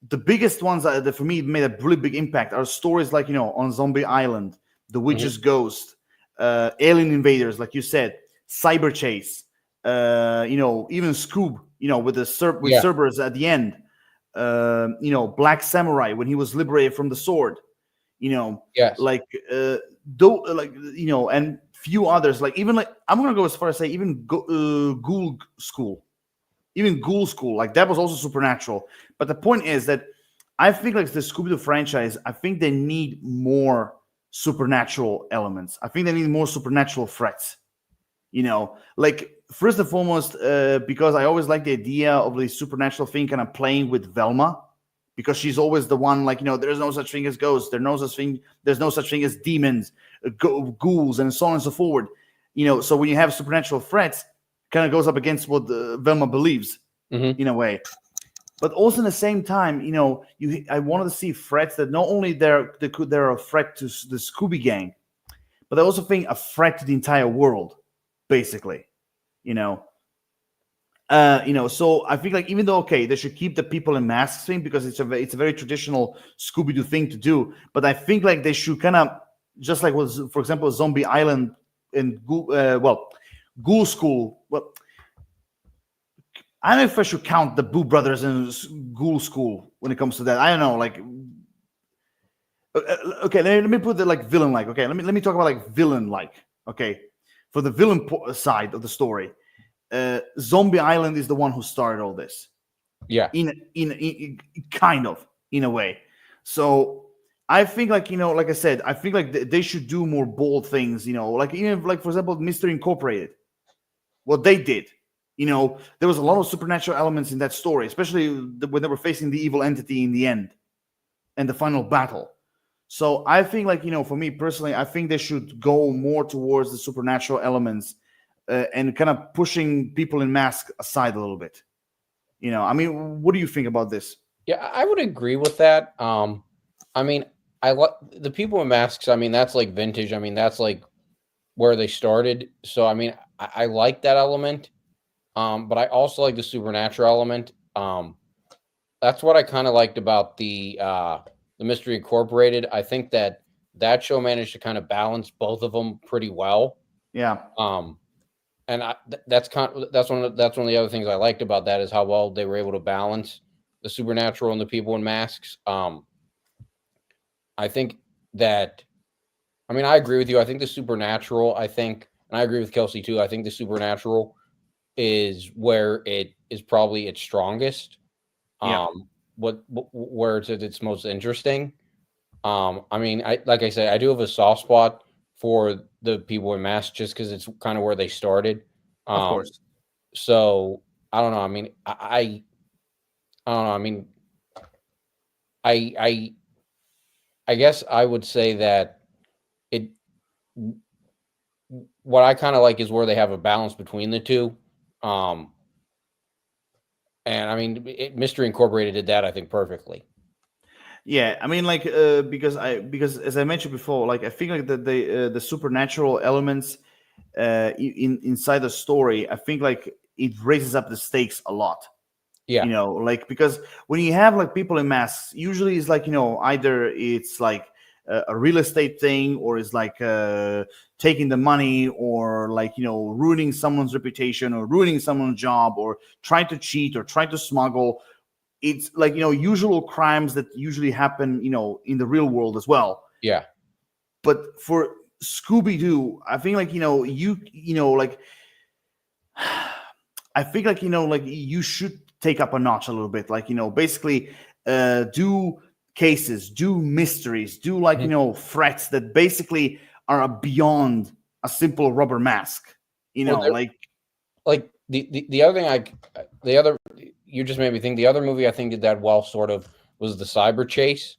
the biggest ones that for me made a really big impact are stories like on Zombie Island, The Witch's Ghost, Alien Invaders, like you said, Cyber Chase, even Scoob, with the Cerberus at the end, Black Samurai when he was liberated from the sword, yes, like and few others, like even like I'm gonna go as far as say even Ghoul School. Even Ghoul School, like that was also supernatural. But the point is that I think like the Scooby-Doo franchise, I think they need more supernatural elements. I think they need more supernatural threats. Like first and foremost, because I always like the idea of the supernatural thing kind of playing with Velma, because she's always the one like there's no such thing as ghosts, there's no such thing as demons, ghouls, and so on and so forth. So when you have supernatural threats, kind of goes up against what Velma believes in a way. But also in the same time, I wanted to see threats that not only they're a threat to the Scooby Gang, but I also think a threat to the entire world, basically. So I think like even though they should keep the people in masks thing because it's a very traditional Scooby-Doo thing to do, but I think like they should kind of just like was for example Zombie Island and Ghoul School. Well, I don't know if I should count the Boo Brothers in Ghoul School when it comes to that. I don't know. Like, okay, let me put it like villain like. Okay, let me talk about like villain like. Okay, for the villain side of the story, Zombie Island is the one who started all this. Yeah. In kind of in a way. So I think like like I said, I think like they should do more bold things. Like even like for example, Mystery Incorporated, what they did. There was a lot of supernatural elements in that story, especially when they were facing the evil entity in the end and the final battle. So I think like for me personally, I think they should go more towards the supernatural elements and kind of pushing people in masks aside a little bit. I mean, what do you think about this? Yeah, I would agree with that. I mean, I like the people in masks. I mean, that's like vintage. I mean, that's like where they started. So, I mean, I like that element. But I also like the supernatural element. That's what I kind of liked about the Mystery Incorporated. I think that show managed to kind of balance both of them pretty well. Yeah, Um, and that's one of the other things I liked about that is how well they were able to balance the supernatural and the people in masks. I think that I mean I agree with you. I think the supernatural. And I agree with Kelsey too. I think the supernatural is where it is probably its strongest. yeah, Where it's at its most interesting. I mean, like I said, I do have a soft spot for the people in masks just because it's kind of where they started. of Um, course. so I don't know. I mean, I don't know. I mean, I I I guess I would say that it what I kind of like is where they have a balance between the two. Um, and I mean, Mystery Incorporated did that I think perfectly. Yeah, I mean, like because as I mentioned before, like I think like the supernatural elements inside the story, I think like it raises up the stakes a lot. Yeah, Like because when you have like people in masks, usually it's like either it's like a real estate thing, or it's like taking the money, or like ruining someone's reputation, or ruining someone's job, or trying to cheat, or trying to smuggle. It's like usual crimes that usually happen in the real world as well. yeah. But for Scooby Doo, I think like like I think like like you should take up a notch a little bit, like basically do cases, do mysteries, do like Mhm. threats that basically are beyond a simple rubber mask. Well, Like like the other thing the other you just made me think the other movie I think did that well sort of was the Cyber Chase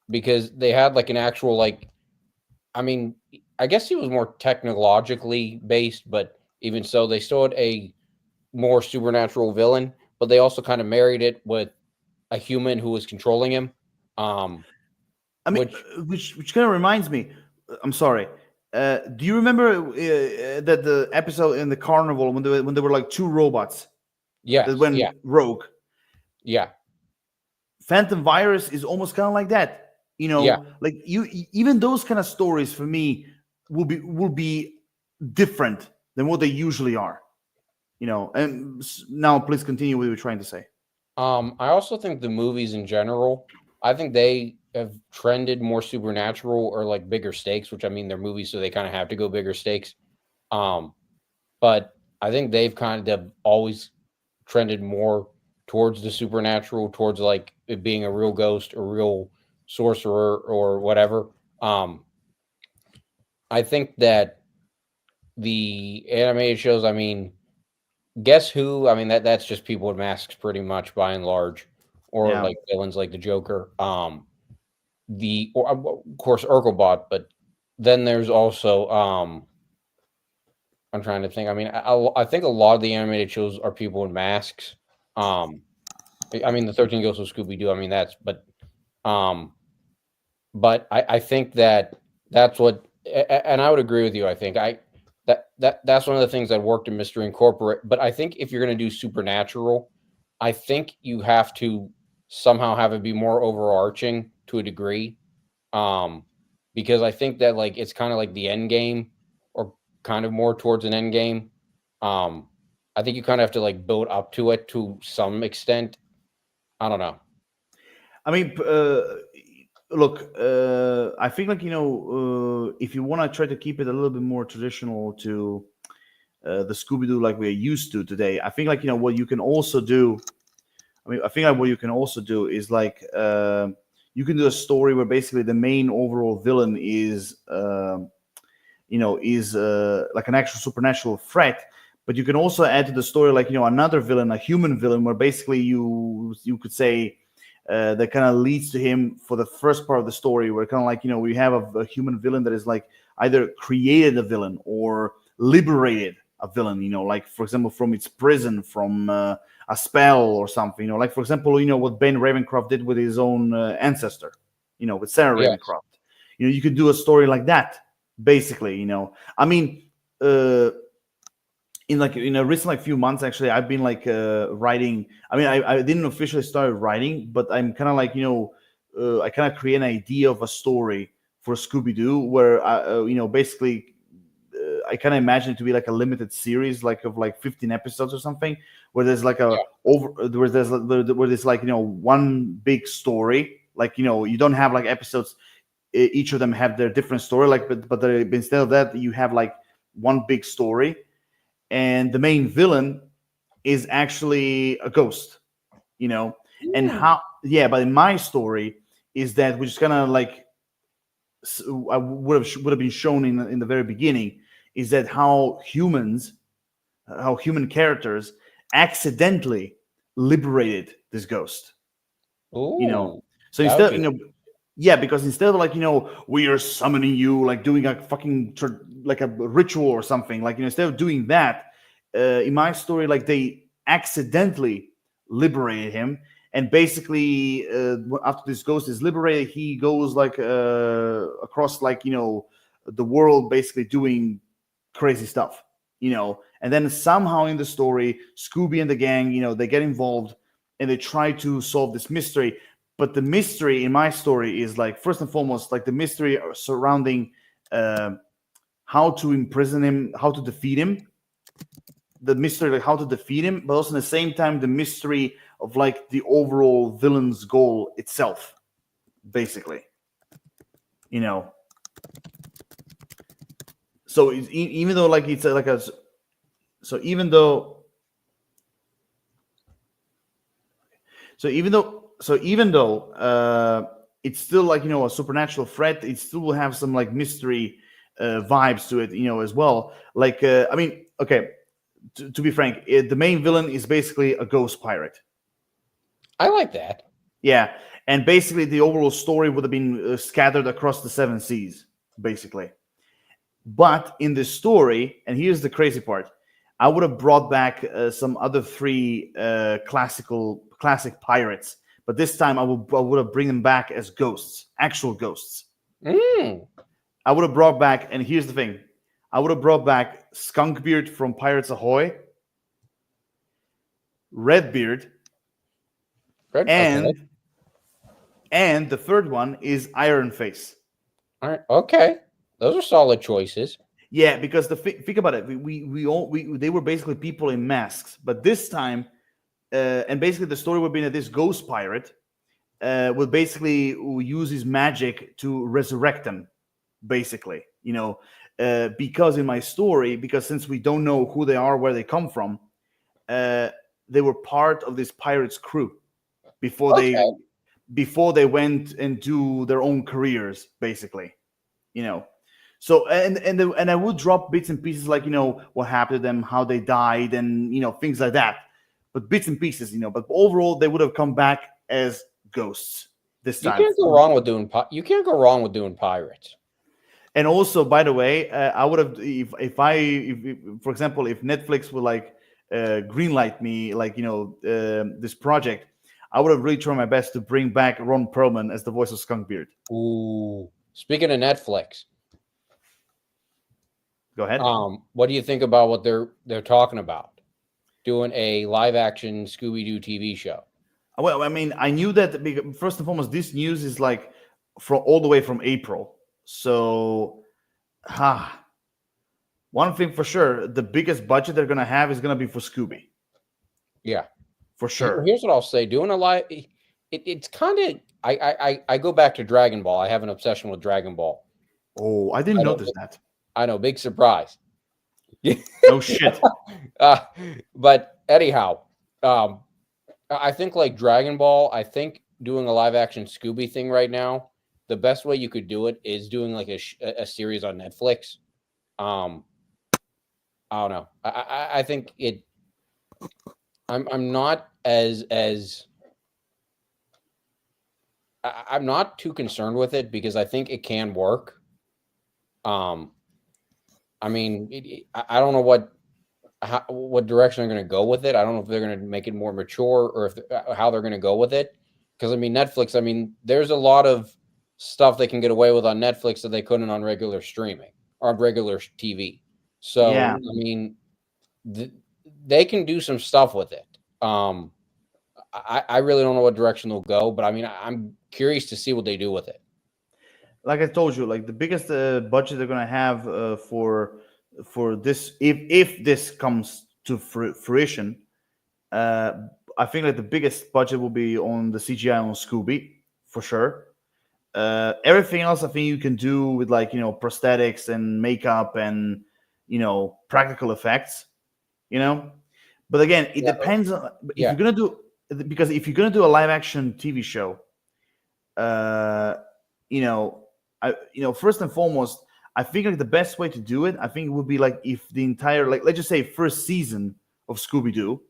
because they had like an actual like I mean I guess he was more technologically based but even so they still had a more supernatural villain but they also kind of married it with a human who was controlling him um I mean, which which kind of reminds me. I'm sorry. Do you remember that the episode in the carnival when there were like two robots that yes went rogue? yeah Phantom Virus is almost kind of like that. yeah Like even those kind of stories for me will be different than what they usually are. And now please continue what you were trying to say. I also think the movies in general, I think they have trended more supernatural or like bigger stakes, which I mean they're movies, so they kind of have to go bigger stakes. Um, but I think they've kind of always trended more towards the supernatural, towards like it being a real ghost, a real sorcerer, or whatever. Um, I think that the animated shows, I mean, Guess Who? I mean that's just people with masks pretty much by and large, or Yeah. like villains like the Joker. Of course Urkelbot, but then there's also I'm trying to think. I mean, I think a lot of the animated shows are people in masks. Um, I mean the 13 Ghosts of Scooby Doo. I mean um, but I think that that's what, and I would agree with you. I think that's one of the things that worked in Mystery Incorporate. But I think if you're going to do supernatural, I think you have to somehow have it be more overarching to a degree. Um, because I think that like it's kind of like the end game, or kind of more towards an end game. I think you kind of have to like build up to it to some extent. I don't know. I mean, look, I think like if you want to try to keep it a little bit more traditional to the Scooby Doo like we're used to today, I think like what you can also do. I mean, I think like what you can also do is like you can do a story where basically the main overall villain is like an actual supernatural threat, but you can also add to the story like another villain, a human villain, where basically you could say that kind of leads to him for the first part of the story, where kind of like we have a human villain that is like either created a villain or liberated a villain, like for example from its prison, from a spell or something, like for example what Ben Ravencroft did with his own ancestor, with Sarah Yes. Ravencroft. You could do a story like that, basically. I mean, in a recent like few months, actually I've been like writing. I mean, I didn't officially start writing, but I'm kind of like I kind of create an idea of a story for Scooby Doo where basically I kind of imagine it to be like a limited series, like of like 15 episodes or something, where there's like a Yeah. where there's like one big story, like you don't have like episodes, each of them have their different story, like but instead of that you have like one big story, and the main villain is actually a ghost, and Hmm. how, yeah, but in my story is that which is kind of like I would have been shown in the very beginning, is that how human characters accidentally liberated this ghost, you know. Ooh, So that would instead, be. yeah, because instead of like we are summoning you, like doing a fucking like a ritual or something, like instead of doing that, in my story, like they accidentally liberated him, and basically after this ghost is liberated, he goes like across like the world, basically doing crazy stuff, and then somehow in the story, Scooby and the gang, they get involved and they try to solve this mystery. But the mystery in my story is like, first and foremost, like the mystery surrounding uh, how to imprison him, how to defeat him, the mystery like how to defeat him, but also at the same time the mystery of like the overall villain's goal itself, basically, you know. So even though like it's like a so even though even though it's still like a supernatural threat, it still will have some like mystery vibes to it, as well. Like I mean, okay, to be frank, the main villain is basically a ghost pirate. I like that. Yeah, and basically the overall story would have been scattered across the seven seas, basically. But in this story, and here's the crazy part, I would have brought back some other three classic pirates, but this time I would have bring them back as ghosts, actual ghosts. Mm. I would have brought back, and here's the thing, I would have brought back Skunkbeard from Pirates Ahoy, Redbeard, Good. Okay. and the third one is Iron Face. All right. Okay. Those are solid choices. Yeah, because think about it, we they were basically people in masks, but this time, and basically the story would be that this ghost pirate will basically use his magic to resurrect them, basically, because in my story, because since we don't know who they are, where they come from, they were part of this pirate's crew before they Okay. went and do their own careers, basically, you know. So and I would drop bits and pieces like what happened to them, how they died, and things like that, but bits and pieces, but overall they would have come back as ghosts this You time. can't go wrong with doing. You can't go wrong with doing pirates. And also, by the way, I would have if for example, if Netflix would like greenlight me, like this project, I would have really tried my best to bring back Ron Perlman as the voice of Skunkbeard. Ooh. Speaking of Netflix, Go ahead. what do you think about what they're talking about? Doing a live action Scooby Doo TV show. Well, I mean, I knew that first and foremost, this news is like from all the way from April. So, one thing for sure, the biggest budget they're gonna have is gonna be for Scooby, Yeah. for sure. Here's what I'll say: doing a live, it's kind of. I go back to Dragon Ball. I have an obsession with Dragon Ball. Oh, I didn't I know, notice that. I know, big surprise. No shit. uh, but anyhow, um, I think like Dragon Ball. I think doing a live action Scooby thing right now, the best way you could do it is doing like a series on Netflix. Um, I don't know. I think it. I'm not I'm not too concerned with it because I think it can work. Um, I mean, I don't know what direction they're going to go with it. I don't know if they're going to make it more mature or if how they're going to go with it. Because I mean, Netflix. I mean, there's a lot of stuff they can get away with on Netflix that they couldn't on regular streaming or on regular TV. So Yeah. I mean, they can do some stuff with it. I really don't know what direction they'll go, but I mean, I'm curious to see what they do with it. Like I told you, like the biggest budget they're gonna have for this, if this comes to fruition, uh, I think like the biggest budget will be on the CGI on Scooby for sure. Everything else, I think you can do with like prosthetics and makeup and practical effects. But again, it depends on if you're gonna do, because if you're gonna do a live action TV show, first and foremost, I think like the best way to do it, I think it would be like if the entire, like let's just say first season of Scooby Doo,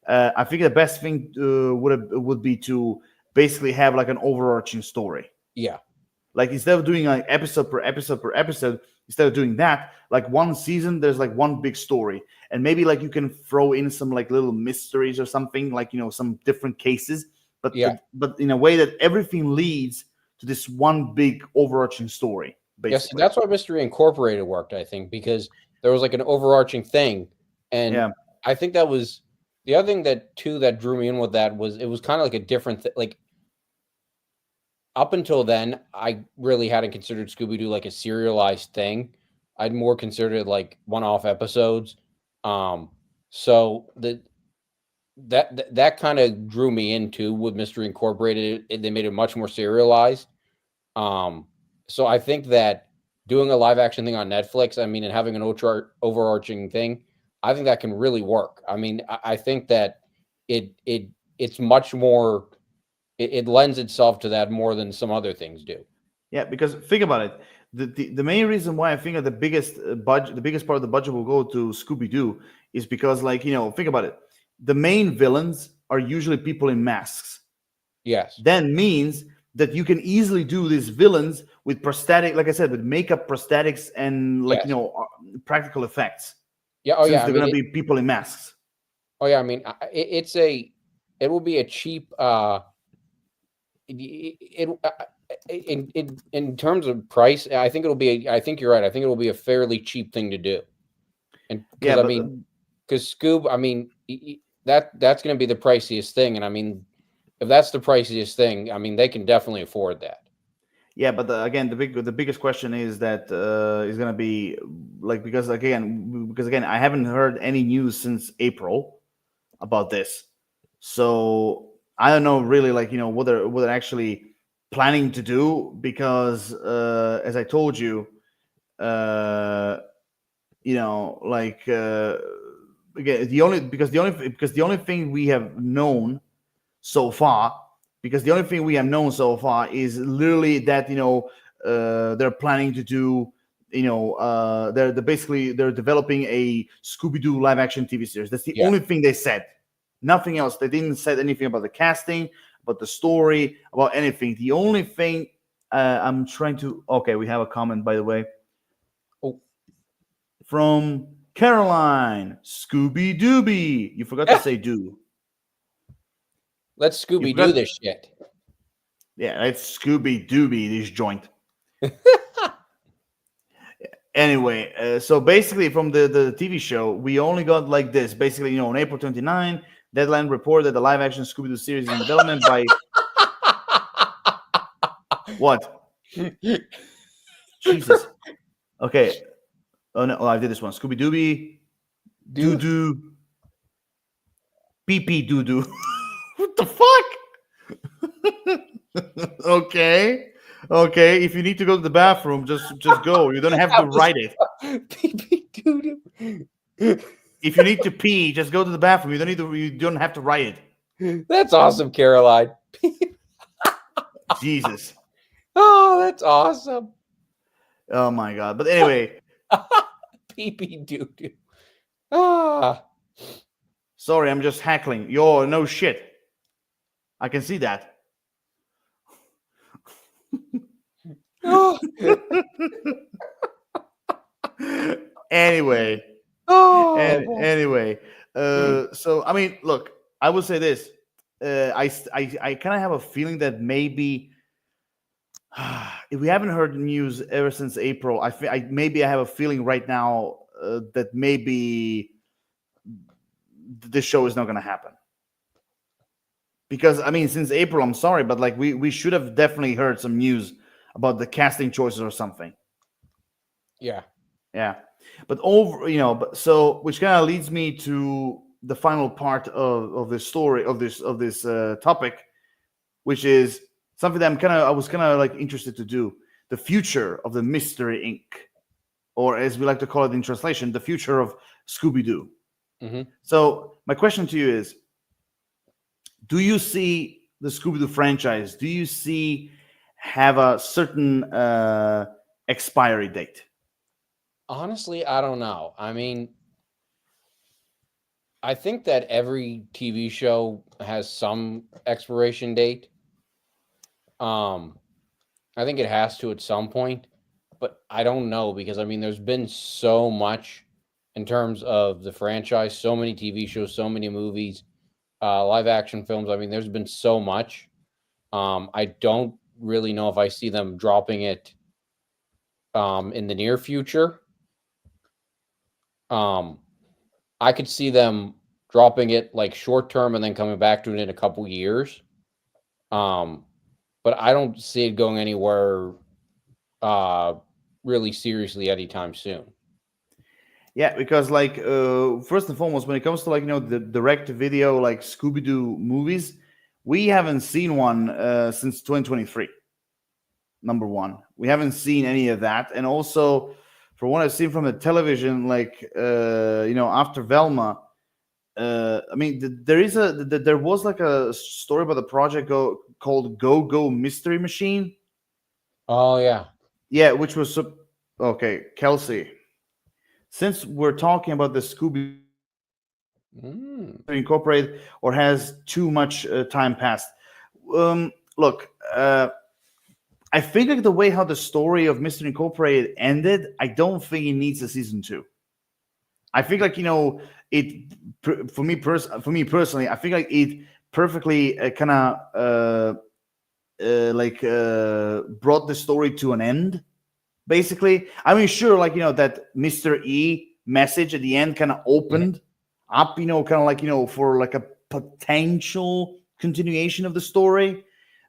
I think the best thing would be to basically have like an overarching story. Yeah. Like instead of doing like episode per episode per episode, instead of doing that, like one season, there's like one big story, and maybe like you can throw in some like little mysteries or something, like some different cases, but but in a way that everything leads to this one big overarching story. Yes, that's why Mystery Incorporated worked, I think, because there was like an overarching thing, and I think that was the other thing that drew me in with that was it was kind of like a different like. Up until then, I really hadn't considered Scooby Doo like a serialized thing. I'd more considered it like one-off episodes. So that kind of drew me into with Mystery Incorporated. They made it much more serialized. So I think that doing a live action thing on Netflix, I mean, and having an overarching thing, I think that can really work. I mean, I think that it's much more. It lends itself to that more than some other things do. Yeah, because think about it. The main reason why I think that the biggest budget, the biggest part of the budget will go to Scooby Doo is because, like, think about it. The main villains are usually people in masks. Yes. That means that you can easily do these villains with prosthetic, like I said, with makeup, prosthetics, and like practical effects. Yeah. Oh yeah. They're going to be people in masks. Oh yeah. I mean, it will be a cheap. In terms of price, I think it'll be. I think you're right. I think it will be a fairly cheap thing to do. And because I mean, because Scoob, I mean, that's going to be the priciest thing, and I mean, if that's the priciest thing, I mean, they can definitely afford that. Yeah, but again, the biggest question is that is going to be like because again, I haven't heard any news since April about this, so I don't know really like what they're actually planning to do because as I told you, again the only thing we have known so far is literally that they're planning to do they're developing a Scooby-Doo live action TV series. That's the only thing they said. Nothing else. They didn't say anything about the casting, about the story, about anything. The only thing I'm trying to... Okay, we have a comment, by the way. Oh. From Caroline. Scooby Dooby. You forgot to say do. Let's Scooby Doo this shit. Yeah, let's Scooby Dooby this joint. Anyway, so basically from the TV show, we only got like this. Basically, on April 29, Deadline reported the live-action Scooby-Doo series is in development by... What? Jesus. Okay. Oh no, I did this one. Scooby Dooby, Doo Dude, Doo, Pee Pee Doo Doo. What the fuck? Okay, okay. If you need to go to the bathroom, just go. You don't have to that was write it. dude. If you need to pee, just go to the bathroom. You don't need to. You don't have to write it. That's awesome, Caroline. Jesus. Oh, that's awesome. Oh my god. But anyway, Pee doo doo. Ah. sorry, I'm just heckling. Yo, no shit. I can see that. Oh. Anyway, Oh, and anyway, so I mean, look, I would say this. I kind of have a feeling that maybe if we haven't heard the news ever since April, maybe I have a feeling right now that maybe this show is not going to happen. Because I mean, since April, I'm sorry, but like we should have definitely heard some news about the casting choices or something. yeah. Yeah, but but so which kind of leads me to the final part of this story of this topic, which is something that I was kind of like interested to do: the future of the Mystery Inc., or as we like to call it in translation, the future of Scooby Doo. Mm-hmm. So my question to you is: do you see the Scooby Doo franchise? Do you see have a certain expiry date? Honestly, I don't know. I mean, I think that every TV show has some expiration date. I think it has to at some point, but I don't know because I mean, there's been so much in terms of the franchise, so many TV shows, so many movies, live action films. I mean, there's been so much. I don't really know if I see them dropping it in the near future. I could see them dropping it like short term and then coming back to it in a couple years. Um, but I don't see it going anywhere uh, really seriously anytime soon. Yeah, because like first and foremost, when it comes to like the direct video like Scooby Doo movies, we haven't seen one since 2023. Number one, we haven't seen any of that, and also from what I've seen from the television, like after Velma, I mean there was like a story about the project called Go Go Mystery Machine. Oh yeah. Yeah, which was okay, Kelsey. Since we're talking about the Scooby Mm. Incorporated, or has too much time passed? Look, I think like the way how the story of Mr. Incorporated ended, I don't think it needs a season two. I think like it for me personally, I think like it perfectly kind of brought the story to an end. Basically, I mean, sure, like that Mr. E message at the end kind of opened up, kind of like for like a potential continuation of the story.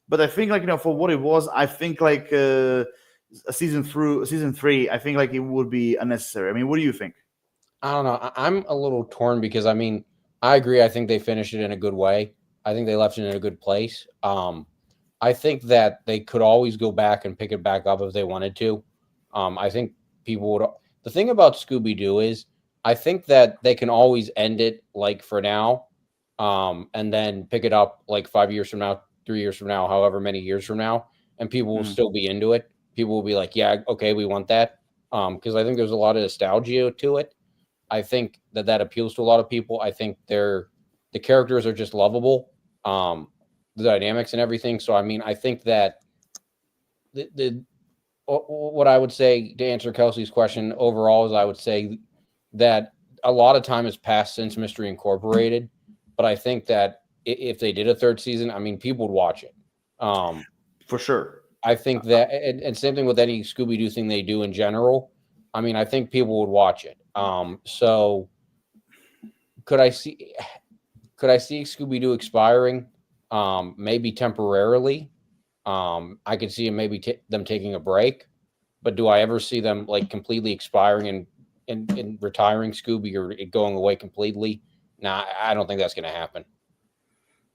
But I think like for what it was, I think like a season 3, I think like it would be unnecessary. I mean, what do you think? I don't know. I'm a little torn because I mean, I agree. I think they finished it in a good way. I think they left it in a good place. I think that they could always go back and pick it back up if they wanted to. I think people would. The thing about Scooby Doo is, I think that they can always end it like for now, and then pick it up like 5 years from now, 3 years from now, however many years from now, and people will still be into it. People will be like, "Yeah, okay, we want that," because I think there's a lot of nostalgia to it. I think that appeals to a lot of people. I think the characters are just lovable, the dynamics and everything. So I mean, I think that the what I would say to answer Kelsey's question overall is I would say that a lot of time has passed since Mystery Incorporated, but I think that if they did a third season, I mean, people would watch it. For sure. I think that, and same thing with any Scooby Doo thing they do in general. I mean, I think people would watch it. So could I see Scooby Doo expiring? Maybe temporarily. I could see maybe them taking a break, but do I ever see them like completely expiring and and retiring Scooby or it going away completely. Nah, I don't think that's going to happen.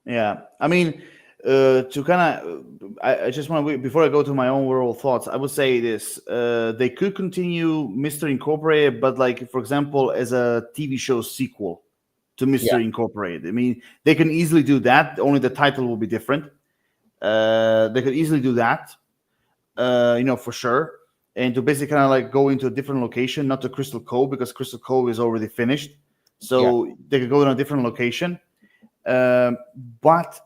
Yeah, I mean, to kind of, I just want to before I go to my own overall thoughts. I would say this: they could continue Mister Incorporated, but like for example, as a TV show sequel to Mister Yeah, Incorporated. I mean, they can easily do that. Only the title will be different. They could easily do that, for sure. And to basically kind of like go into a different location, not to Crystal Cove because Crystal Cove is already finished. yeah. So they could go in a different location. Um, but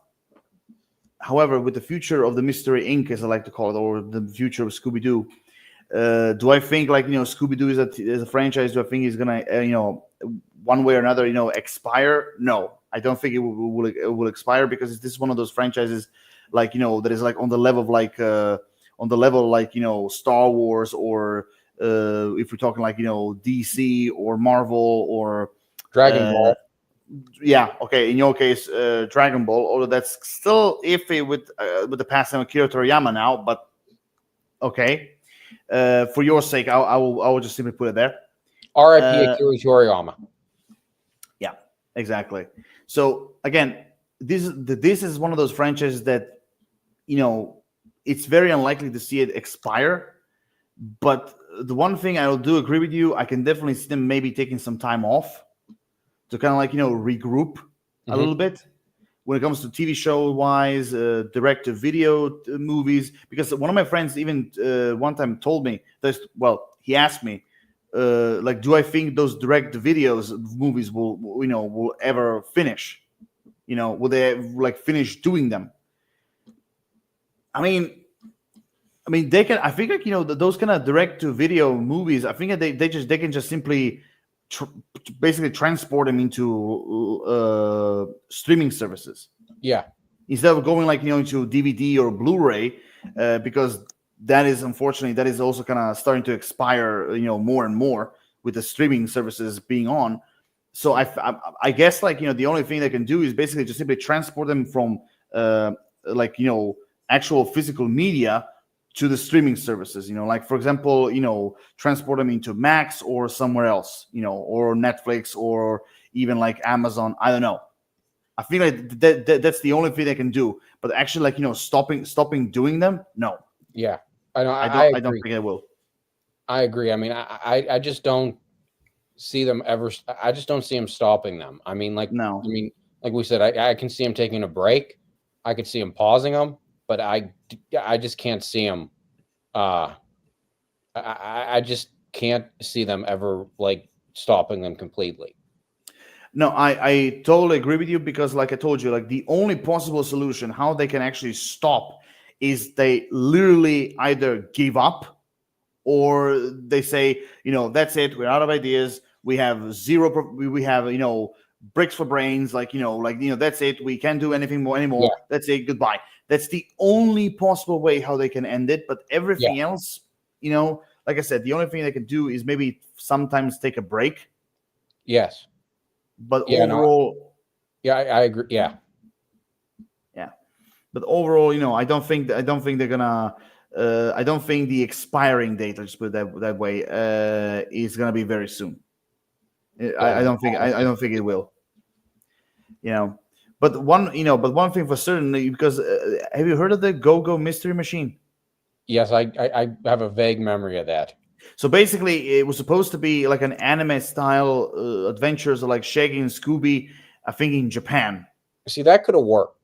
however, with the future of the Mystery Inc., as I like to call it, or the future of Scooby Doo, do I think like Scooby Doo is a franchise? Do I think it's gonna one way or another expire? No, I don't think it will expire because this is one of those franchises like that is like on the level of like Star Wars or if we're talking like DC or Marvel or Dragon uh, Ball. yeah, okay. In your case, Dragon Ball, although that's still iffy with the passing of Akira Toriyama now, but okay. For your sake, I will just simply put it there. R.I.P. Uh, Akira Toriyama. yeah, exactly. So again, this is one of those franchises that it's very unlikely to see it expire. But the one thing I do agree with you, I can definitely see them maybe taking some time off to kind of like regroup a little bit when it comes to TV show wise, direct to video movies. Because one of my friends even one time told me that, well, he asked me, like, do I think those direct to videos movies will ever finish? Will they like finish doing them? I mean, they can. I think like those kind of direct to video movies. I think that they can just simply basically transport them into streaming services. Yeah, Instead of going like into DVD or Blu-ray, because that is unfortunately that is also kind of starting to expire more and more with the streaming services being on. So I guess like the only thing they can do is basically just simply transport them from like actual physical media to the streaming services. Like for example transport them into Max or somewhere else, or Netflix or even like Amazon. I don't know. I feel like that's the only thing they can do. But actually, like stopping doing them, no, yeah. I know. I I don't. I don't agree. think I will. I agree. I mean, I just don't see them ever. I just don't see them stopping them. I mean, No, like we said, I can see them taking a break. I could see them pausing them, but I just can't see them. I just can't see them ever like stopping them completely. no, I totally agree with you because, like I told you, like the only possible solution how they can actually stop is they literally either give up or they say, that's it, we're out of ideas, we have zero, we have bricks for brains, like that's it, we can't do anything more Yeah, anymore, that's it, goodbye. That's the only possible way how they can end it. But yeah, everything else, like I said, the only thing they can do is maybe sometimes take a break. yes, But yeah, no, overall, yeah, I agree. Yeah, yeah. But overall, I don't think they're gonna. I don't think the expiring date, let's put it that way, is gonna be very soon. yeah, I no, don't think. I honestly, don't think it will. You know. But one thing for certain, because have you heard of the Go Go Mystery Machine? yes, I have a vague memory of that. So basically, it was supposed to be like an anime style adventures of like Shaggy and Scooby. I think in Japan. See, that could have worked.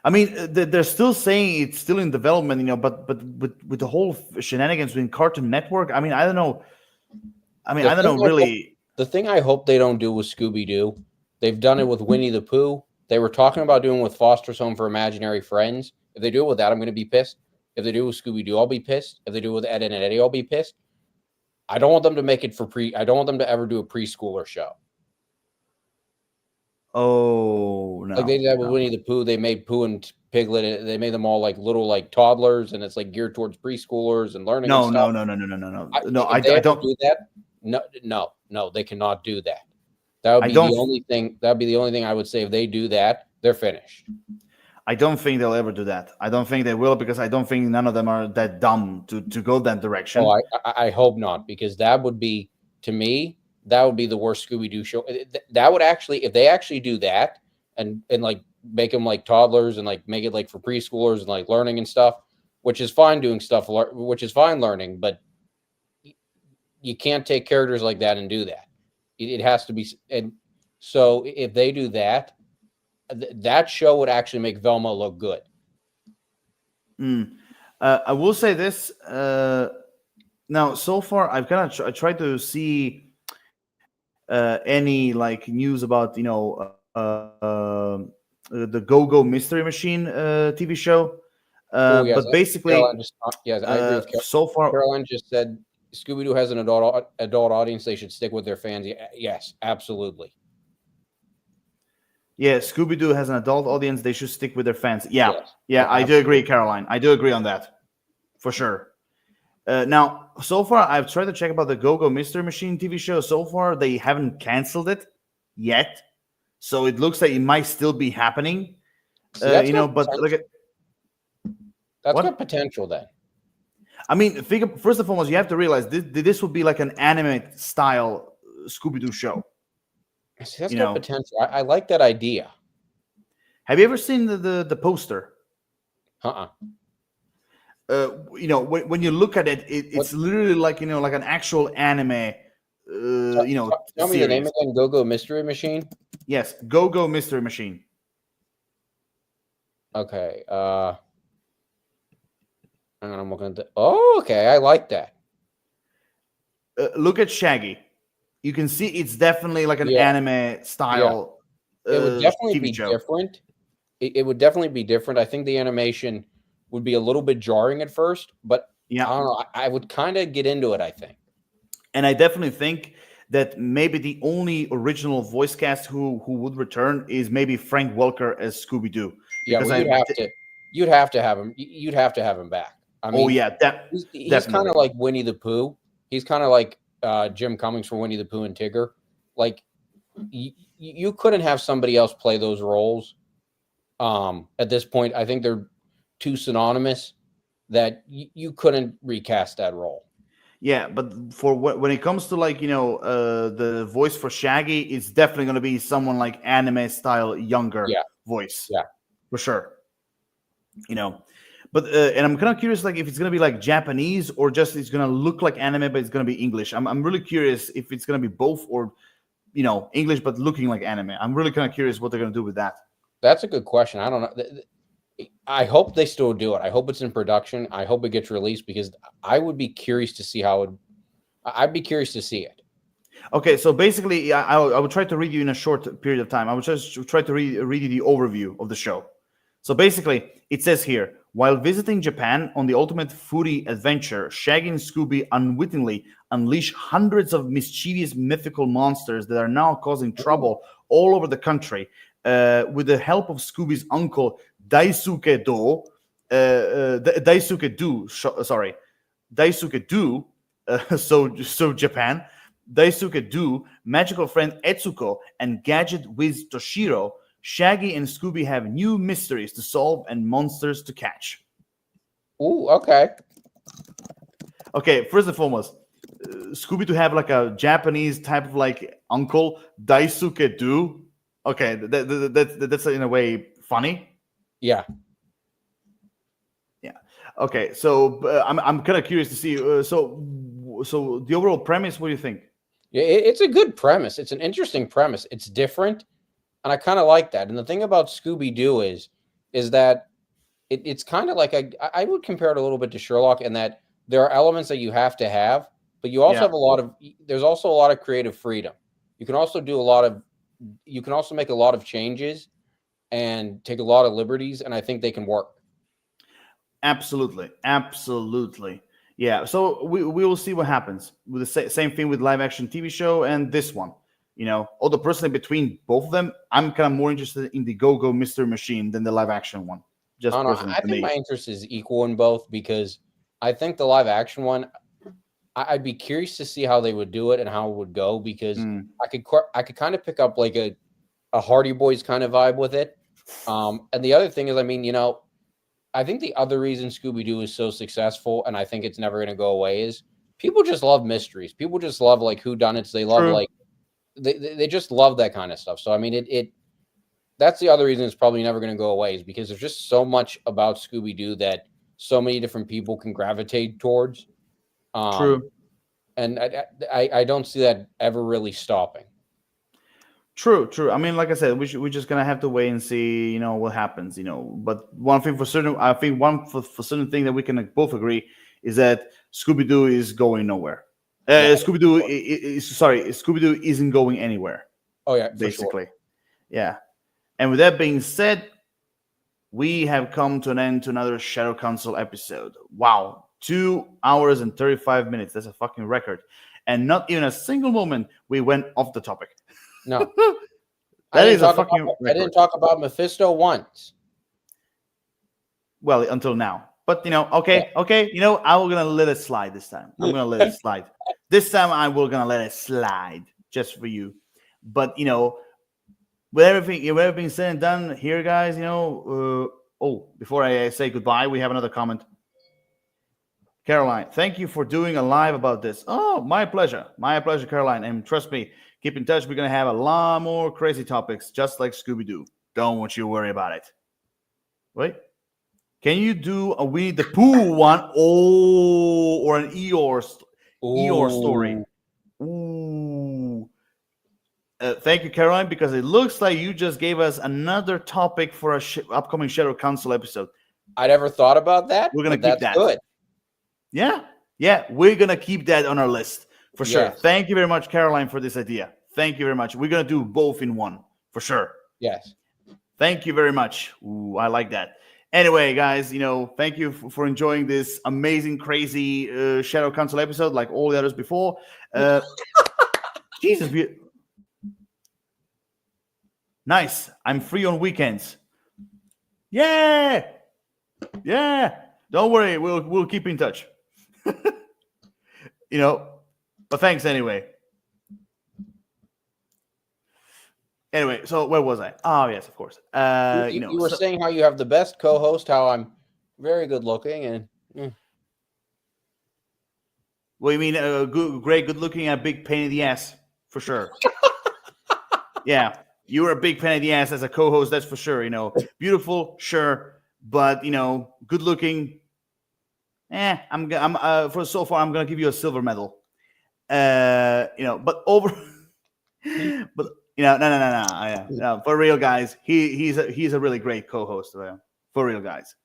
I mean, they're still saying it's still in development, but with the whole shenanigans with Cartoon Network, I mean, I don't know. I mean, The I don't thing know I hope, really. the thing I hope they don't do with Scooby Doo, they've done it with Winnie the Pooh. They were talking about doing it with Foster's Home for Imaginary Friends. If they do it with that, I'm going to be pissed. If they do it with Scooby Doo, I'll be pissed. If they do it with Ed and Eddie, I'll be pissed. I don't want them to make it for pre. I don't want them to ever do a preschooler show. Oh Like they no, did that with no, Winnie the Pooh. They made Pooh and Piglet. They made them all like little like toddlers, and it's like geared towards preschoolers and learning and no, stuff. no, no, no, no, no, no, no, no. I If they ever don't. do that, no, they cannot do that. That would I be don't. the only thing. That would be the only thing I would say. If they do that, they're finished. I don't think they'll ever do that. I don't think they will because I don't think none of them are that dumb to go that Oh, direction. I hope not, because that would be to me, that would be the worst Scooby Doo show. That would actually, if they actually do that and like make them like toddlers and like make it like for preschoolers and like learning and stuff, which is fine doing stuff, which is fine learning, but you can't take characters like that and do that. It has to be. And so if they do that, that show would actually make Velma look good. I will say this. Now, so far, I've kind of I tried to see any like news about the Go Go Mystery Machine TV show. Yes, But basically, yes, I agree with so far, Caroline just said Scooby Doo has an adult audience. They should stick with their fans. Yes, absolutely. yeah, Scooby Doo has an adult audience. They should stick with their fans. Yeah, Yes. yeah, I do agree, Caroline. I do agree on that for sure. Now, so far, I've tried to check about the Go Go Mystery Machine TV show. So far, they haven't canceled it yet, so it looks like it might still be happening. See, But look at that's what? got potential then. I mean, first and foremost, you have to realize this would be like an anime style Scooby Doo show. See, that's got potential. I like that idea. Have you ever seen the poster? When you look at it, it's literally like like an actual anime. Tell me the name again. Go Go Mystery Machine. Yes, Go Go Mystery Machine. Okay. Hang on, I'm looking at the. Oh, okay. I like that. Look at Shaggy. You can see it's definitely like an anime style. It would definitely TV be show. different. It would definitely be different. I think the animation would be a little bit jarring at first, but I don't know. I would kind of get into it, I think. And I definitely think that maybe the only original voice cast who would return is maybe Frank Welker as Scooby Doo. Yeah, well, you'd have to have him. You'd have to have him back. I mean, he's kind of like Winnie the Pooh. He's kind of like Jim Cummings from Winnie the Pooh and Tigger. Like you couldn't have somebody else play those roles. At this point, I think they're too synonymous that you couldn't recast that role. Yeah, but for when it comes to like the voice for Shaggy, it's definitely going to be someone like anime style younger voice. Yeah, for sure. But and I'm kind of curious, like if it's going to be like Japanese or just it's going to look like anime, but it's going to be English. I'm really curious if it's going to be both or English but looking like anime. I'm really kind of curious what they're going to do with that. That's a good question. I don't know. I hope they still do it. I hope it's in production. I hope it gets released because I would be curious to see I'd be curious to see it. Okay, so basically, I would try to read you in a short period of time. I would just try to read you the overview of the show. So basically, it says here, while visiting Japan on the ultimate foodie adventure, Shaggy and Scooby unwittingly unleash hundreds of mischievous mythical monsters that are now causing trouble all over the country. With the help of Scooby's uncle Daisuke Do, so Japan, Daisuke Do, magical friend Etsuko, and gadget whiz Toshiro, Shaggy and Scooby have new mysteries to solve and monsters to catch. Ooh, okay. Okay, first and foremost, Scooby to have like a Japanese type of like uncle, Daisuke Do. Okay, that's in a way funny. Yeah. Yeah. Okay, so I'm kind of curious to see. So the overall premise, what do you think? Yeah, it's a good premise. It's an interesting premise. It's different, and I kind of like that. And the thing about Scooby Doo is that it's kind of like I would compare it a little bit to Sherlock in that there are elements that you have to have, but you also have there's also a lot of creative freedom. You can also make a lot of changes and take a lot of liberties, and I think they can work. Absolutely. Yeah, so we will see what happens with the same thing with live action TV show and this one. Although personally between both of them, I'm kind of more interested in the Go Go Mystery Machine than the live action one. I think my interest is equal in both because I think the live action one, I'd be curious to see how they would do it and how it would go because I could kind of pick up like a Hardy Boys kind of vibe with it. And the other thing is, I mean, I think the other reason Scooby Doo is so successful, and I think it's never going to go away, is people just love mysteries. People just love like whodunits. They love True. like they just love that kind of stuff. So I mean, it that's the other reason it's probably never going to go away, is because there's just so much about Scooby Doo that so many different people can gravitate towards. True. And I don't see that ever really stopping. True. I mean, like I said, we're just gonna have to wait and see, what happens, But one thing for certain, I think one for certain thing that we can both agree is that Scooby Doo is going nowhere. Yeah. Scooby Doo Scooby Doo isn't going anywhere. Oh yeah, basically, for sure. yeah. And with that being said, we have come to an end to another Shadow Council episode. Wow, 2 hours and 35 minutes. That's a fucking record. And not even a single moment we went off the topic. No. That is a fucking record. I didn't talk about Mephisto once. Well, until now. But, okay. I'm going to let it slide this time. I'm going to let it slide. This time I will going to let it slide just for you. But, with everything said and done here, guys, before I say goodbye, we have another comment. Caroline, thank you for doing a live about this. Oh, my pleasure. My pleasure, Caroline. And trust me, keep in touch. We're going to have a lot more crazy topics, just like Scooby Doo. Don't want you to worry about it. Wait. Can you do a Winnie the Pooh one? Oh, or an Eeyore story. Ooh. Thank you, Caroline, because it looks like you just gave us another topic for our upcoming Shadow Council episode. I never thought about that. We're going to keep that. Good. Yeah, we're going to keep that on our list for sure. Yes. Thank you very much, Caroline, for this idea. Thank you very much. We're going to do both in one for sure. Yes. Thank you very much. Ooh, I like that. Anyway, guys, thank you for enjoying this amazing, crazy Shadow Council episode like all the others before. Jesus. Nice. I'm free on weekends. Yeah. Don't worry. We'll keep in touch. But thanks anyway. Anyway, so where was I? Oh, yes, of course. You were saying how you have the best co-host, how I'm very good looking, and Well, you mean good looking and a big pain in the ass, for sure. Yeah, you were a big pain in the ass as a co-host, that's for sure. Beautiful, sure, but good looking. For so far, I'm gonna give you a silver medal. But over, but. No, for real, guys. He's a really great co-host. For real, guys.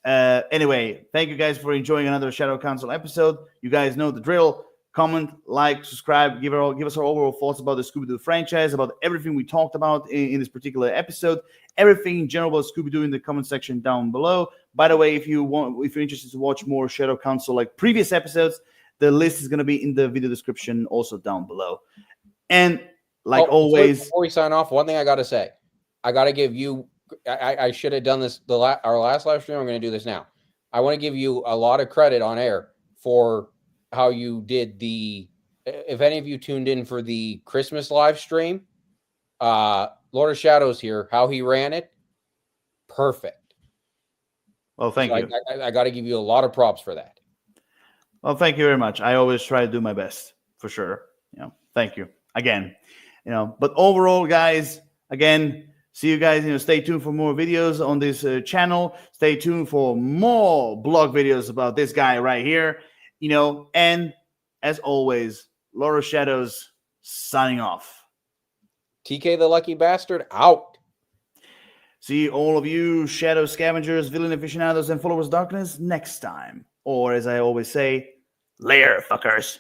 Anyway, thank you guys for enjoying another Shadow Council episode. You guys know the drill. Comment, like, subscribe. Give us our overall thoughts about the Scooby Doo franchise, about everything we talked about in this particular episode. Everything in general about Scooby Doo in the comment section down below. By the way, if you're interested to watch more Shadow Council like previous episodes, the list is going to be in the video description also down below. And always, before we sign off, one thing I got to say, I got to give you. I should have done this our last live stream. I'm going to do this now. I want to give you a lot of credit on air for how you did the. If any of you tuned in for the Christmas live stream, Lord of Shadows here, how he ran it, perfect. Well, thank you. I got to give you a lot of props for that. Well, thank you very much. I always try to do my best for sure. Thank you again. But overall, guys, again, see you guys. Stay tuned for more videos on this channel. Stay tuned for more blog videos about this guy right here. And as always, Lord of Shadows signing off. TK the Lucky Bastard out. See all of you shadow scavengers, villain aficionados, and followers of darkness next time. Or as I always say, later, fuckers.